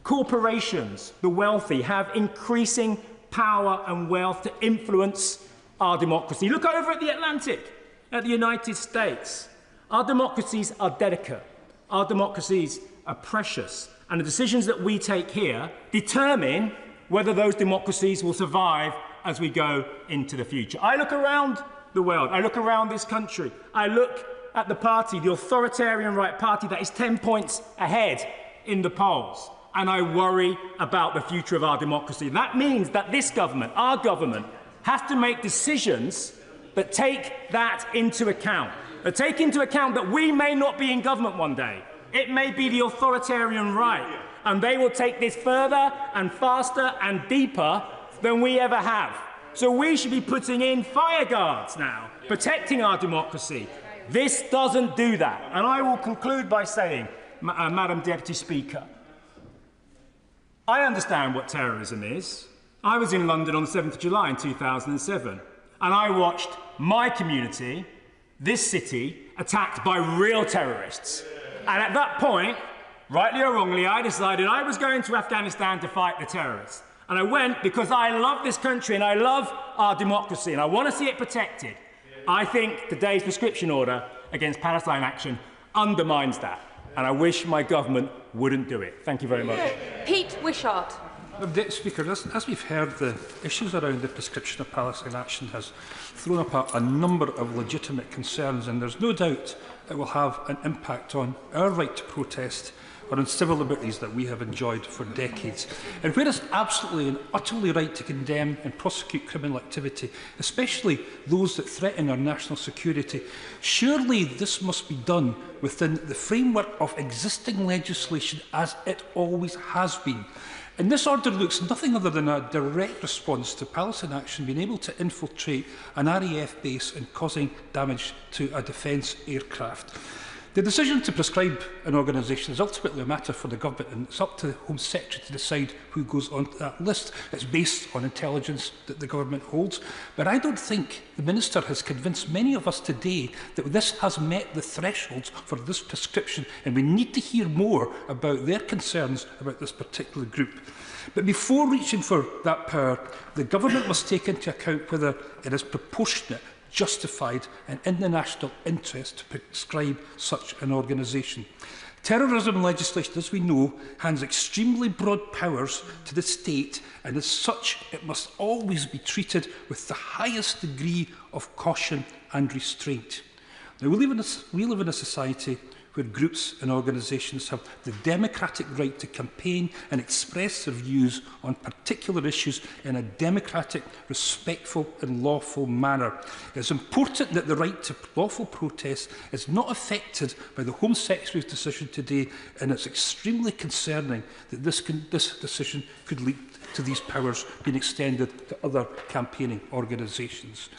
[SPEAKER 2] corporations, the wealthy, have increasing power and wealth to influence our democracy. Look over at the Atlantic, at the United States. Our democracies are delicate. Our democracies are precious. And the decisions that we take here determine whether those democracies will survive as we go into the future. I look around the world. I look around this country. I look at the party, the authoritarian right party, that is 10 points ahead in the polls. And I worry about the future of our democracy. That means that this government, our government, has to make decisions that take that into account. That take into account that we may not be in government one day. It may be the authoritarian right, and they will take this further and faster and deeper than we ever have. So we should be putting in fire guards now, protecting our democracy. This doesn't do that. And I will conclude by saying, Madam Deputy Speaker, I understand what terrorism is. I was in London on the 7th of July in 2007, and I watched my community, this city, attacked by real terrorists. And at that point, rightly or wrongly, I decided I was going to Afghanistan to fight the terrorists. And I went because I love this country and I love our democracy and I want to see it protected. I think today's prescription order against Palestine Action undermines that. And I wish my government wouldn't do it. Thank you very much.
[SPEAKER 13] Pete Wishart.
[SPEAKER 8] Deputy Speaker, as we've heard, the issues around the prescription of Palestine Action has thrown up a number of legitimate concerns, and there's no doubt it will have an impact on our right to protest or on civil liberties that we have enjoyed for decades. And where it's absolutely and utterly right to condemn and prosecute criminal activity, especially those that threaten our national security, surely this must be done within the framework of existing legislation as it always has been. And this order looks nothing other than a direct response to Palestine Action being able to infiltrate an RAF base and causing damage to a defence aircraft. The decision to prescribe an organisation is ultimately a matter for the government, and it's up to the Home Secretary to decide who goes on that list. It's based on intelligence that the government holds. But I don't think the Minister has convinced many of us today that this has met the thresholds for this prescription, and we need to hear more about their concerns about this particular group. But before reaching for that power, the government must take into account whether it is proportionate, justified and in the national interest to prescribe such an organisation. Terrorism legislation, as we know, hands extremely broad powers to the state, and as such it must always be treated with the highest degree of caution and restraint. Now, we live in a society where groups and organisations have the democratic right to campaign and express their views on particular issues in a democratic, respectful and lawful manner. It is important that the right to lawful protest is not affected by the Home Secretary's decision today, and it's extremely concerning that this decision could lead to these powers being extended to other campaigning organisations.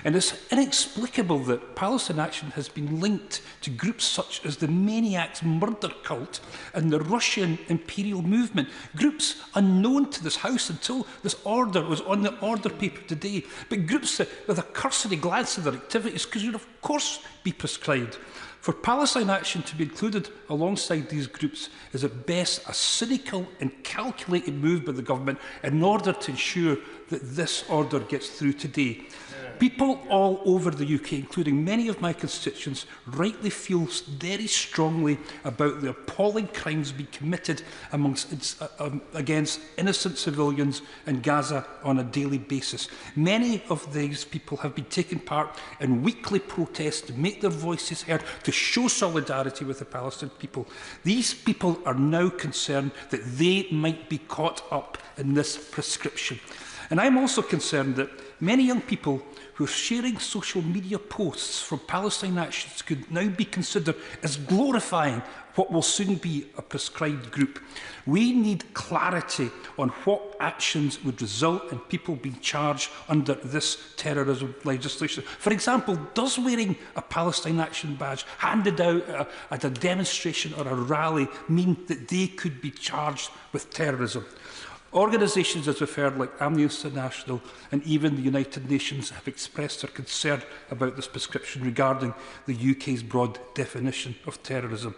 [SPEAKER 8] And it's inexplicable that Palestine Action has been linked to groups such as the Maniacs murder cult and the Russian imperial movement, groups unknown to this House until this order was on the order paper today, but groups that, with a cursory glance at their activities, could of course be prescribed. For Palestine Action to be included alongside these groups is at best a cynical and calculated move by the government in order to ensure that this order gets through today. People all over the UK, including many of my constituents, rightly feel very strongly about the appalling crimes being committed against innocent civilians in Gaza on a daily basis. Many of these people have been taking part in weekly protests to make their voices heard, to
[SPEAKER 9] to show solidarity with the Palestinian people. These people are now concerned that they might be caught up in this prescription. And I'm also concerned that many young people who are sharing social media posts from Palestine Action could now be considered as glorifying what will soon be a prescribed group. We need clarity on what actions would result in people being charged under this terrorism legislation. For example, does wearing a Palestine Action badge handed out at a demonstration or a rally mean that they could be charged with terrorism? Organisations, as we've heard, like Amnesty International and even the United Nations have expressed their concern about this prescription regarding the UK's broad definition of terrorism.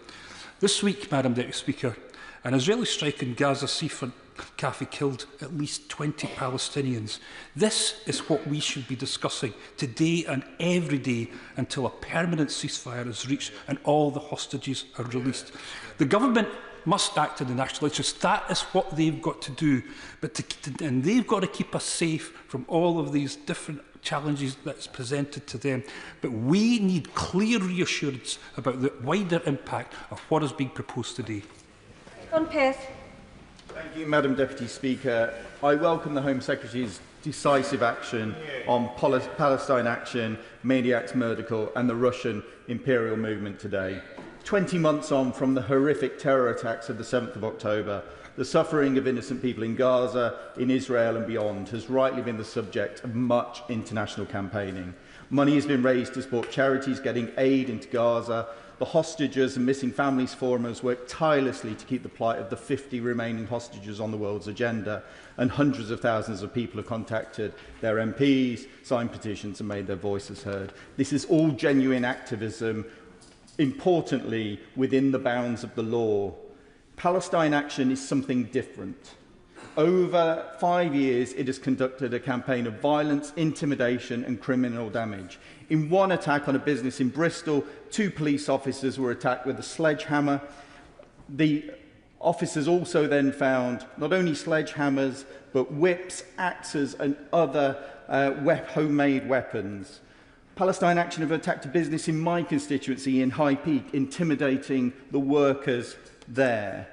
[SPEAKER 9] This week, Madam Deputy Speaker, an Israeli strike in Gaza seafront cafe killed at least 20 Palestinians. This is what we should be discussing today and every day until a permanent ceasefire is reached and all the hostages are released. The government must act in the national interest. That is what they've got to do. And they've got to keep us safe from all of these different challenges that's presented to them. But we need clear reassurance about the wider impact of what is being proposed today.
[SPEAKER 13] John Pearce.
[SPEAKER 12] Thank you, Madam Deputy Speaker. I welcome the Home Secretary's decisive action on Palestine Action, Maniacs Murdercore and the Russian imperial movement today. 20 months on from the horrific terror attacks of the 7th of October, the suffering of innocent people in Gaza, in Israel and beyond has rightly been the subject of much international campaigning. Money has been raised to support charities getting aid into Gaza. The Hostages and Missing Families Forum has worked tirelessly to keep the plight of the 50 remaining hostages on the world's agenda, and hundreds of thousands of people have contacted their MPs, signed petitions and made their voices heard. This is all genuine activism, importantly within the bounds of the law. Palestine Action is something different. Over 5 years, it has conducted a campaign of violence, intimidation and criminal damage. In one attack on a business in Bristol, 2 police officers were attacked with a sledgehammer. The officers also then found not only sledgehammers, but whips, axes and other homemade weapons. Palestine Action have attacked a business in my constituency in High Peak, intimidating the workers there.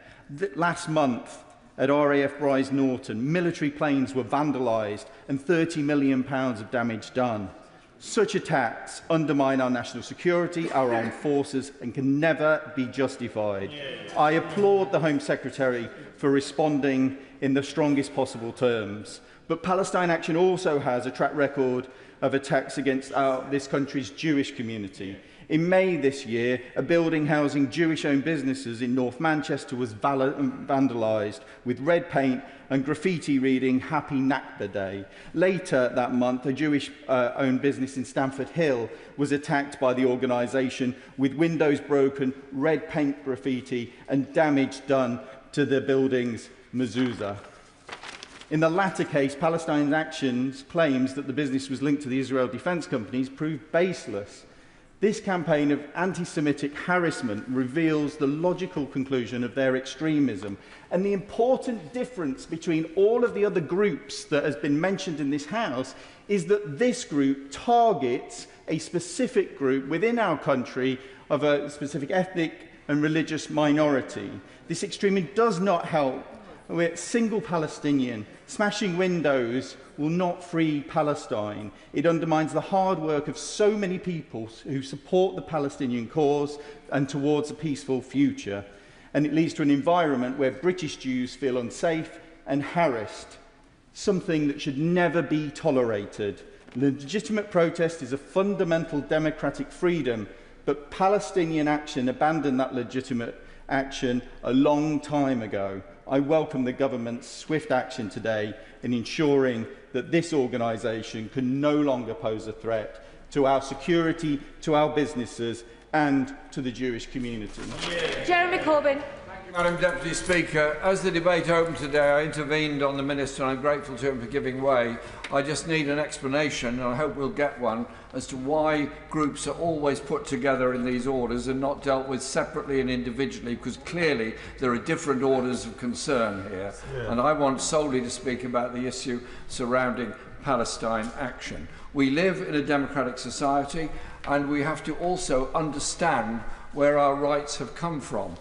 [SPEAKER 12] Last month, at RAF Bryce Norton, military planes were vandalised and £30 million of damage done. Such attacks undermine our national security, our armed forces, and can never be justified. I applaud the Home Secretary for responding in the strongest possible terms. But Palestine Action also has a track record of attacks against this country's Jewish community. In May this year, a building housing Jewish-owned businesses in North Manchester was vandalised with red paint and graffiti reading Happy Nakba Day. Later that month, a Jewish-owned business in Stamford Hill was attacked by the organisation with windows broken, red paint graffiti and damage done to the building's mezuzah. In the latter case, Palestine Action's claims that the business was linked to the Israel Defence Companies proved baseless. This campaign of anti-Semitic harassment reveals the logical conclusion of their extremism, and the important difference between all of the other groups that has been mentioned in this House is that this group targets a specific group within our country of a specific ethnic and religious minority. This extremism does not help with single Palestinian. Smashing windows will not free Palestine. It undermines the hard work of so many people who support the Palestinian cause and towards a peaceful future. And it leads to an environment where British Jews feel unsafe and harassed, something that should never be tolerated. Legitimate protest is a fundamental democratic freedom, but Palestinian Action abandoned that legitimate action a long time ago. I welcome the government's swift action today in ensuring that this organisation can no longer pose a threat to our security, to our businesses and to the Jewish community.
[SPEAKER 13] Jeremy Corbyn.
[SPEAKER 18] Madam Deputy Speaker, as the debate opened today, I intervened on the Minister and I'm grateful to him for giving way. I just need an explanation, and I hope we'll get one, as to why groups are always put together in these orders and not dealt with separately and individually, because clearly there are different orders of concern here. And I want solely to speak about the issue surrounding Palestine Action. We live in a democratic society. and we have to also understand where our rights have come from.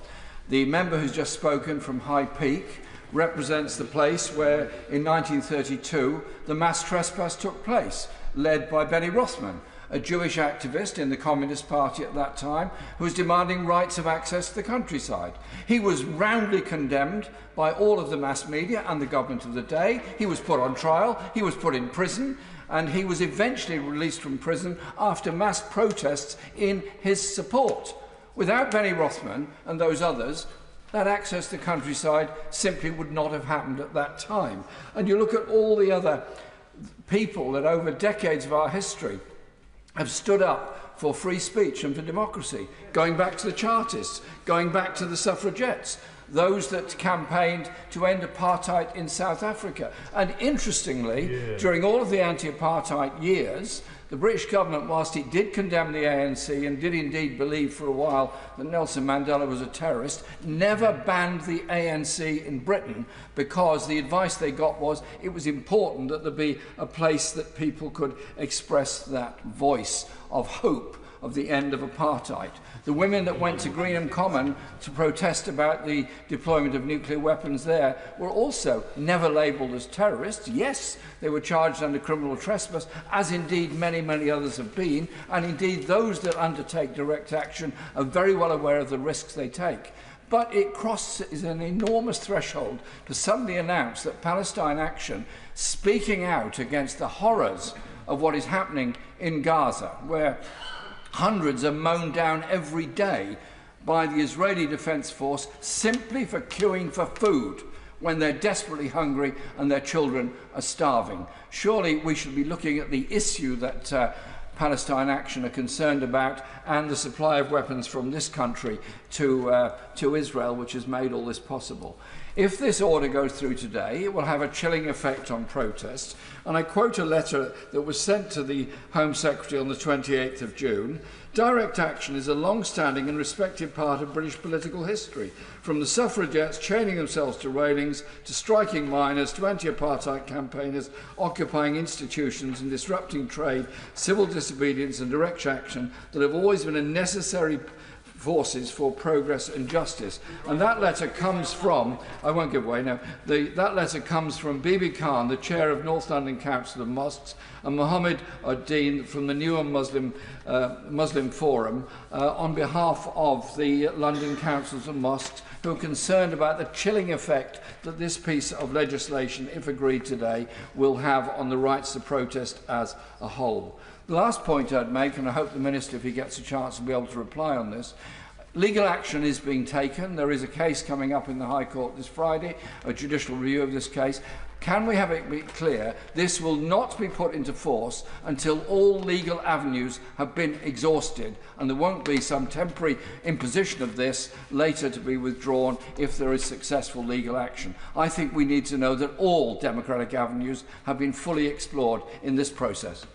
[SPEAKER 18] The member who's just spoken from High Peak represents the place where, in 1932, the mass trespass took place, led by Benny Rothman, a Jewish activist in the Communist Party at that time, who was demanding rights of access to the countryside. He was roundly condemned by all of the mass media and the government of the day. He was put on trial, he was put in prison, and he was eventually released from prison after mass protests in his support. Without Benny Rothman and those others, that access to the countryside simply would not have happened at that time. And you look at all the other people that over decades of our history have stood up for free speech and for democracy, going back to the Chartists, going back to the suffragettes, those that campaigned to end apartheid in South Africa. And interestingly, during all of the anti-apartheid years, the British government, whilst it did condemn the ANC and did indeed believe for a while that Nelson Mandela was a terrorist, never banned the ANC in Britain, because the advice they got was it was important that there be a place that people could express that voice of hope of the end of apartheid. The women that went to Greenham Common to protest about the deployment of nuclear weapons there were also never labelled as terrorists. Yes, they were charged under criminal trespass, as indeed many, many others have been, and indeed those that undertake direct action are very well aware of the risks they take. But it crosses an enormous threshold to suddenly announce that Palestine Action, speaking out against the horrors of what is happening in Gaza, where hundreds are mown down every day by the Israeli Defense Force simply for queuing for food when they're desperately hungry and their children are starving. Surely we should be looking at the issue that Palestine Action are concerned about, and the supply of weapons from this country to Israel, which has made all this possible. If this order goes through today, it will have a chilling effect on protests. And I quote a letter that was sent to the Home Secretary on the 28th of June. Direct action is a long-standing and respected part of British political history, from the suffragettes chaining themselves to railings, to striking miners, to anti-apartheid campaigners, occupying institutions and disrupting trade, civil disobedience and direct action that have always been a necessary forces for progress and justice. And that letter comes from, I won't give away now, that letter comes from Bibi Khan, the chair of North London Council of Mosques, and Mohammed Uddin from the Newer Muslim Forum on behalf of the London Councils of Mosques, who are concerned about the chilling effect that this piece of legislation, if agreed today, will have on the rights to protest as a whole. The last point I'd make, and I hope the Minister, if he gets a chance, will be able to reply on this. Legal action is being taken. There is a case coming up in the High Court this Friday, a judicial review of this case. Can we have it be clear this will not be put into force until all legal avenues have been exhausted, and there won't be some temporary imposition of this later to be withdrawn if there is successful legal action? I think we need to know that all democratic avenues have been fully explored in this process.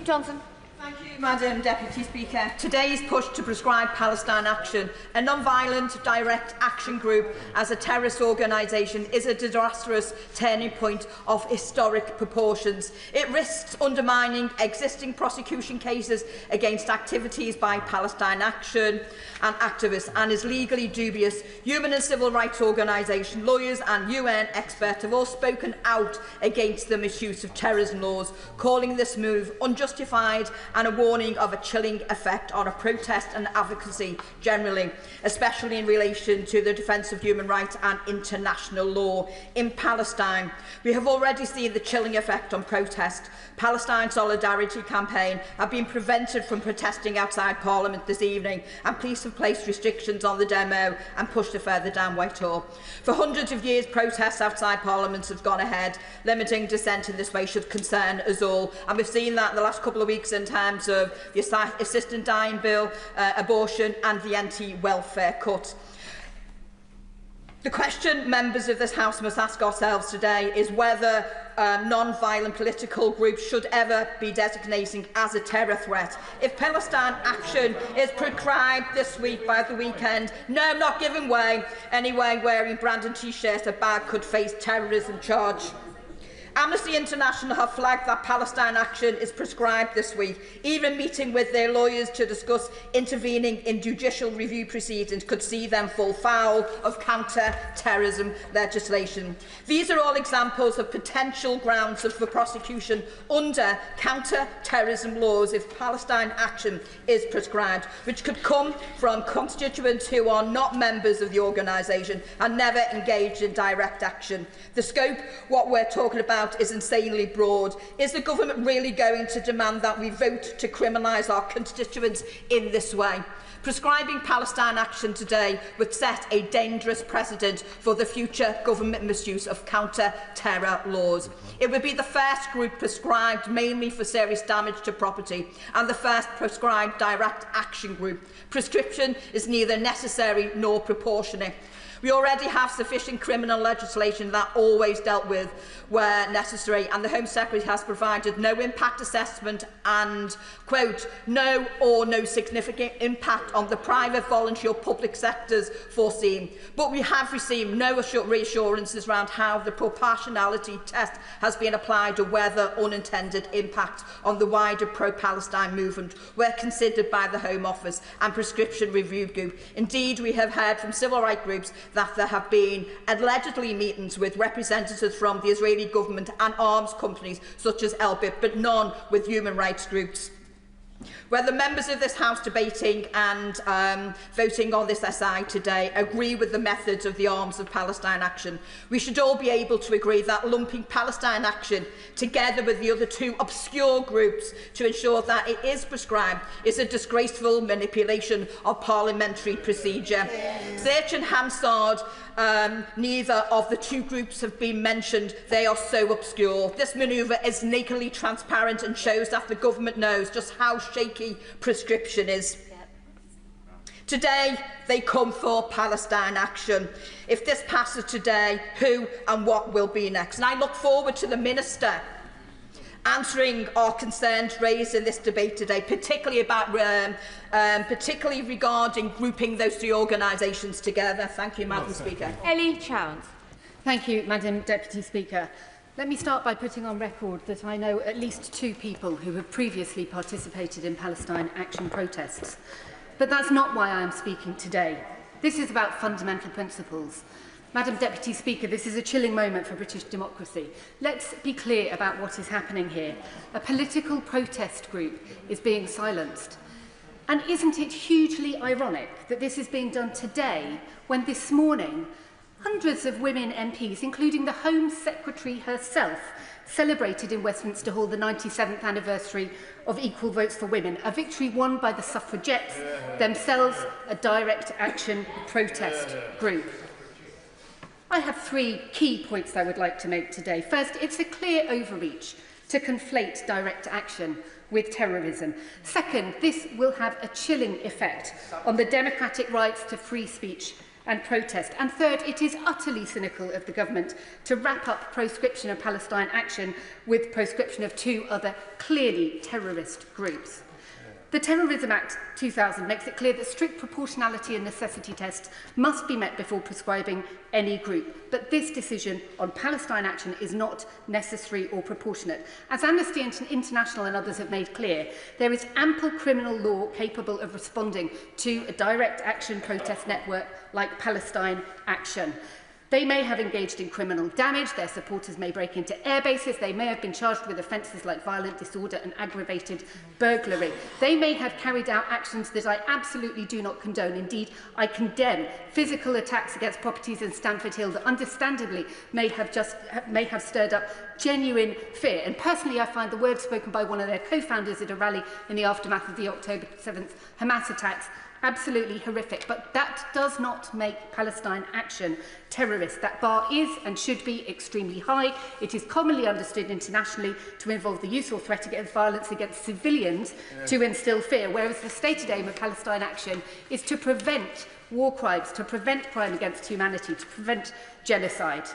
[SPEAKER 13] Johnson.
[SPEAKER 5] Thank you, Madam Deputy Speaker. Today's push to prescribe Palestine Action, a non-violent direct action group as a terrorist organisation, is a disastrous turning point of historic proportions. It risks undermining existing prosecution cases against activities by Palestine Action and activists, and is legally dubious. Human and civil rights organisations, lawyers and UN experts have all spoken out against the misuse of terrorism laws, calling this move unjustified and a warning of a chilling effect on a protest and advocacy generally, especially in relation to the defence of human rights and international law in Palestine. We have already seen the chilling effect on protest. Palestine Solidarity Campaign have been prevented from protesting outside Parliament this evening, and police have placed restrictions on the demo and pushed it further down Whitehall. For hundreds of years, protests outside Parliament have gone ahead. Limiting dissent in this way should concern us all, and we've seen that in the last couple of weeks in terms of the Assistant Dying Bill, abortion and the anti-welfare cut. The question members of this House must ask ourselves today is whether non-violent political groups should ever be designated as a terror threat. If Palestine Action is prescribed this week by the weekend, no, not giving way. Anyone wearing Brandon T-shirts or bag could face terrorism charge. Amnesty International have flagged that Palestine Action is prescribed this week. Even meeting with their lawyers to discuss intervening in judicial review proceedings could see them fall foul of counter-terrorism legislation. These are all examples of potential grounds for prosecution under counter-terrorism laws if Palestine Action is prescribed, which could come from constituents who are not members of the organisation and never engaged in direct action. The scope, what we're talking about, is insanely broad. Is the government really going to demand that we vote to criminalise our constituents in this way? Prescribing Palestine Action today would set a dangerous precedent for the future government misuse of counter-terror laws. It would be the first group prescribed mainly for serious damage to property and the first prescribed direct action group. Prescription is neither necessary nor proportionate. We already have sufficient criminal legislation that always dealt with where necessary, and the Home Secretary has provided no impact assessment and, quote, no significant impact on the private, voluntary or public sectors foreseen. But we have received no reassurances around how the proportionality test has been applied or whether unintended impacts on the wider pro-Palestine movement were considered by the Home Office and Prescription Review Group. Indeed, we have heard from civil rights groups that there have been allegedly meetings with representatives from the Israeli government and arms companies such as Elbit, but none with human rights groups. Whether members of this House debating and voting on this SI today agree with the methods of the arms of Palestine Action, we should all be able to agree that lumping Palestine Action together with the other two obscure groups to ensure that it is prescribed is a disgraceful manipulation of parliamentary procedure. Search and Hansard, neither of the two groups have been mentioned. They are so obscure. This manoeuvre is nakedly transparent and shows that the government knows just how shaky prescription is. Today, they come for Palestine Action. If this passes today, who and what will be next? And I look forward to the Minister answering our concerns raised in this debate today, particularly regarding grouping those three organisations together. Thank you, Madam Speaker.
[SPEAKER 13] Ellie Chowns.
[SPEAKER 10] Thank you, Madam Deputy Speaker. Let me start by putting on record that I know at least two people who have previously participated in Palestine Action protests. But that's not why I am speaking today. This is about fundamental principles. Madam Deputy Speaker, this is a chilling moment for British democracy. Let's be clear about what is happening here. A political protest group is being silenced. And isn't it hugely ironic that this is being done today when this morning hundreds of women MPs, including the Home Secretary herself, celebrated in Westminster Hall the 97th anniversary of equal votes for women, a victory won by the suffragettes, themselves a direct action protest group. I have three key points I would like to make today. First, it's a clear overreach to conflate direct action with terrorism. Second, this will have a chilling effect on the democratic rights to free speech and protest. And third, it is utterly cynical of the government to wrap up proscription of Palestine Action with proscription of two other clearly terrorist groups. The Terrorism Act 2000 makes it clear that strict proportionality and necessity tests must be met before prescribing any group. But this decision on Palestine Action is not necessary or proportionate. As Amnesty International and others have made clear, there is ample criminal law capable of responding to a direct action protest network like Palestine Action. They may have engaged in criminal damage, their supporters may break into air bases, they may have been charged with offences like violent disorder and aggravated burglary. They may have carried out actions that I absolutely do not condone. Indeed, I condemn physical attacks against properties in Stamford Hill that understandably may have stirred up genuine fear. And personally, I find the words spoken by one of their co-founders at a rally in the aftermath of the October 7th Hamas attacks absolutely horrific, but that does not make Palestine Action terrorist. That bar is and should be extremely high. It is commonly understood internationally to involve the use or threat against violence against civilians to instil fear, whereas the stated aim of Palestine Action is to prevent war crimes, to prevent crime against humanity, to prevent genocide.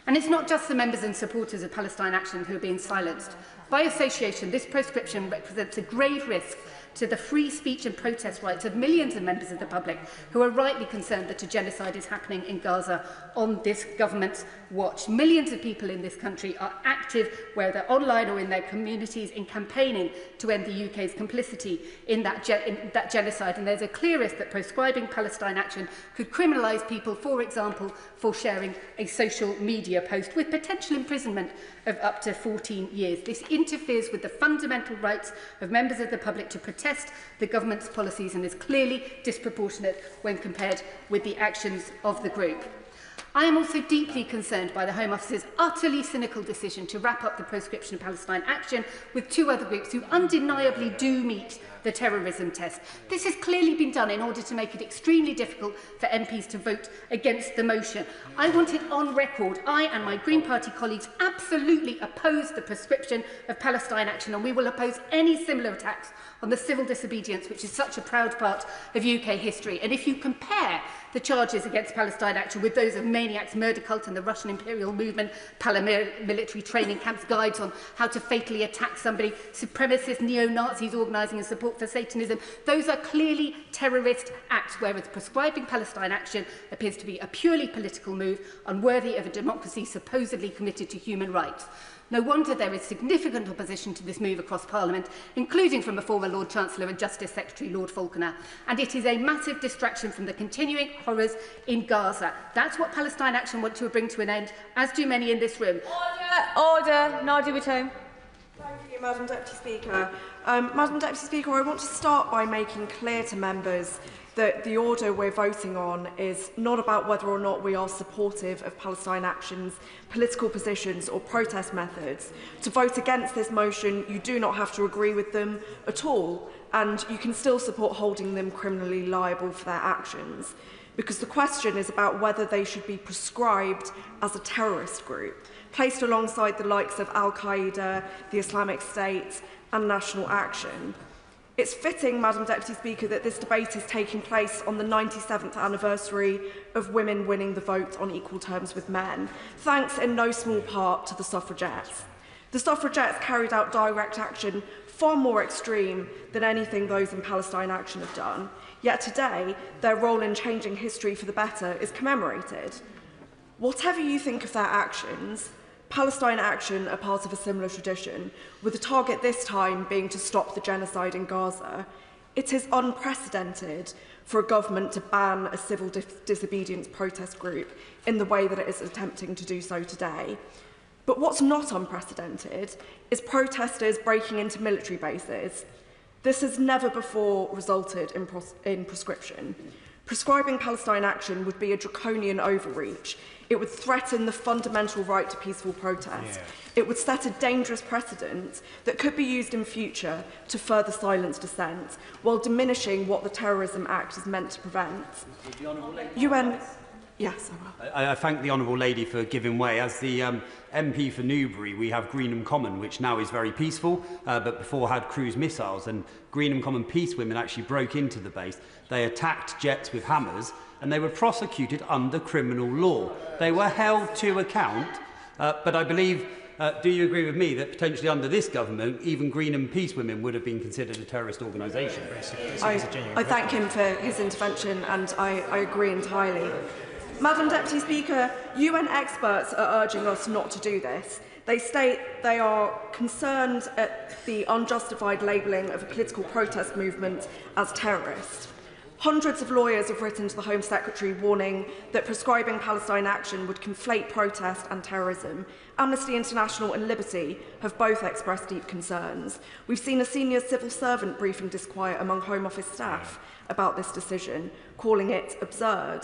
[SPEAKER 10] And it's not just the members and supporters of Palestine Action who are being silenced. By association, this proscription represents a grave risk to the free speech and protest rights of millions of members of the public who are rightly concerned that a genocide is happening in Gaza on this government's watch. Millions of people in this country are active, whether online or in their communities, in campaigning to end the UK's complicity in that genocide. And there's a clear risk that proscribing Palestine Action could criminalise people, for example, for sharing a social media post with potential imprisonment of up to 14 years. This interferes with the fundamental rights of members of the public to protest the government's policies and is clearly disproportionate when compared with the actions of the group. I am also deeply concerned by the Home Office's utterly cynical decision to wrap up the proscription of Palestine Action with two other groups who undeniably do meet the terrorism test. This has clearly been done in order to make it extremely difficult for MPs to vote against the motion. I want it on record. I and my Green Party colleagues absolutely oppose the proscription of Palestine Action, and we will oppose any similar attacks on the civil disobedience which is such a proud part of UK history. And if you compare the charges against Palestine Action with those of maniacs, murder cult and the Russian imperial movement, paramilitary training camps, guides on how to fatally attack somebody, supremacist neo-Nazis organising in support for Satanism, those are clearly terrorist acts, whereas prescribing Palestine Action appears to be a purely political move, unworthy of a democracy supposedly committed to human rights. No wonder there is significant opposition to this move across Parliament, including from a former Lord Chancellor and Justice Secretary, Lord Falconer. And it is a massive distraction from the continuing horrors in Gaza. That's what Palestine Action want to bring to an end, as do many in this room.
[SPEAKER 13] Order. Nadia Whitome.
[SPEAKER 14] Thank you, Madam Deputy Speaker. Madam Deputy Speaker, I want to start by making clear to members that the order we're voting on is not about whether or not we are supportive of Palestine Action's political positions or protest methods. To vote against this motion, you do not have to agree with them at all, and you can still support holding them criminally liable for their actions, because the question is about whether they should be prescribed as a terrorist group, placed alongside the likes of Al-Qaeda, the Islamic State, and National Action. It's fitting, Madam Deputy Speaker, that this debate is taking place on the 97th anniversary of women winning the vote on equal terms with men, thanks in no small part to the suffragettes. The suffragettes carried out direct action far more extreme than anything those in Palestine Action have done, yet today their role in changing history for the better is commemorated. Whatever you think of their actions, Palestine Action are part of a similar tradition, with the target this time being to stop the genocide in Gaza. It is unprecedented for a government to ban a civil disobedience protest group in the way that it is attempting to do so today. But what's not unprecedented is protesters breaking into military bases. This has never before resulted in prescription. Prescribing Palestine Action would be a draconian overreach. It would threaten the fundamental right to peaceful protest. It would set a dangerous precedent that could be used in future to further silence dissent, while diminishing what the Terrorism Act is meant to prevent. UN... Yes, I will.
[SPEAKER 15] I thank the Honourable Lady for giving way. As the MP for Newbury, we have Greenham Common, which now is very peaceful, but before had cruise missiles. And Greenham Common peace women actually broke into the base. They attacked jets with hammers, and they were prosecuted under criminal law. They were held to account, but I believe, do you agree with me, that potentially under this government, even Greenham peace women would have been considered a terrorist organisation?
[SPEAKER 14] I thank him for his intervention, and I agree entirely. Madam Deputy Speaker, UN experts are urging us not to do this. They state they are concerned at the unjustified labelling of a political protest movement as terrorist. Hundreds of lawyers have written to the Home Secretary warning that prescribing Palestine Action would conflate protest and terrorism. Amnesty International and Liberty have both expressed deep concerns. We've seen a senior civil servant briefing disquiet among Home Office staff about this decision, calling it absurd.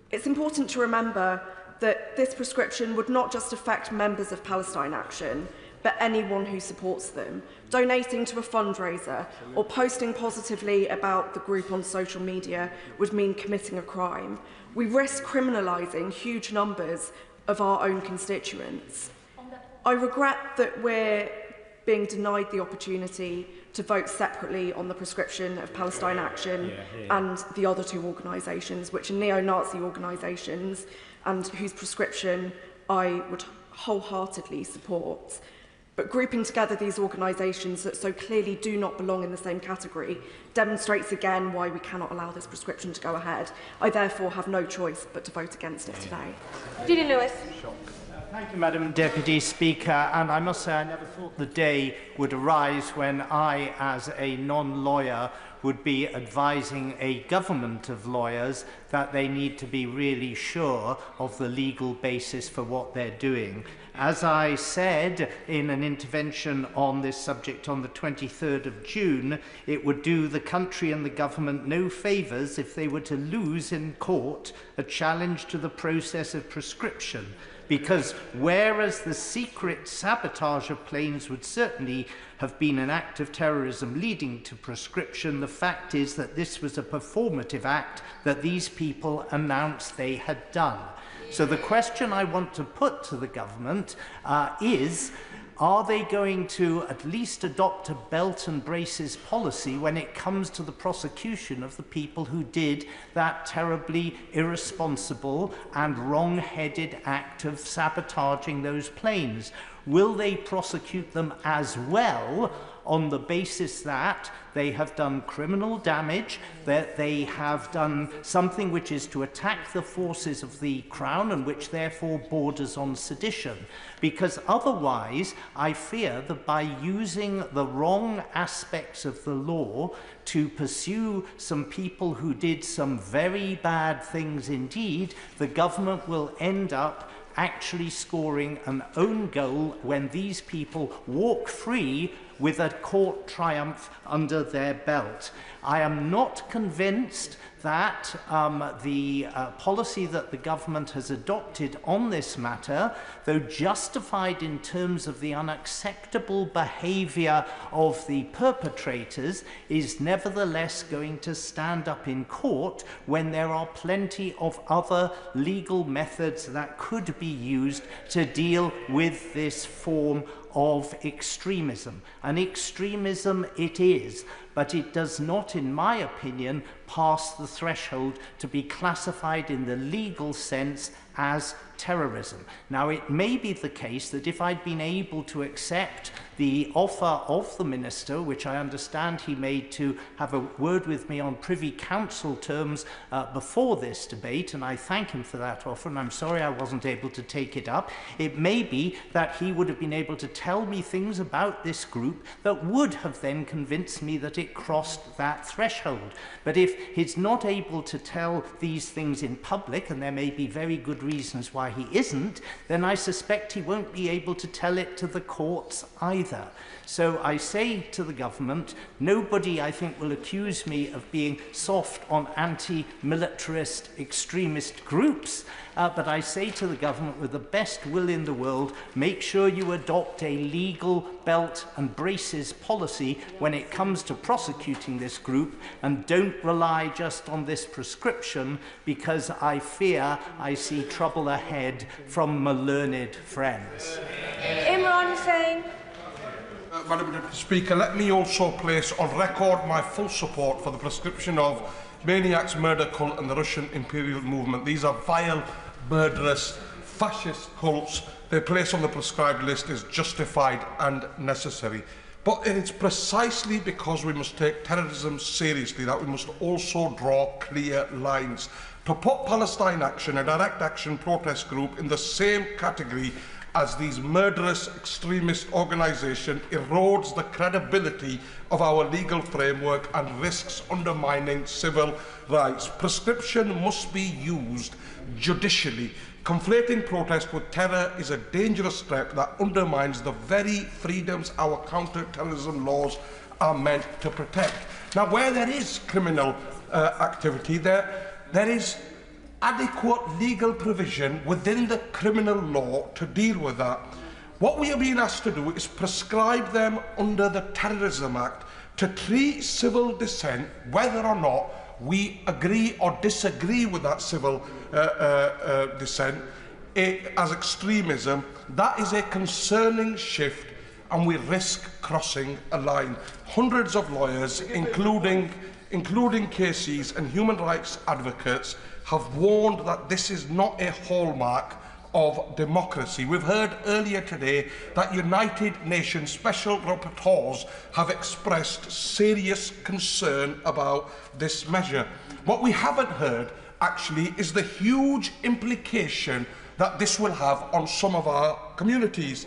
[SPEAKER 14] It's important to remember that this prescription would not just affect members of Palestine Action, but anyone who supports them. Donating to a fundraiser or posting positively about the group on social media would mean committing a crime. We risk criminalising huge numbers of our own constituents. I regret that we're being denied the opportunity to vote separately on the prescription of Palestine Action and the other two organisations, which are neo-Nazi organisations, and whose prescription I would wholeheartedly support. But grouping together these organisations that so clearly do not belong in the same category demonstrates again why we cannot allow this prescription to go ahead. I therefore have no choice but to vote against it today.
[SPEAKER 13] Julian Lewis.
[SPEAKER 19] Thank you, Madam Deputy Speaker. And I must say I never thought the day would arise when I, as a non-lawyer, would be advising a government of lawyers that they need to be really sure of the legal basis for what they're doing. As I said in an intervention on this subject on the 23rd of June, it would do the country and the government no favours if they were to lose in court a challenge to the process of prescription. Because whereas the secret sabotage of planes would certainly have been an act of terrorism leading to prescription, the fact is that this was a performative act that these people announced they had done. So the question I want to put to the government is, are they going to at least adopt a belt and braces policy when it comes to the prosecution of the people who did that terribly irresponsible and wrong-headed act of sabotaging those planes? Will they prosecute them as well on the basis that they have done criminal damage, that they have done something which is to attack the forces of the Crown and which therefore borders on sedition? Because otherwise, I fear that by using the wrong aspects of the law to pursue some people who did some very bad things indeed, the government will end up actually scoring an own goal when these people walk free with a court triumph under their belt. I am not convinced that the policy that the government has adopted on this matter, though justified in terms of the unacceptable behaviour of the perpetrators, is nevertheless going to stand up in court when there are plenty of other legal methods that could be used to deal with this form of extremism. And extremism it is, but it does not, in my opinion, pass the threshold to be classified in the legal sense as terrorism. Now, it may be the case that if I'd been able to accept the offer of the Minister, which I understand he made to have a word with me on Privy Council terms before this debate, and I thank him for that offer, and I'm sorry I wasn't able to take it up, it may be that he would have been able to tell me things about this group that would have then convinced me that it crossed that threshold. But if he's not able to tell these things in public, and there may be very good reasons why he isn't, then I suspect he won't be able to tell it to the courts either. So I say to the government, nobody, I think, will accuse me of being soft on anti-militarist extremist groups, but I say to the government with the best will in the world, make sure you adopt a legal belt and braces policy when it comes to prosecuting this group, and don't rely just on this prescription, because I fear I see trouble ahead from my learned friends.
[SPEAKER 13] Imran Hussain.
[SPEAKER 21] Madam Deputy Speaker, let me also place on record my full support for the prescription of maniacs, murder cult and the Russian imperial movement. These are vile, murderous, fascist cults. Their place on the prescribed list is justified and necessary. But it's precisely because we must take terrorism seriously that we must also draw clear lines. To put Palestine Action, a direct action protest group, in the same category as these murderous extremist organisations erodes the credibility of our legal framework and risks undermining civil rights. Prescription must be used judicially. Conflating protest with terror is a dangerous step that undermines the very freedoms our counter-terrorism laws are meant to protect. Now, where there is criminal activity, there is adequate legal provision within the criminal law to deal with that. What we are being asked to do is prescribe them under the Terrorism Act to treat civil dissent, whether or not we agree or disagree with that civil dissent, as extremism. That is a concerning shift, and we risk crossing a line. Hundreds of lawyers, including KCs and human rights advocates, have warned that this is not a hallmark of democracy. We've heard earlier today that United Nations Special Rapporteurs have expressed serious concern about this measure. What we haven't heard, actually, is the huge implication that this will have on some of our communities.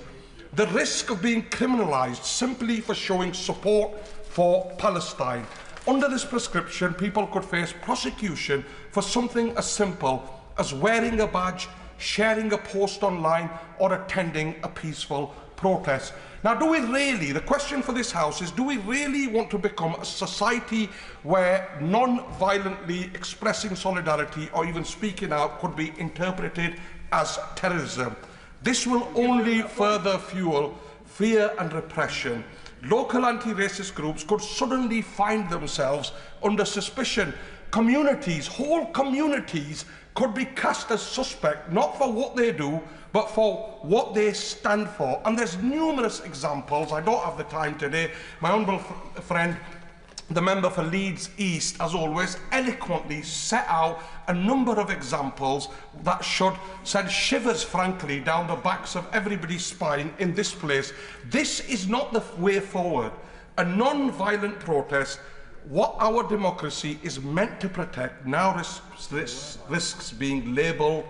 [SPEAKER 21] The risk of being criminalised simply for showing support for Palestine. Under this prescription, people could face prosecution for something as simple as wearing a badge, sharing a post online, or attending a peaceful protest. Now, do we really, the question for this House is, do we really want to become a society where non-violently expressing solidarity or even speaking out could be interpreted as terrorism? This will only further fuel fear and repression. Local anti-racist groups could suddenly find themselves under suspicion. Communities, whole communities, could be cast as suspect, not for what they do, but for what they stand for. And there's numerous examples. I don't have the time today. My honourable friend, the member for Leeds East, as always, eloquently set out a number of examples that should send shivers, frankly, down the backs of everybody's spine in this place. This is not the way forward. A non-violent protest, what our democracy is meant to protect, now risks being labelled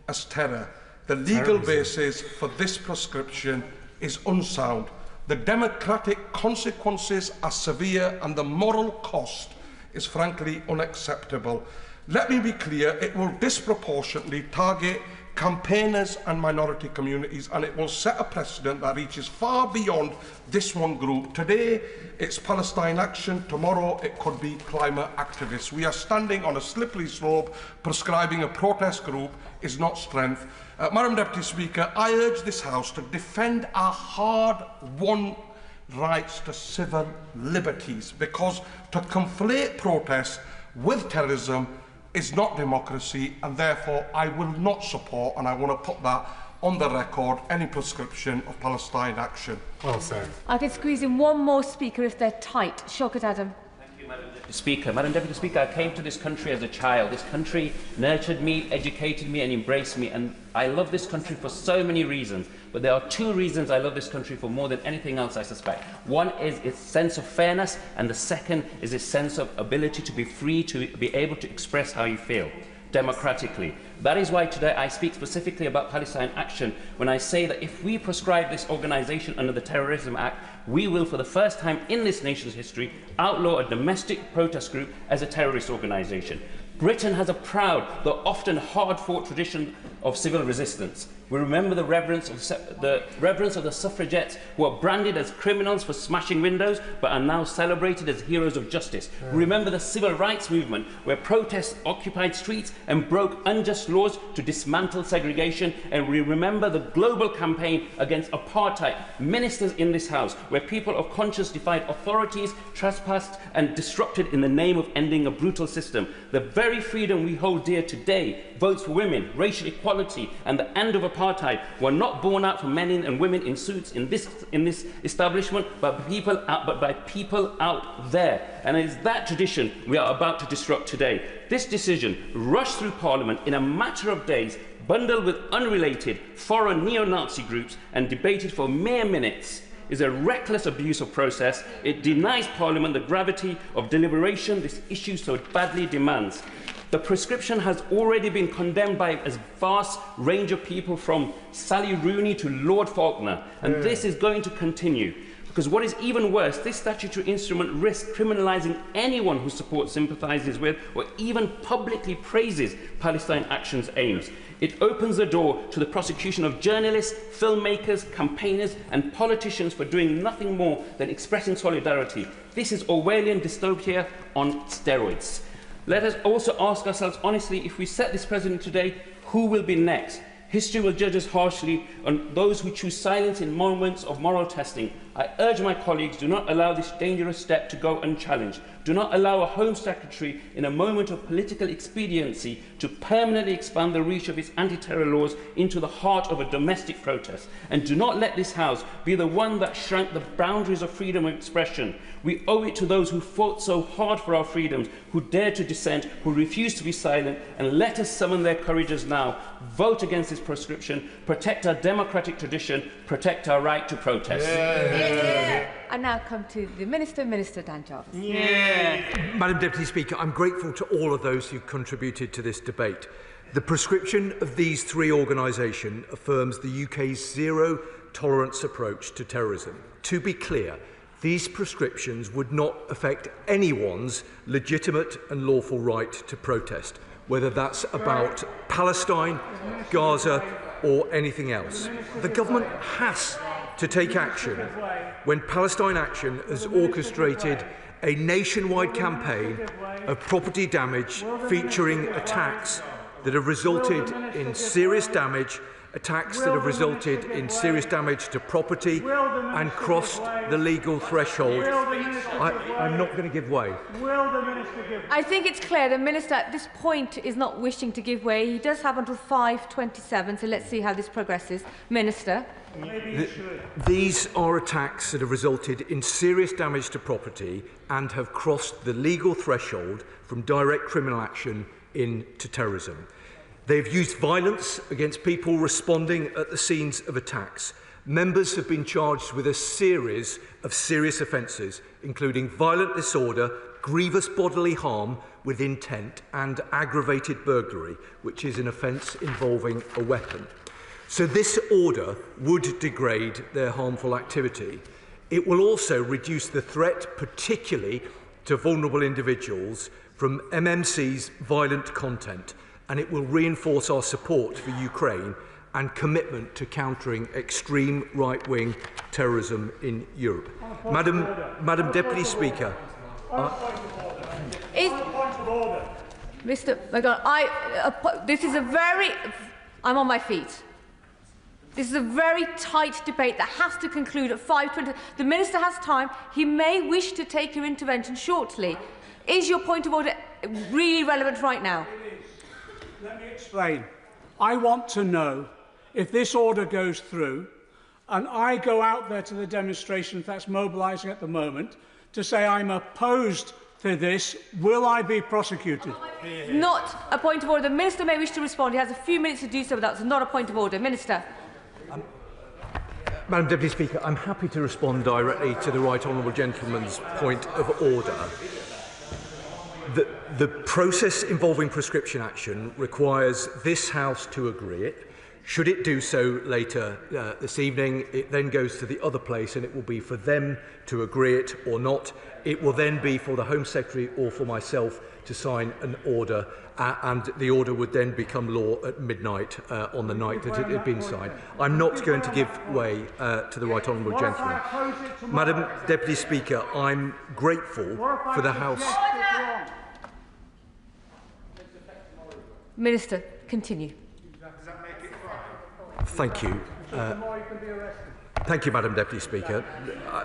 [SPEAKER 21] as terror. The legal basis for this prescription is unsound. The democratic consequences are severe and the moral cost is frankly unacceptable. Let me be clear, it will disproportionately target campaigners and minority communities, and it will set a precedent that reaches far beyond this one group. Today, it's Palestine Action. Tomorrow, it could be climate activists. We are standing on a slippery slope. Prescribing a protest group is not strength. Madam Deputy Speaker, I urge this House to defend our hard-won rights to civil liberties, because to conflate protest with terrorism is not democracy, and therefore I will not support, and I want to put that on the record, any prescription of Palestine Action.
[SPEAKER 1] Well said.
[SPEAKER 13] I can squeeze in one more speaker if they're tight. Shaukat Adam.
[SPEAKER 7] Thank you, Madam Deputy Speaker. Madam Deputy Speaker, I came to this country as a child. This country nurtured me, educated me and embraced me, and I love this country for so many reasons. But there are two reasons I love this country for more than anything else, I suspect. One is its sense of fairness, and the second is its sense of ability to be free, to be able to express how you feel democratically. That is why today I speak specifically about Palestine Action when I say that if we proscribe this organisation under the Terrorism Act, we will, for the first time in this nation's history, outlaw a domestic protest group as a terrorist organisation. Britain has a proud, though often hard-fought tradition of civil resistance. We remember the reverence of the suffragettes who were branded as criminals for smashing windows but are now celebrated as heroes of justice. We remember the civil rights movement where protests occupied streets and broke unjust laws to dismantle segregation. And we remember the global campaign against apartheid, ministers in this House where people of conscience defied authorities, trespassed and disrupted in the name of ending a brutal system. The very freedom we hold dear today, votes for women, racial equality and the end of apartheid, were not born out from men and women in suits in this establishment, but by people out there. And it is that tradition we are about to disrupt today. This decision, rushed through Parliament in a matter of days, bundled with unrelated foreign neo-Nazi groups and debated for mere minutes, is a reckless abuse of process. It denies Parliament the gravity of deliberation this issue so badly demands. The prescription has already been condemned by a vast range of people, from Sally Rooney to Lord Faulkner, and this is going to continue. Because what is even worse, this statutory instrument risks criminalising anyone who supports, sympathises with, or even publicly praises Palestine Action's aims. It opens the door to the prosecution of journalists, filmmakers, campaigners and politicians for doing nothing more than expressing solidarity. This is Orwellian dystopia on steroids. Let us also ask ourselves honestly, if we set this precedent today, who will be next? History will judge us harshly on those who choose silence in moments of moral testing. I urge my colleagues, do not allow this dangerous step to go unchallenged. Do not allow a Home Secretary, in a moment of political expediency, to permanently expand the reach of its anti-terror laws into the heart of a domestic protest. And do not let this House be the one that shrank the boundaries of freedom of expression. We owe it to those who fought so hard for our freedoms, who dared to dissent, who refused to be silent, and let us summon their courages now. Vote against this proscription, protect our democratic tradition, protect our right to protest.
[SPEAKER 13] I now come to the Minister Dan Jarvis.
[SPEAKER 17] Madam Deputy Speaker, I'm grateful to all of those who contributed to this debate. The prescription of these three organisations affirms the UK's zero-tolerance approach to terrorism. To be clear, these prescriptions would not affect anyone's legitimate and lawful right to protest, whether that's about Palestine, Gaza or anything else. The government has to take action when Palestine Action has orchestrated a nationwide campaign of property damage featuring attacks that have resulted in serious damage, attacks that have resulted in serious damage to property and crossed the legal threshold. I'm not going to give way.
[SPEAKER 13] I think it's clear the Minister at this point is not wishing to give way. He does have until 5:27, so let's see how this progresses. Minister.
[SPEAKER 17] These are attacks that have resulted in serious damage to property and have crossed the legal threshold from direct criminal action into terrorism. They've used violence against people responding at the scenes of attacks. Members have been charged with a series of serious offences, including violent disorder, grievous bodily harm with intent and aggravated burglary, which is an offence involving a weapon. So this order would degrade their harmful activity. It will also reduce the threat, particularly to vulnerable individuals, from MMC's violent content, and it will reinforce our support for Ukraine and commitment to countering extreme right-wing terrorism in Europe. Madam Deputy Speaker.
[SPEAKER 13] Mr. McDonald, this is a very... I'm on my feet. This is a very tight debate that has to conclude at 5:20. The Minister has time. He may wish to take your intervention shortly. Is your point of order really relevant right now?
[SPEAKER 22] Let me explain. I want to know if this order goes through and I go out there to the demonstration that's mobilising at the moment to say I'm opposed to this, will I be prosecuted?
[SPEAKER 13] Not a point of order. The Minister may wish to respond. He has a few minutes to do so, but that's not a point of order. Minister.
[SPEAKER 17] Madam Deputy Speaker, I'm happy to respond directly to the Right Honourable Gentleman's point of order. The process involving prescription action requires this House to agree it. Should it do so later this evening, it then goes to the other place and it will be for them to agree it or not. It will then be for the Home Secretary or for myself to sign an order, and the order would then become law at midnight on the night that it had been signed. I'm not going to give way to the Right Honourable Gentleman. Madam Deputy Speaker, I'm grateful for the House...
[SPEAKER 13] Minister, continue.
[SPEAKER 17] Thank you. Thank you, Madam Deputy Speaker.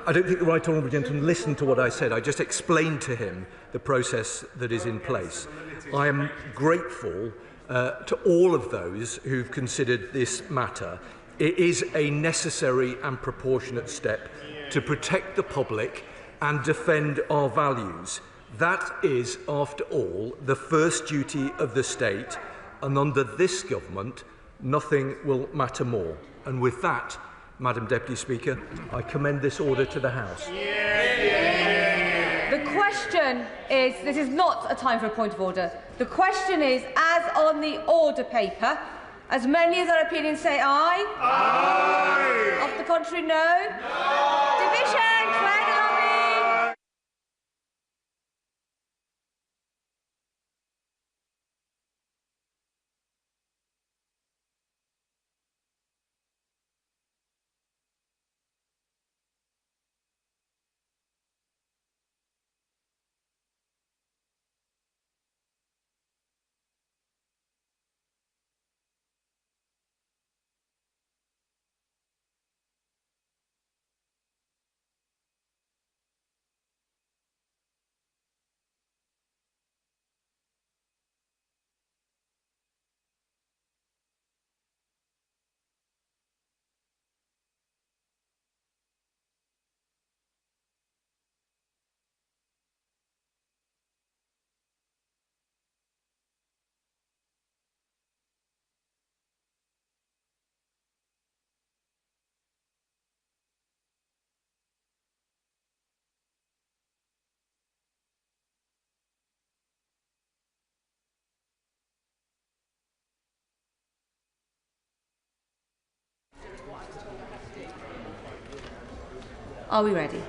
[SPEAKER 17] I don't think the Right Honourable Gentleman listened to what I said. I just explained to him the process that is in place. I am grateful to all of those who've considered this matter. It is a necessary and proportionate step to protect the public and defend our values. That is, after all, the first duty of the state, and under this government, nothing will matter more. And with that, Madam Deputy Speaker, I commend this order to the House.
[SPEAKER 13] The question is, this is not a time for a point of order. The question is, as on the order paper, as many as are opinions say aye. Aye. Of the contrary, no. No. Division, Are we ready?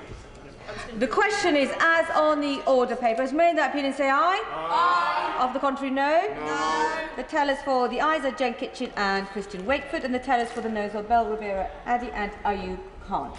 [SPEAKER 13] The question is, as on the order paper, has made that opinion say aye? Aye. Of the contrary, no? No. The tellers for the ayes are Jen Kitchen and Christian Wakeford, and the tellers for the noes are Bell Rivera Addy and Ayub Khan.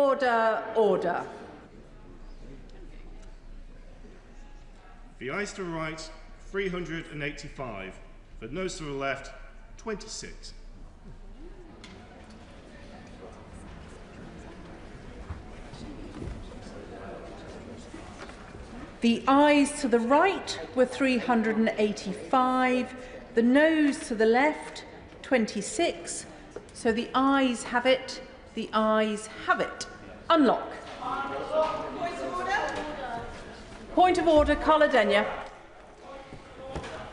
[SPEAKER 4] order, order.
[SPEAKER 11] The ayes to the right, 385. The noes to the left, 26.
[SPEAKER 4] The ayes to the right were 385. The noes to the left, 26. So the ayes have it. The ayes have it. Unlock. Point of order, Carla Denyer.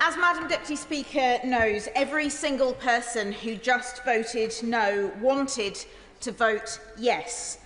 [SPEAKER 23] As Madam Deputy Speaker knows, every single person who just voted no wanted to vote yes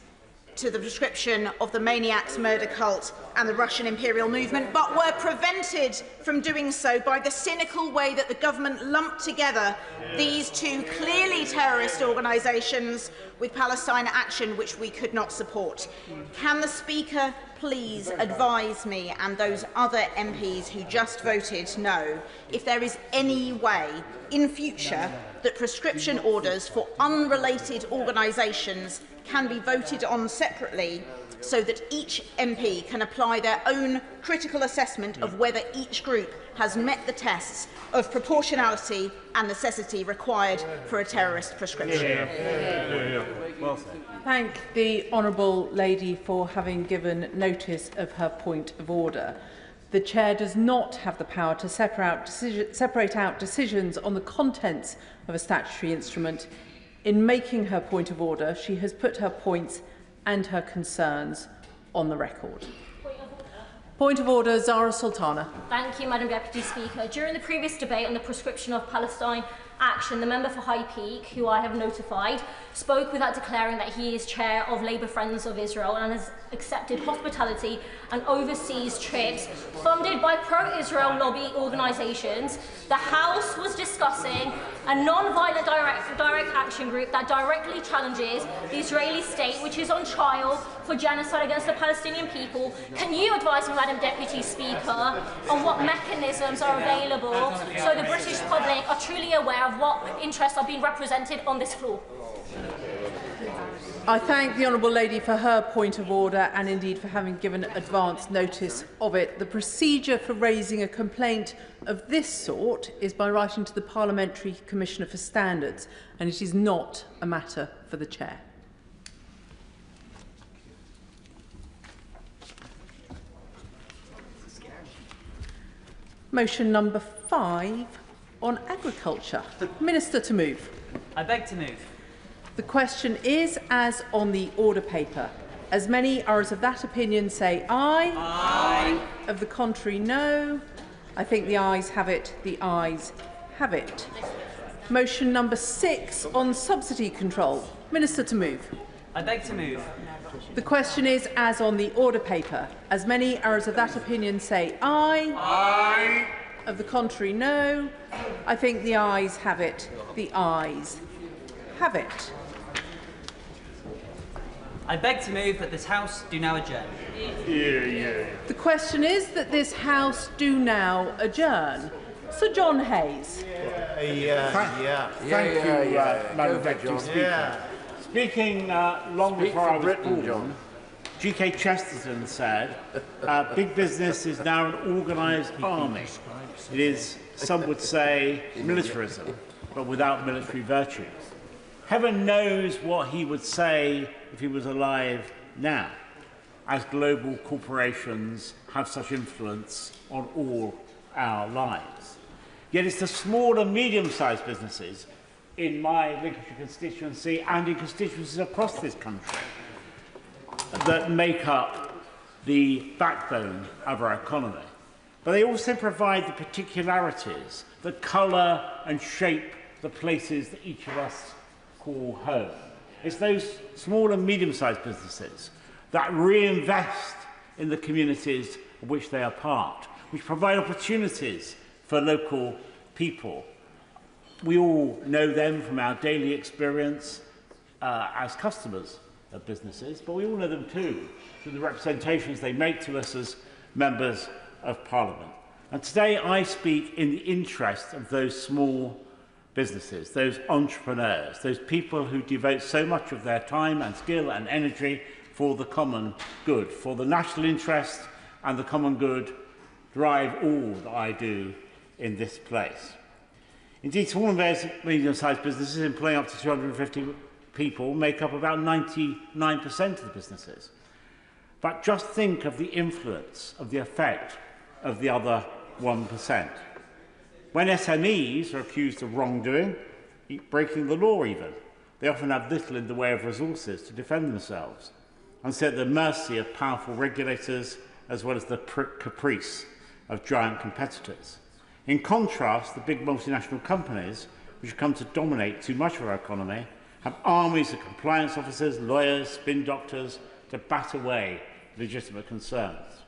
[SPEAKER 23] to the prescription of the maniacs, murder cult and the Russian imperial movement, but were prevented from doing so by the cynical way that the government lumped together these two clearly terrorist organisations with Palestine Action, which we could not support. Can the Speaker please advise me and those other MPs who just voted no if there is any way in future that prescription orders for unrelated organisations can be voted on separately so that each MP can apply their own critical assessment of whether each group has met the tests of proportionality and necessity required for a terrorist prescription.
[SPEAKER 4] Well said. Thank the honourable lady for having given notice of her point of order. The Chair does not have the power to separate out decisions on the contents of a statutory instrument. In making her point of order, she has put her points and her concerns on the record. Point of order, Zara Sultana.
[SPEAKER 20] Thank you, Madam Deputy Speaker. During the previous debate on the prescription of Palestine Action, the member for High Peak, who I have notified, spoke without declaring that he is chair of Labour Friends of Israel and has accepted hospitality and overseas trips funded by pro-Israel lobby organisations. The House was discussing a non-violent direct action group that directly challenges the Israeli state, which is on trial for genocide against the Palestinian people. Can you advise me, Madam Deputy Speaker, on what mechanisms are available so the British public are truly aware of what interests are being represented on this floor?
[SPEAKER 4] I thank the honourable lady for her point of order and indeed for having given advance notice of it. The procedure for raising a complaint of this sort is by writing to the Parliamentary Commissioner for Standards, and it is not a matter for the Chair. Motion number 5 on agriculture. Minister to move.
[SPEAKER 24] I beg to move.
[SPEAKER 4] The question is as on the order paper. As many as of that opinion say aye. Aye. Of the contrary, no. I think the ayes have it. The ayes have it. Motion number 6 on subsidy control. Minister to move.
[SPEAKER 24] I beg to move.
[SPEAKER 4] The question is as on the order paper. As many as of that opinion say aye. Aye. Of the contrary, no. I think the ayes have it. The ayes have it.
[SPEAKER 24] I beg to move that this House do now adjourn.
[SPEAKER 4] The question is that this House do now adjourn. Sir John Hayes.
[SPEAKER 25] Thank you, Madam Deputy Speaker. Speaking long before I was born, G.K. Chesterton said, big business is now an organised army. It is, some would say, militarism, but without military virtues. Heaven knows what he would say if he was alive now, as global corporations have such influence on all our lives. Yet it's the small and medium-sized businesses in my Lincolnshire constituency and in constituencies across this country that make up the backbone of our economy. But they also provide the particularities that colour and shape the places that each of us call home. It's those small and medium-sized businesses that reinvest in the communities of which they are part, which provide opportunities for local people. We all know them from our daily experience as customers of businesses, but we all know them too through the representations they make to us as members of Parliament. And today I speak in the interest of those small those entrepreneurs, those people who devote so much of their time and skill and energy for the common good, for the national interest and the common good drive all that I do in this place. Indeed, small and medium-sized businesses employing up to 250 people make up about 99% of the businesses. But just think of the influence, of the effect of the other 1%. When SMEs are accused of wrongdoing, breaking the law even, they often have little in the way of resources to defend themselves and sit at the mercy of powerful regulators as well as the caprice of giant competitors. In contrast, the big multinational companies, which have come to dominate too much of our economy, have armies of compliance officers, lawyers, spin doctors to bat away legitimate concerns.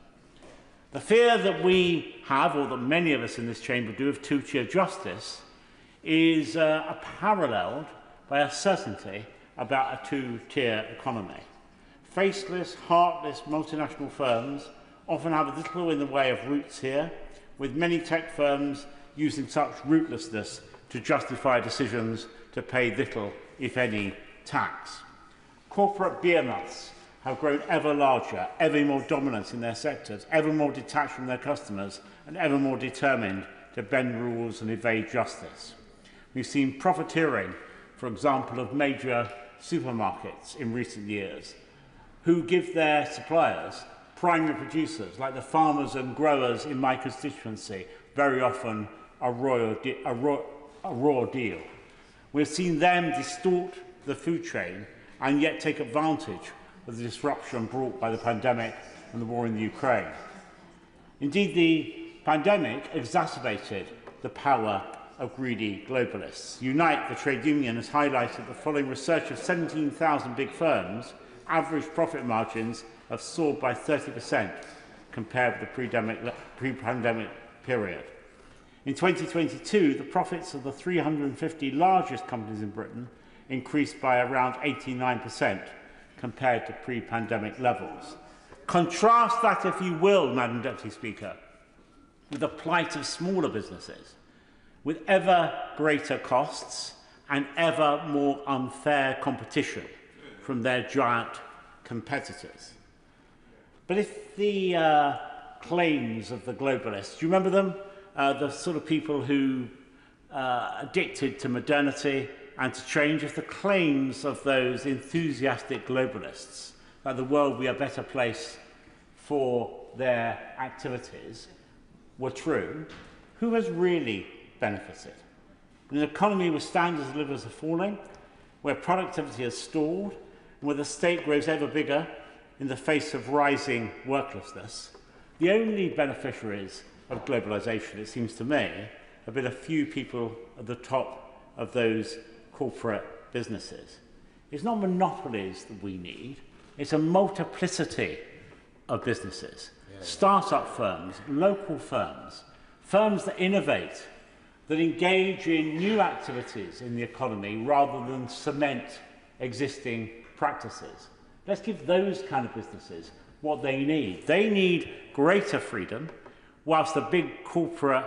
[SPEAKER 25] The fear that we have, or that many of us in this chamber do, of two-tier justice is paralleled by a certainty about a two-tier economy. Faceless, heartless multinational firms often have little in the way of roots here, with many tech firms using such rootlessness to justify decisions to pay little, if any, tax. Corporate behemoths have grown ever larger, ever more dominant in their sectors, ever more detached from their customers, and ever more determined to bend rules and evade justice. We've seen profiteering, for example, of major supermarkets in recent years, who give their suppliers, primary producers, like the farmers and growers in my constituency, very often a raw deal. We've seen them distort the food chain and yet take advantage of the disruption brought by the pandemic and the war in the Ukraine. Indeed, the pandemic exacerbated the power of greedy globalists. Unite, the trade union, has highlighted the following research of 17,000 big firms, average profit margins have soared by 30% compared with the pre-pandemic period. In 2022, the profits of the 350 largest companies in Britain increased by around 89% compared to pre-pandemic levels. Contrast that, if you will, Madam Deputy Speaker, with the plight of smaller businesses, with ever greater costs and ever more unfair competition from their giant competitors. But if the claims of the globalists, do you remember them? The sort of people who addicted to modernity and to change, if the claims of those enthusiastic globalists that the world would be a better place for their activities were true, who has really benefited? In an economy where standards of living are falling, where productivity has stalled, and where the state grows ever bigger in the face of rising worklessness, the only beneficiaries of globalisation, it seems to me, have been a few people at the top of those corporate businesses. It's not monopolies that we need, it's a multiplicity of businesses. Start-up firms, local firms, firms that innovate, that engage in new activities in the economy rather than cement existing practices. Let's give those kind of businesses what they need. They need greater freedom, whilst the big corporate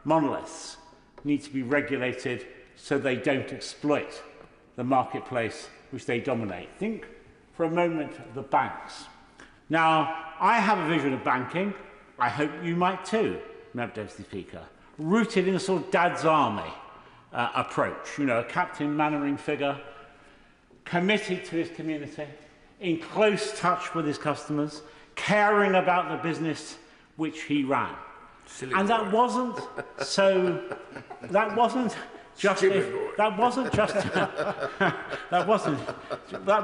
[SPEAKER 25] monoliths need to be regulated so they don't exploit the marketplace which they dominate. Think for a moment of the banks. Now, I have a vision of banking. I hope you might too, Madam Deputy Speaker, rooted in a sort of dad's army approach. You know, a Captain Mannering figure, committed to his community, in close touch with his customers, caring about the business which he ran. And that wasn't so. That wasn't just. That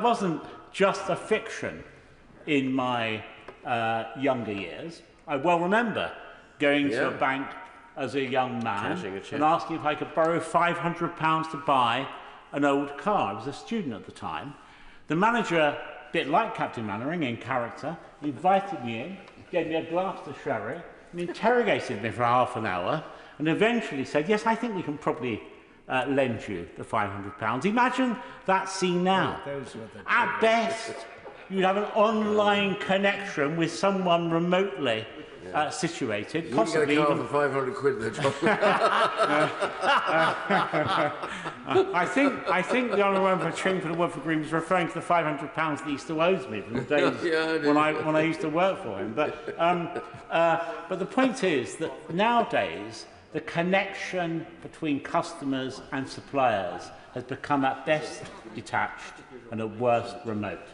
[SPEAKER 25] wasn't just a fiction in my younger years. I well remember going to a bank as a young man and asking if I could borrow £500 to buy an old car. I was a student at the time. The manager, a bit like Captain Mannering in character, invited me in, gave me a glass of sherry, and interrogated me for half an hour, and eventually said, yes, I think we can probably lend you the £500. Imagine that scene now. At best, you'd have an online connection with someone remotely
[SPEAKER 2] situated.
[SPEAKER 3] You
[SPEAKER 2] Possibly
[SPEAKER 3] get a car
[SPEAKER 2] even...
[SPEAKER 3] for 500 quid there, John.
[SPEAKER 25] I think the honourable member for Chingford and Woodford Green was referring to the £500 that he still owes me from the days when I used to work for him. But the point is that nowadays the connection between customers and suppliers has become at best detached and at worst remote.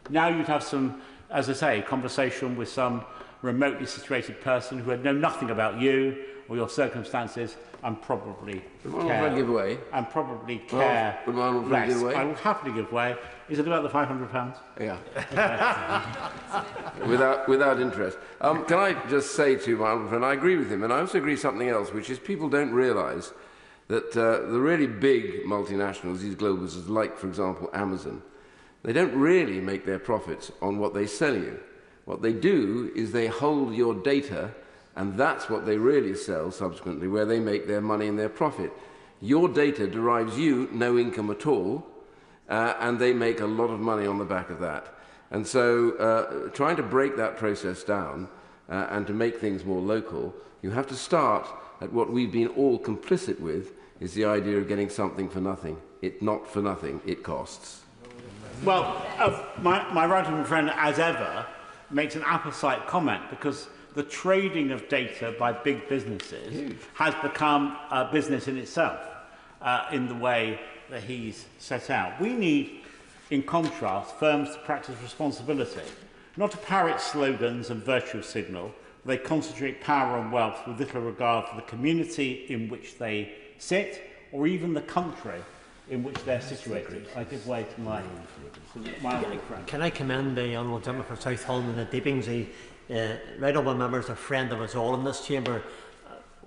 [SPEAKER 25] Now you'd have some, as I say, conversation with some remotely situated person who had known nothing about you or your circumstances and probably care.
[SPEAKER 3] Give away.
[SPEAKER 2] And probably care less.
[SPEAKER 3] Give away?
[SPEAKER 2] I will happily give way. Is it about the £500?
[SPEAKER 3] Yeah. without interest. Can I just say to my old friend, I agree with him, and I also agree with something else, which is people don't realise that the really big multinationals, these global businesses, like, for example, Amazon, they don't really make their profits on what they sell you. What they do is they hold your data, and that's what they really sell subsequently, where they make their money and their profit. Your data derives you no income at all, and they make a lot of money on the back of that. And so trying to break that process down and to make things more local, you have to start at what we've been all complicit with, is the idea of getting something for nothing. It's not for nothing, it costs.
[SPEAKER 25] Well, my right-hand friend, as ever, makes an apposite comment, because the trading of data by big businesses has become a business in itself in the way that he's set out. We need, in contrast, firms to practice responsibility, not to parrot slogans and virtue signal. They concentrate power and wealth with little regard for the community in which they sit, or even the country in which they're situated. I give way to my old friend.
[SPEAKER 6] Can I commend the honourable gentleman for South Holland and the Deepings? Right honourable member is a friend of us all in this chamber.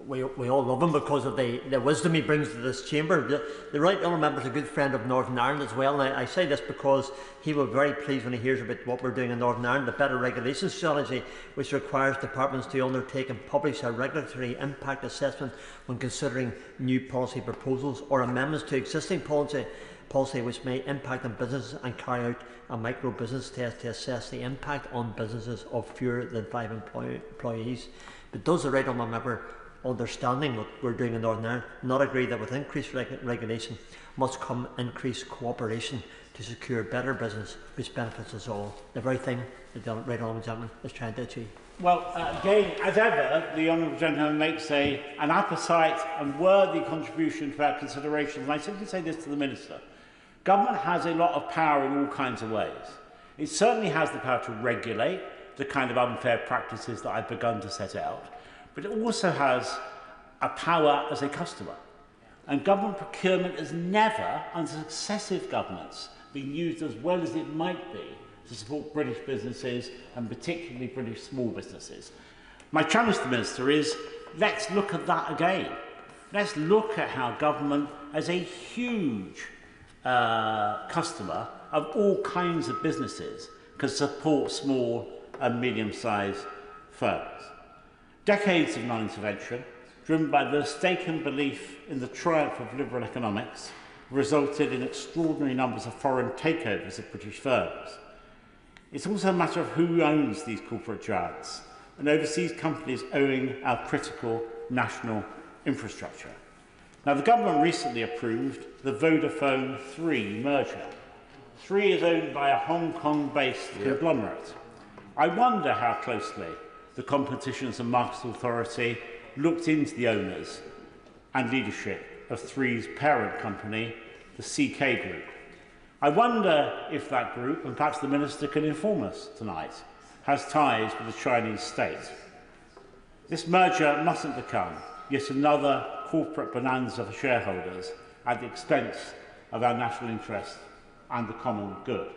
[SPEAKER 6] We all love him because of the wisdom he brings to this chamber. The right honourable member is a good friend of Northern Ireland as well, and I say this because he will be very pleased when he hears about what we're doing in Northern Ireland, the better regulation strategy, which requires departments to undertake and publish a regulatory impact assessment when considering new policy proposals or amendments to existing policy which may impact on businesses, and carry out a micro business test to assess the impact on businesses of fewer than 5 employees. But does the right honourable member, understanding what we're doing in Northern Ireland, not agree that with increased regulation must come increased cooperation to secure better business which benefits us all? The very thing that the right honourable gentleman is trying to achieve.
[SPEAKER 25] Well, again, as ever, the honourable gentleman makes an apposite and worthy contribution to our considerations. And I simply say this to the Minister. Government has a lot of power in all kinds of ways. It certainly has the power to regulate the kind of unfair practices that I've begun to set out, but it also has a power as a customer. And government procurement has never, under successive governments, been used as well as it might be to support British businesses, and particularly British small businesses. My challenge to the Minister is, let's look at that again. Let's look at how government, as a huge customer of all kinds of businesses, can support small and medium-sized firms. Decades of non-intervention, driven by the mistaken belief in the triumph of liberal economics, resulted in extraordinary numbers of foreign takeovers of British firms. It's also a matter of who owns these corporate giants, and overseas companies owning our critical national infrastructure. Now, the government recently approved the Vodafone 3 merger. 3 is owned by a Hong Kong-based conglomerate. I wonder how closely the Competition and Markets Authority looked into the owners and leadership of 3's parent company, the CK Group. I wonder if that group, and perhaps the Minister can inform us tonight, has ties with the Chinese state. This merger mustn't become yet another corporate bonanza for shareholders at the expense of our national interest and the common good.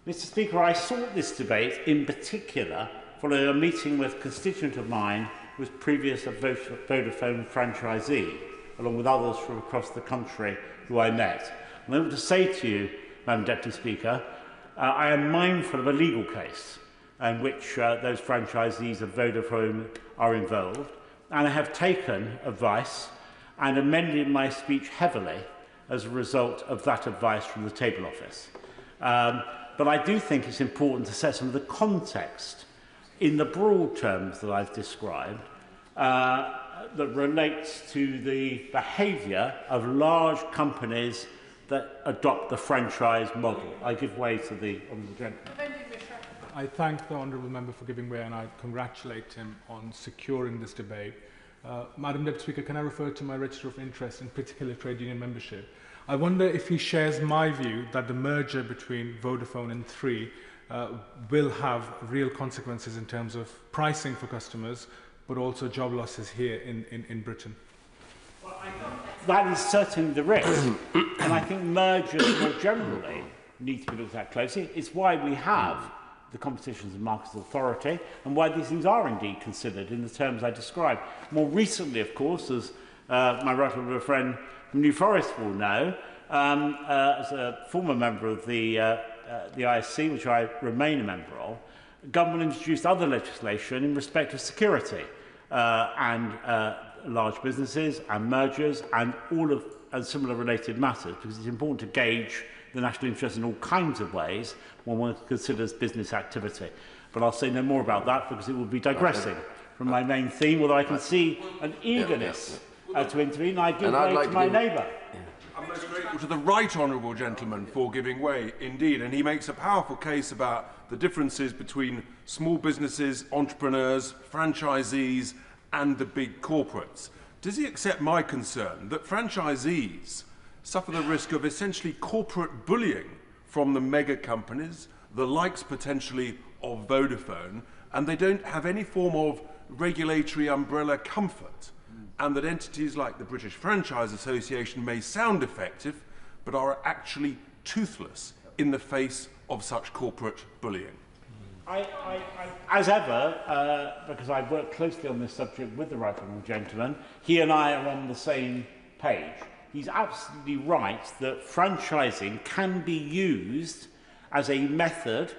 [SPEAKER 25] Mr. Speaker, I sought this debate in particular following a meeting with a constituent of mine who was previous a Vodafone franchisee, along with others from across the country who I met. And I want to say to you, Madam Deputy Speaker, I am mindful of a legal case in which those franchisees of Vodafone are involved, and I have taken advice and amended my speech heavily as a result of that advice from the Table Office. But I do think it's important to set some of the context in the broad terms that I've described, that relates to the behaviour of large companies that adopt the franchise model. I give way to the honourable gentleman.
[SPEAKER 8] I thank the honourable member for giving way, and I congratulate him on securing this debate. Madam Deputy Speaker, can I refer to my register of interest, in particular trade union membership? I wonder if he shares my view that the merger between Vodafone and Three will have real consequences in terms of pricing for customers, but also job losses here in Britain.
[SPEAKER 25] Well, that is certainly the risk, and I think mergers more generally need to be looked at closely. It's why we have the Competition and Markets Authority, and why these things are indeed considered in the terms I described. More recently, of course, as my right honourable friend from New Forest will know, as a former member of the ISC, which I remain a member of, government introduced other legislation in respect of security and large businesses and mergers and all of similar related matters, because it's important to gauge the national interest in all kinds of ways when one considers business activity. But I'll say no more about that because it will be digressing from my main theme, although I can see an eagerness to intervene. I give way to my neighbour.
[SPEAKER 21] I'm most grateful to the right honourable gentleman for giving way, indeed, and he makes a powerful case about the differences between small businesses, entrepreneurs, franchisees and the big corporates. Does he accept my concern that franchisees suffer the risk of essentially corporate bullying from the mega companies, the likes potentially of Vodafone, and they don't have any form of regulatory umbrella comfort, and that entities like the British Franchise Association may sound effective, but are actually toothless in the face of such corporate bullying?
[SPEAKER 25] As ever, because I've worked closely on this subject with the right honourable gentleman, he and I are on the same page. He's absolutely right that franchising can be used as a method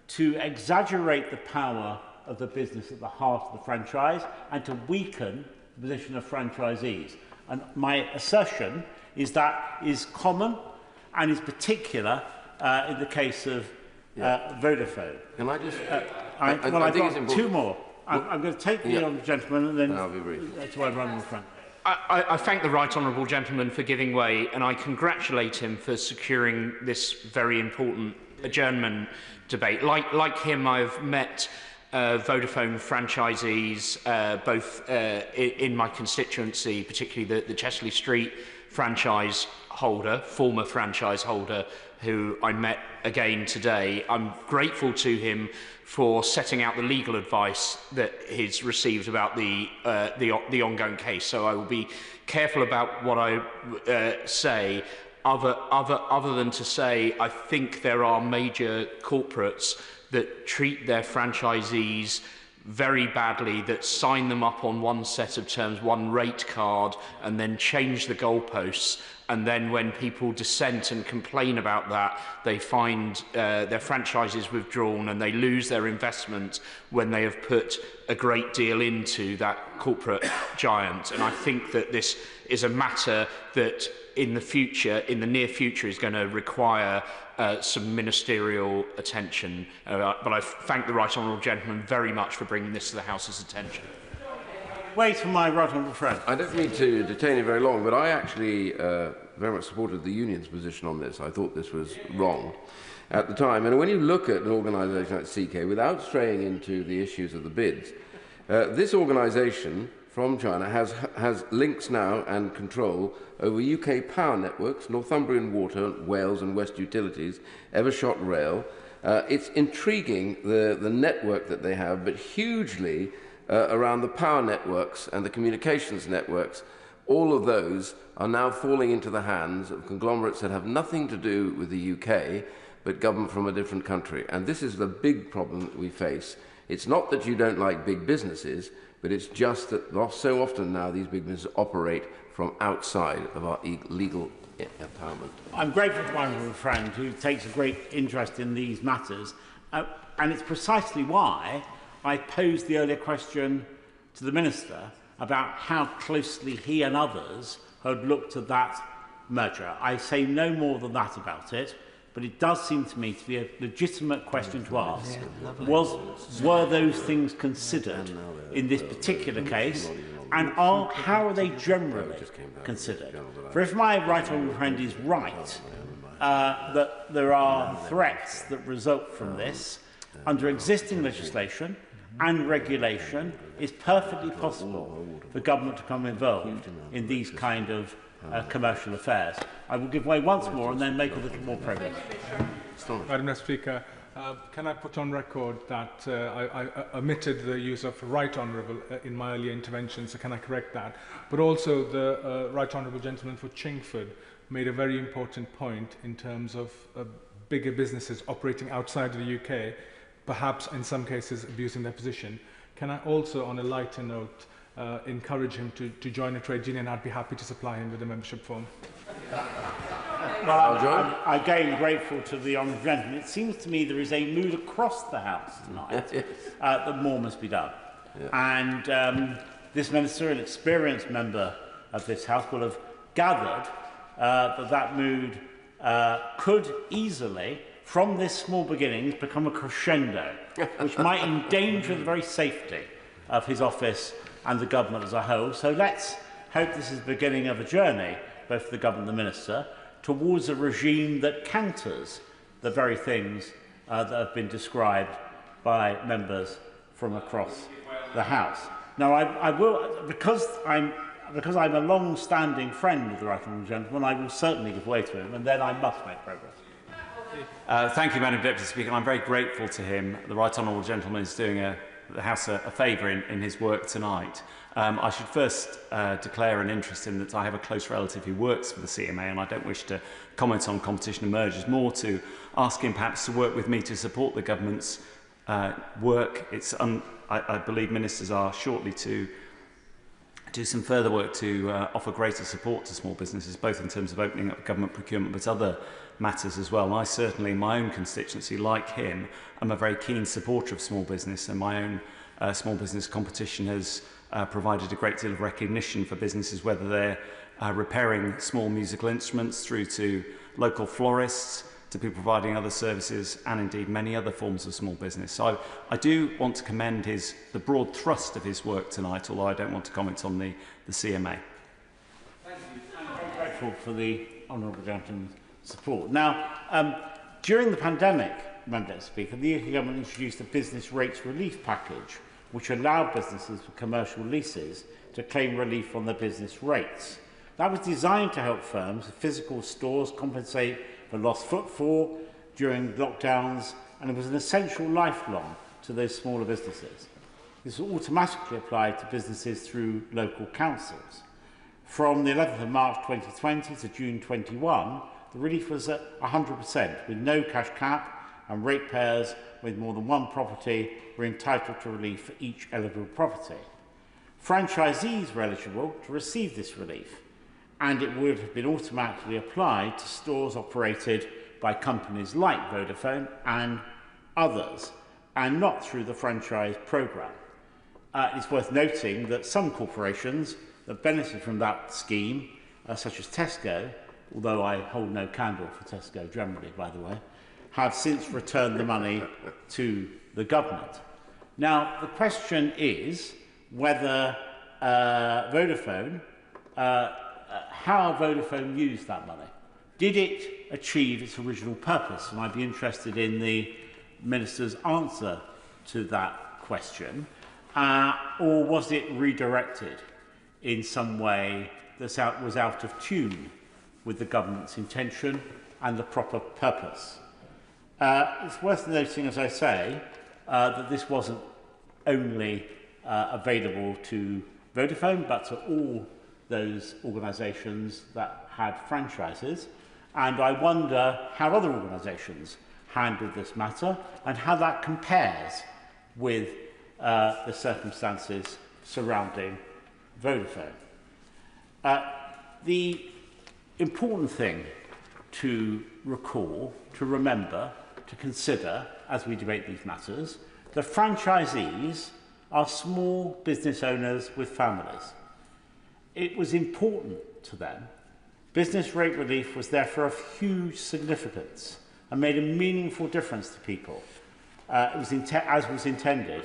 [SPEAKER 25] to exaggerate the power of the business at the heart of the franchise and to weaken the position of franchisees. And my assertion is that is common and is particular in the case of Vodafone.
[SPEAKER 3] Can I just...
[SPEAKER 25] I've got two more. I'm going to take the honourable gentleman and then
[SPEAKER 3] I'll be brief.
[SPEAKER 25] To my right in the front.
[SPEAKER 9] I thank the right honourable gentleman for giving way, and I congratulate him for securing this very important adjournment debate. Like him, I've met Vodafone franchisees, both in my constituency, particularly the Chesley Street franchise holder, former franchise holder, who I met again today. I'm grateful to him for setting out the legal advice that he's received about the ongoing case. So I will be careful about what I say, other than to say I think there are major corporates that treat their franchisees very badly, that sign them up on one set of terms, one rate card, and then change the goalposts. And then when people dissent and complain about that, they find their franchises withdrawn and they lose their investment when they have put a great deal into that corporate giant. And I think that this is a matter that in the near future, is going to require some ministerial attention. But I thank the right honourable gentleman very much for bringing this to the House's attention.
[SPEAKER 25] Wait for my right honourable friend.
[SPEAKER 3] I don't mean to detain you very long, but I actually very much supported the union's position on this. I thought this was wrong at the time. And when you look at an organisation like CK, without straying into the issues of the bids, this organisation from China has links now and control over UK power networks, Northumbrian Water, Wales and West Utilities, Evershot Rail. It's intriguing, the network that they have, but hugely around the power networks and the communications networks. All of those are now falling into the hands of conglomerates that have nothing to do with the UK, but government from a different country. And this is the big problem that we face. It's not that you don't like big businesses, but it's just that so often now these big businesses operate from outside of our legal empowerment.
[SPEAKER 25] I'm grateful to my honourable friend who takes a great interest in these matters, and it's precisely why I posed the earlier question to the Minister about how closely he and others had looked at that merger. I say no more than that about it.
[SPEAKER 2] but it does seem to me to be a legitimate question to ask. Were those things considered in this particular case, and how are they generally considered? For if my right honourable friend is right, that there are threats that result from this, under existing legislation and regulation, it's perfectly possible for government to become involved in these kind of commercial affairs. I will give way once more and then make a little more progress.
[SPEAKER 8] Madam Speaker, can I put on record that I omitted the use of right honourable in my earlier intervention, so can I correct that? But also the right honourable gentleman for Chingford made a very important point in terms of bigger businesses operating outside of the UK, perhaps in some cases abusing their position. Can I also, on a lighter note, encourage him to join a trade union? I'd be happy to supply him with a membership form.
[SPEAKER 2] Well, I'm again grateful to the honourable gentleman. It seems to me there is a mood across the House tonight that more must be done. And this minister, an experienced member of this House, will have gathered that mood could easily, from this small beginnings, become a crescendo, which might endanger the very safety of his office and the government as a whole. So let's hope this is the beginning of a journey, both for the government and the minister, towards a regime that counters the very things that have been described by members from across the House. Now, I will, because I'm a long-standing friend of the right honourable gentleman, I will certainly give way to him, and then I must make progress.
[SPEAKER 5] Thank you, Madam Deputy Speaker. I'm very grateful to him. The right honourable gentleman is doing the House a favour in his work tonight. I should first declare an interest in that I have a close relative who works for the CMA, and I don't wish to comment on competition and mergers, more to ask him perhaps to work with me to support the government's work. I believe ministers are shortly to do some further work to offer greater support to small businesses, both in terms of opening up government procurement, but other matters as well. And I certainly, in my own constituency, like him, am a very keen supporter of small business, and my own small business competition has provided a great deal of recognition for businesses, whether they're repairing small musical instruments through to local florists, to people providing other services, and indeed many other forms of small business. So I do want to commend the broad thrust of his work tonight, although I don't want to comment on the CMA.
[SPEAKER 2] Thank you. I'm very grateful for the honourable gentleman's support. Now, during the pandemic, Madam Speaker, the UK government introduced a business rates relief package, which allowed businesses with commercial leases to claim relief on their business rates. That was designed to help firms with physical stores compensate for lost footfall during lockdowns, and it was an essential lifeline to those smaller businesses. This was automatically applied to businesses through local councils. From the 11th of March 2020 to June 21, the relief was at 100%, with no cash cap, and ratepayers with more than one property were entitled to relief for each eligible property. Franchisees were eligible to receive this relief, and it would have been automatically applied to stores operated by companies like Vodafone and others, and not through the franchise programme. It's worth noting that some corporations that benefit from that scheme, such as Tesco, although I hold no candle for Tesco generally, by the way, have since returned the money to the government. Now, the question is whether Vodafone, how Vodafone used that money. Did it achieve its original purpose? And I'd be interested in the Minister's answer to that question. Or was it redirected in some way that was out of tune with the government's intention and the proper purpose? It's worth noting, as I say, that this wasn't only available to Vodafone, but to all those organisations that had franchises. And I wonder how other organisations handled this matter and how that compares with the circumstances surrounding Vodafone. The important thing to recall, to remember, to consider as we debate these matters, the franchisees are small business owners with families. It was important to them. Business rate relief was therefore of huge significance and made a meaningful difference to people, as was intended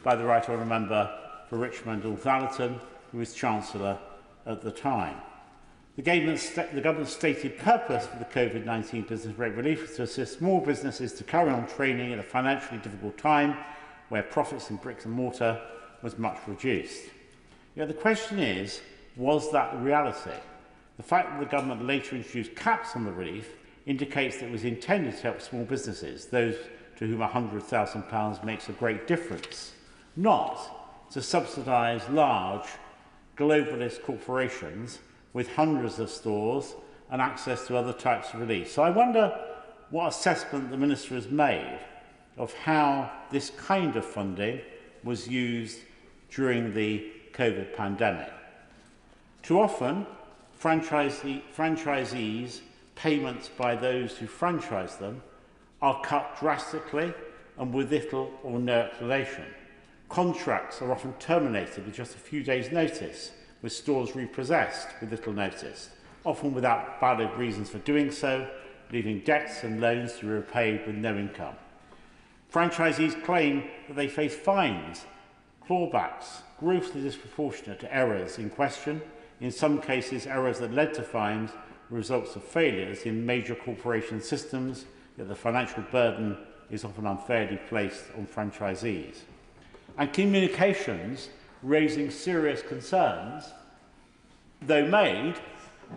[SPEAKER 2] by the Right Honourable Member for Richmond Northallerton, who was Chancellor at the time. The government's stated purpose for the COVID-19 business rate relief was to assist small businesses to carry on trading at a financially difficult time where profits in bricks and mortar was much reduced. The question is, was that the reality? The fact that the government later introduced caps on the relief indicates that it was intended to help small businesses, those to whom £100,000 makes a great difference, not to subsidise large globalist corporations with hundreds of stores and access to other types of relief. So I wonder what assessment the Minister has made of how this kind of funding was used during the COVID pandemic. Too often, franchisees' payments by those who franchise them are cut drastically and with little or no explanation. Contracts are often terminated with just a few days' notice, with stores repossessed with little notice, often without valid reasons for doing so, leaving debts and loans to be repaid with no income. Franchisees claim that they face fines, clawbacks, grossly disproportionate to errors in question, in some cases errors that led to fines were results of failures in major corporation systems, yet the financial burden is often unfairly placed on franchisees. And communications raising serious concerns, though made,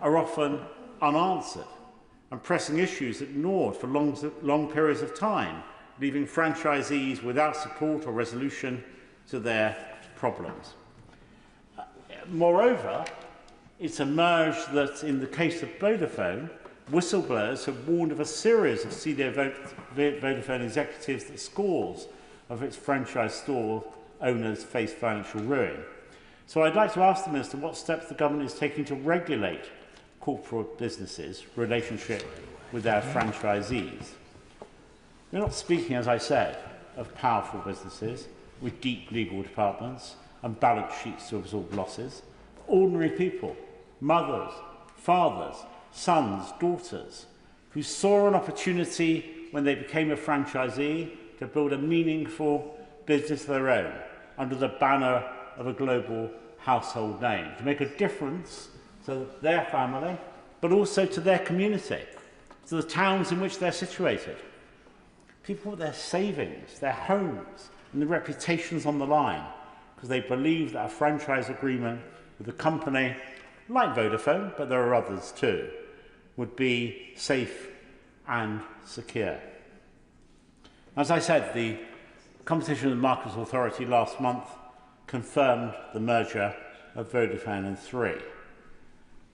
[SPEAKER 2] are often unanswered, and pressing issues ignored for long periods of time, leaving franchisees without support or resolution to their problems. Moreover, it's emerged that in the case of Vodafone, whistleblowers have warned of a series of senior Vodafone executives that scores of its franchise store owners face financial ruin. So I'd like to ask the Minister what steps the government is taking to regulate corporate businesses' relationship with their franchisees. We're not speaking, as I said, of powerful businesses with deep legal departments and balance sheets to absorb losses. Ordinary people, mothers, fathers, sons, daughters, who saw an opportunity when they became a franchisee to build a meaningful business of their own under the banner of a global household name, to make a difference to their family, but also to their community, to the towns in which they're situated. People with their savings, their homes, and their reputations on the line, because they believe that a franchise agreement with a company like Vodafone, but there are others too, would be safe and secure. As I said, the Competition and Markets Authority last month confirmed the merger of Vodafone and Three.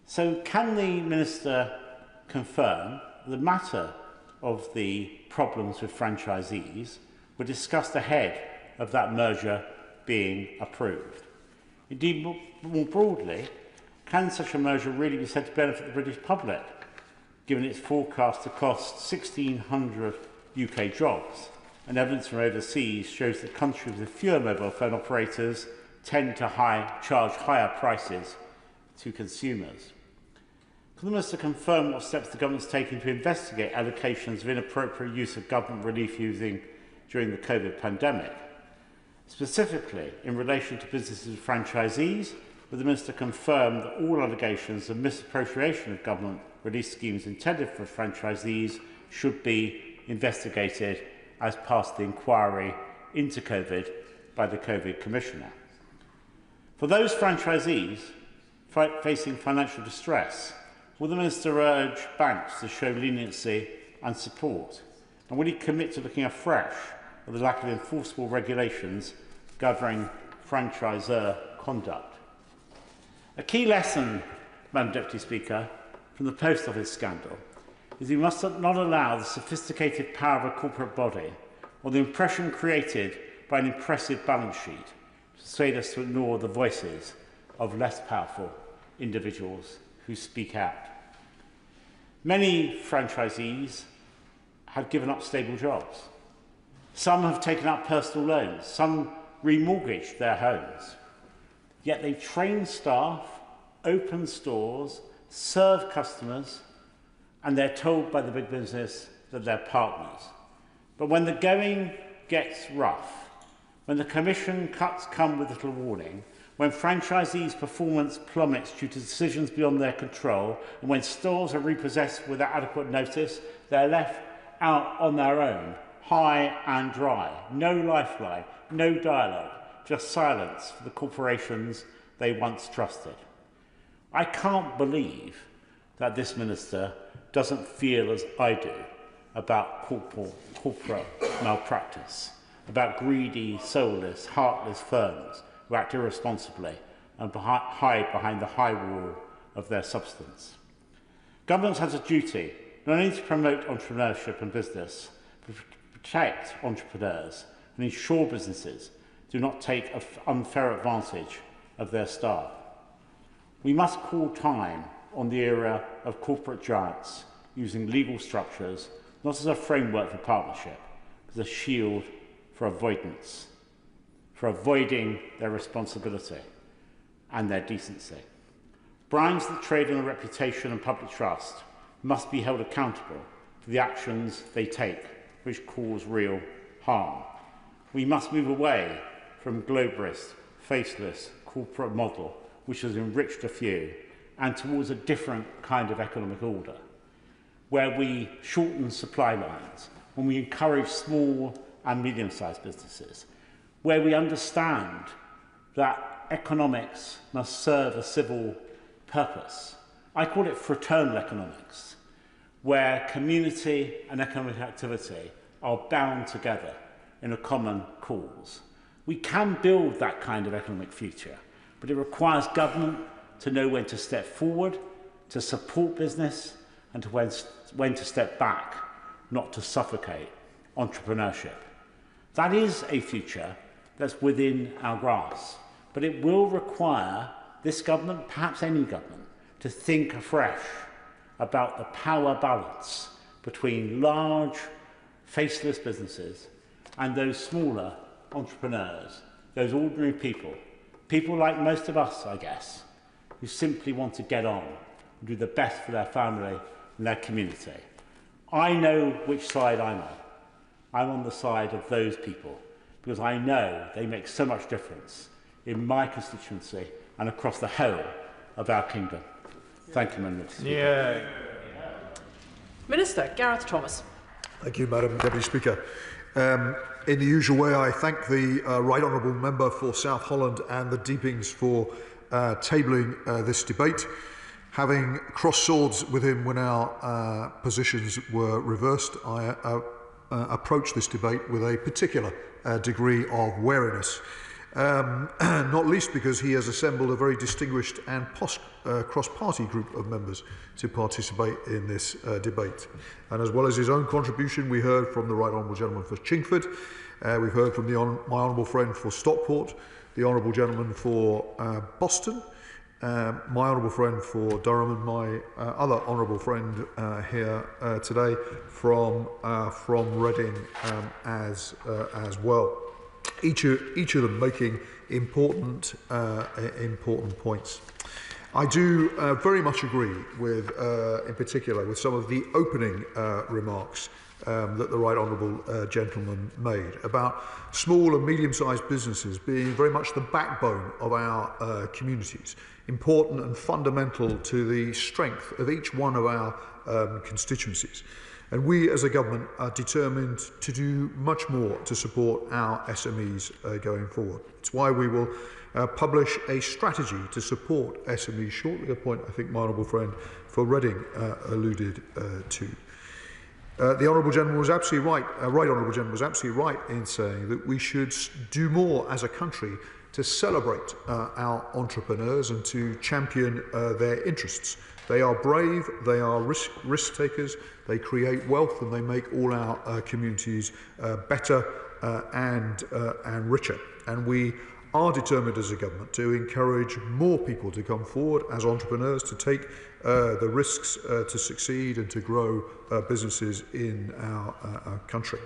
[SPEAKER 2] So can the Minister confirm the matter of the problems with franchisees were discussed ahead of that merger being approved? Indeed, more broadly, can such a merger really be said to benefit the British public, given its forecast to cost 1,600 UK jobs? And evidence from overseas shows that countries with fewer mobile phone operators tend to charge higher prices to consumers. Can the Minister confirm what steps the government is taking to investigate allocations of inappropriate use of government relief using during the COVID pandemic? Specifically, in relation to businesses and franchisees, will the Minister confirm that all allegations of misappropriation of government relief schemes intended for franchisees should be investigated as part of the inquiry into COVID by the COVID Commissioner? For those franchisees facing financial distress, will the Minister urge banks to show leniency and support? And will he commit to looking afresh at the lack of enforceable regulations governing franchisor conduct? A key lesson, Madam Deputy Speaker, from the Post Office scandal is we must not allow the sophisticated power of a corporate body or the impression created by an impressive balance sheet to persuade us to ignore the voices of less powerful individuals who speak out. Many franchisees have given up stable jobs. Some have taken out personal loans. Some remortgaged their homes. Yet they train staff, open stores, serve customers, and they're told by the big business that they're partners. But when the going gets rough, when the Commission cuts come with little warning, when franchisees' performance plummets due to decisions beyond their control, and when stores are repossessed without adequate notice, they're left out on their own, high and dry. No lifeline, no dialogue, just silence for the corporations they once trusted. I can't believe that this minister doesn't feel as I do about corporate malpractice, about greedy, soulless, heartless firms who act irresponsibly and hide behind the high wall of their substance. Government has a duty not only to promote entrepreneurship and business, but to protect entrepreneurs and ensure businesses do not take an unfair advantage of their staff. We must call time on the era of corporate giants using legal structures not as a framework for partnership, but as a shield for avoidance, for avoiding their responsibility and their decency. Brands that trade on a reputation and public trust must be held accountable for the actions they take, which cause real harm. We must move away from globalist, faceless corporate model, which has enriched a few, and towards a different kind of economic order, where we shorten supply lines, when we encourage small and medium-sized businesses, where we understand that economics must serve a civil purpose. I call it fraternal economics, where community and economic activity are bound together in a common cause. We can build that kind of economic future, but it requires government to know when to step forward, to support business, and to when to step back, not to suffocate entrepreneurship. That is a future that's within our grasp, but it will require this government, perhaps any government, to think afresh about the power balance between large, faceless businesses and those smaller entrepreneurs, those ordinary people, people like most of us, I guess, who simply want to get on and do the best for their family and their community. I know which side I'm on. I'm on the side of those people because I know they make so much difference in my constituency and across the whole of our kingdom. Thank you, Madam Speaker.
[SPEAKER 4] Minister Gareth Thomas.
[SPEAKER 10] Thank you, Madam Deputy Speaker. In the usual way, I thank the Right Honourable Member for South Holland and the Deepings for tabling this debate. Having crossed swords with him when our positions were reversed, I approached this debate with a particular degree of wariness, not least because he has assembled a very distinguished and cross-party group of members to participate in this debate. And as well as his own contribution, we heard from the Right Honourable Gentleman for Chingford, we've heard from my honourable friend for Stockport, the Honourable Gentleman for Boston, my honourable friend for Durham, and my other honourable friend here today from Reading as well. Each of them making important points. I do very much agree with, in particular, with some of the opening remarks that the Right Honourable Gentleman made about small and medium-sized businesses being very much the backbone of our communities, important and fundamental to the strength of each one of our constituencies. And we as a government are determined to do much more to support our SMEs going forward. It's why we will publish a strategy to support SMEs shortly, a point I think my honourable friend for Reading alluded to. The Honourable Gentleman was absolutely right, Right Honourable Gentleman was absolutely right in saying that we should do more as a country to celebrate our entrepreneurs and to champion their interests. They are brave, they are risk takers, they create wealth, and they make all our communities better and richer. And we are determined as a government to encourage more people to come forward as entrepreneurs, to take the risks to succeed and to grow businesses in our country.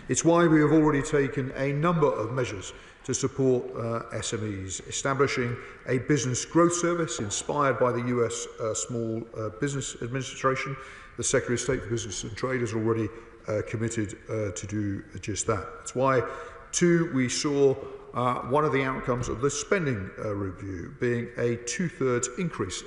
[SPEAKER 10] It's why we have already taken a number of measures to support SMEs, establishing a business growth service inspired by the US Small Business Administration. The Secretary of State for Business and Trade has already committed to do just that. That's why, too, we saw one of the outcomes of the spending review being a 2/3 increase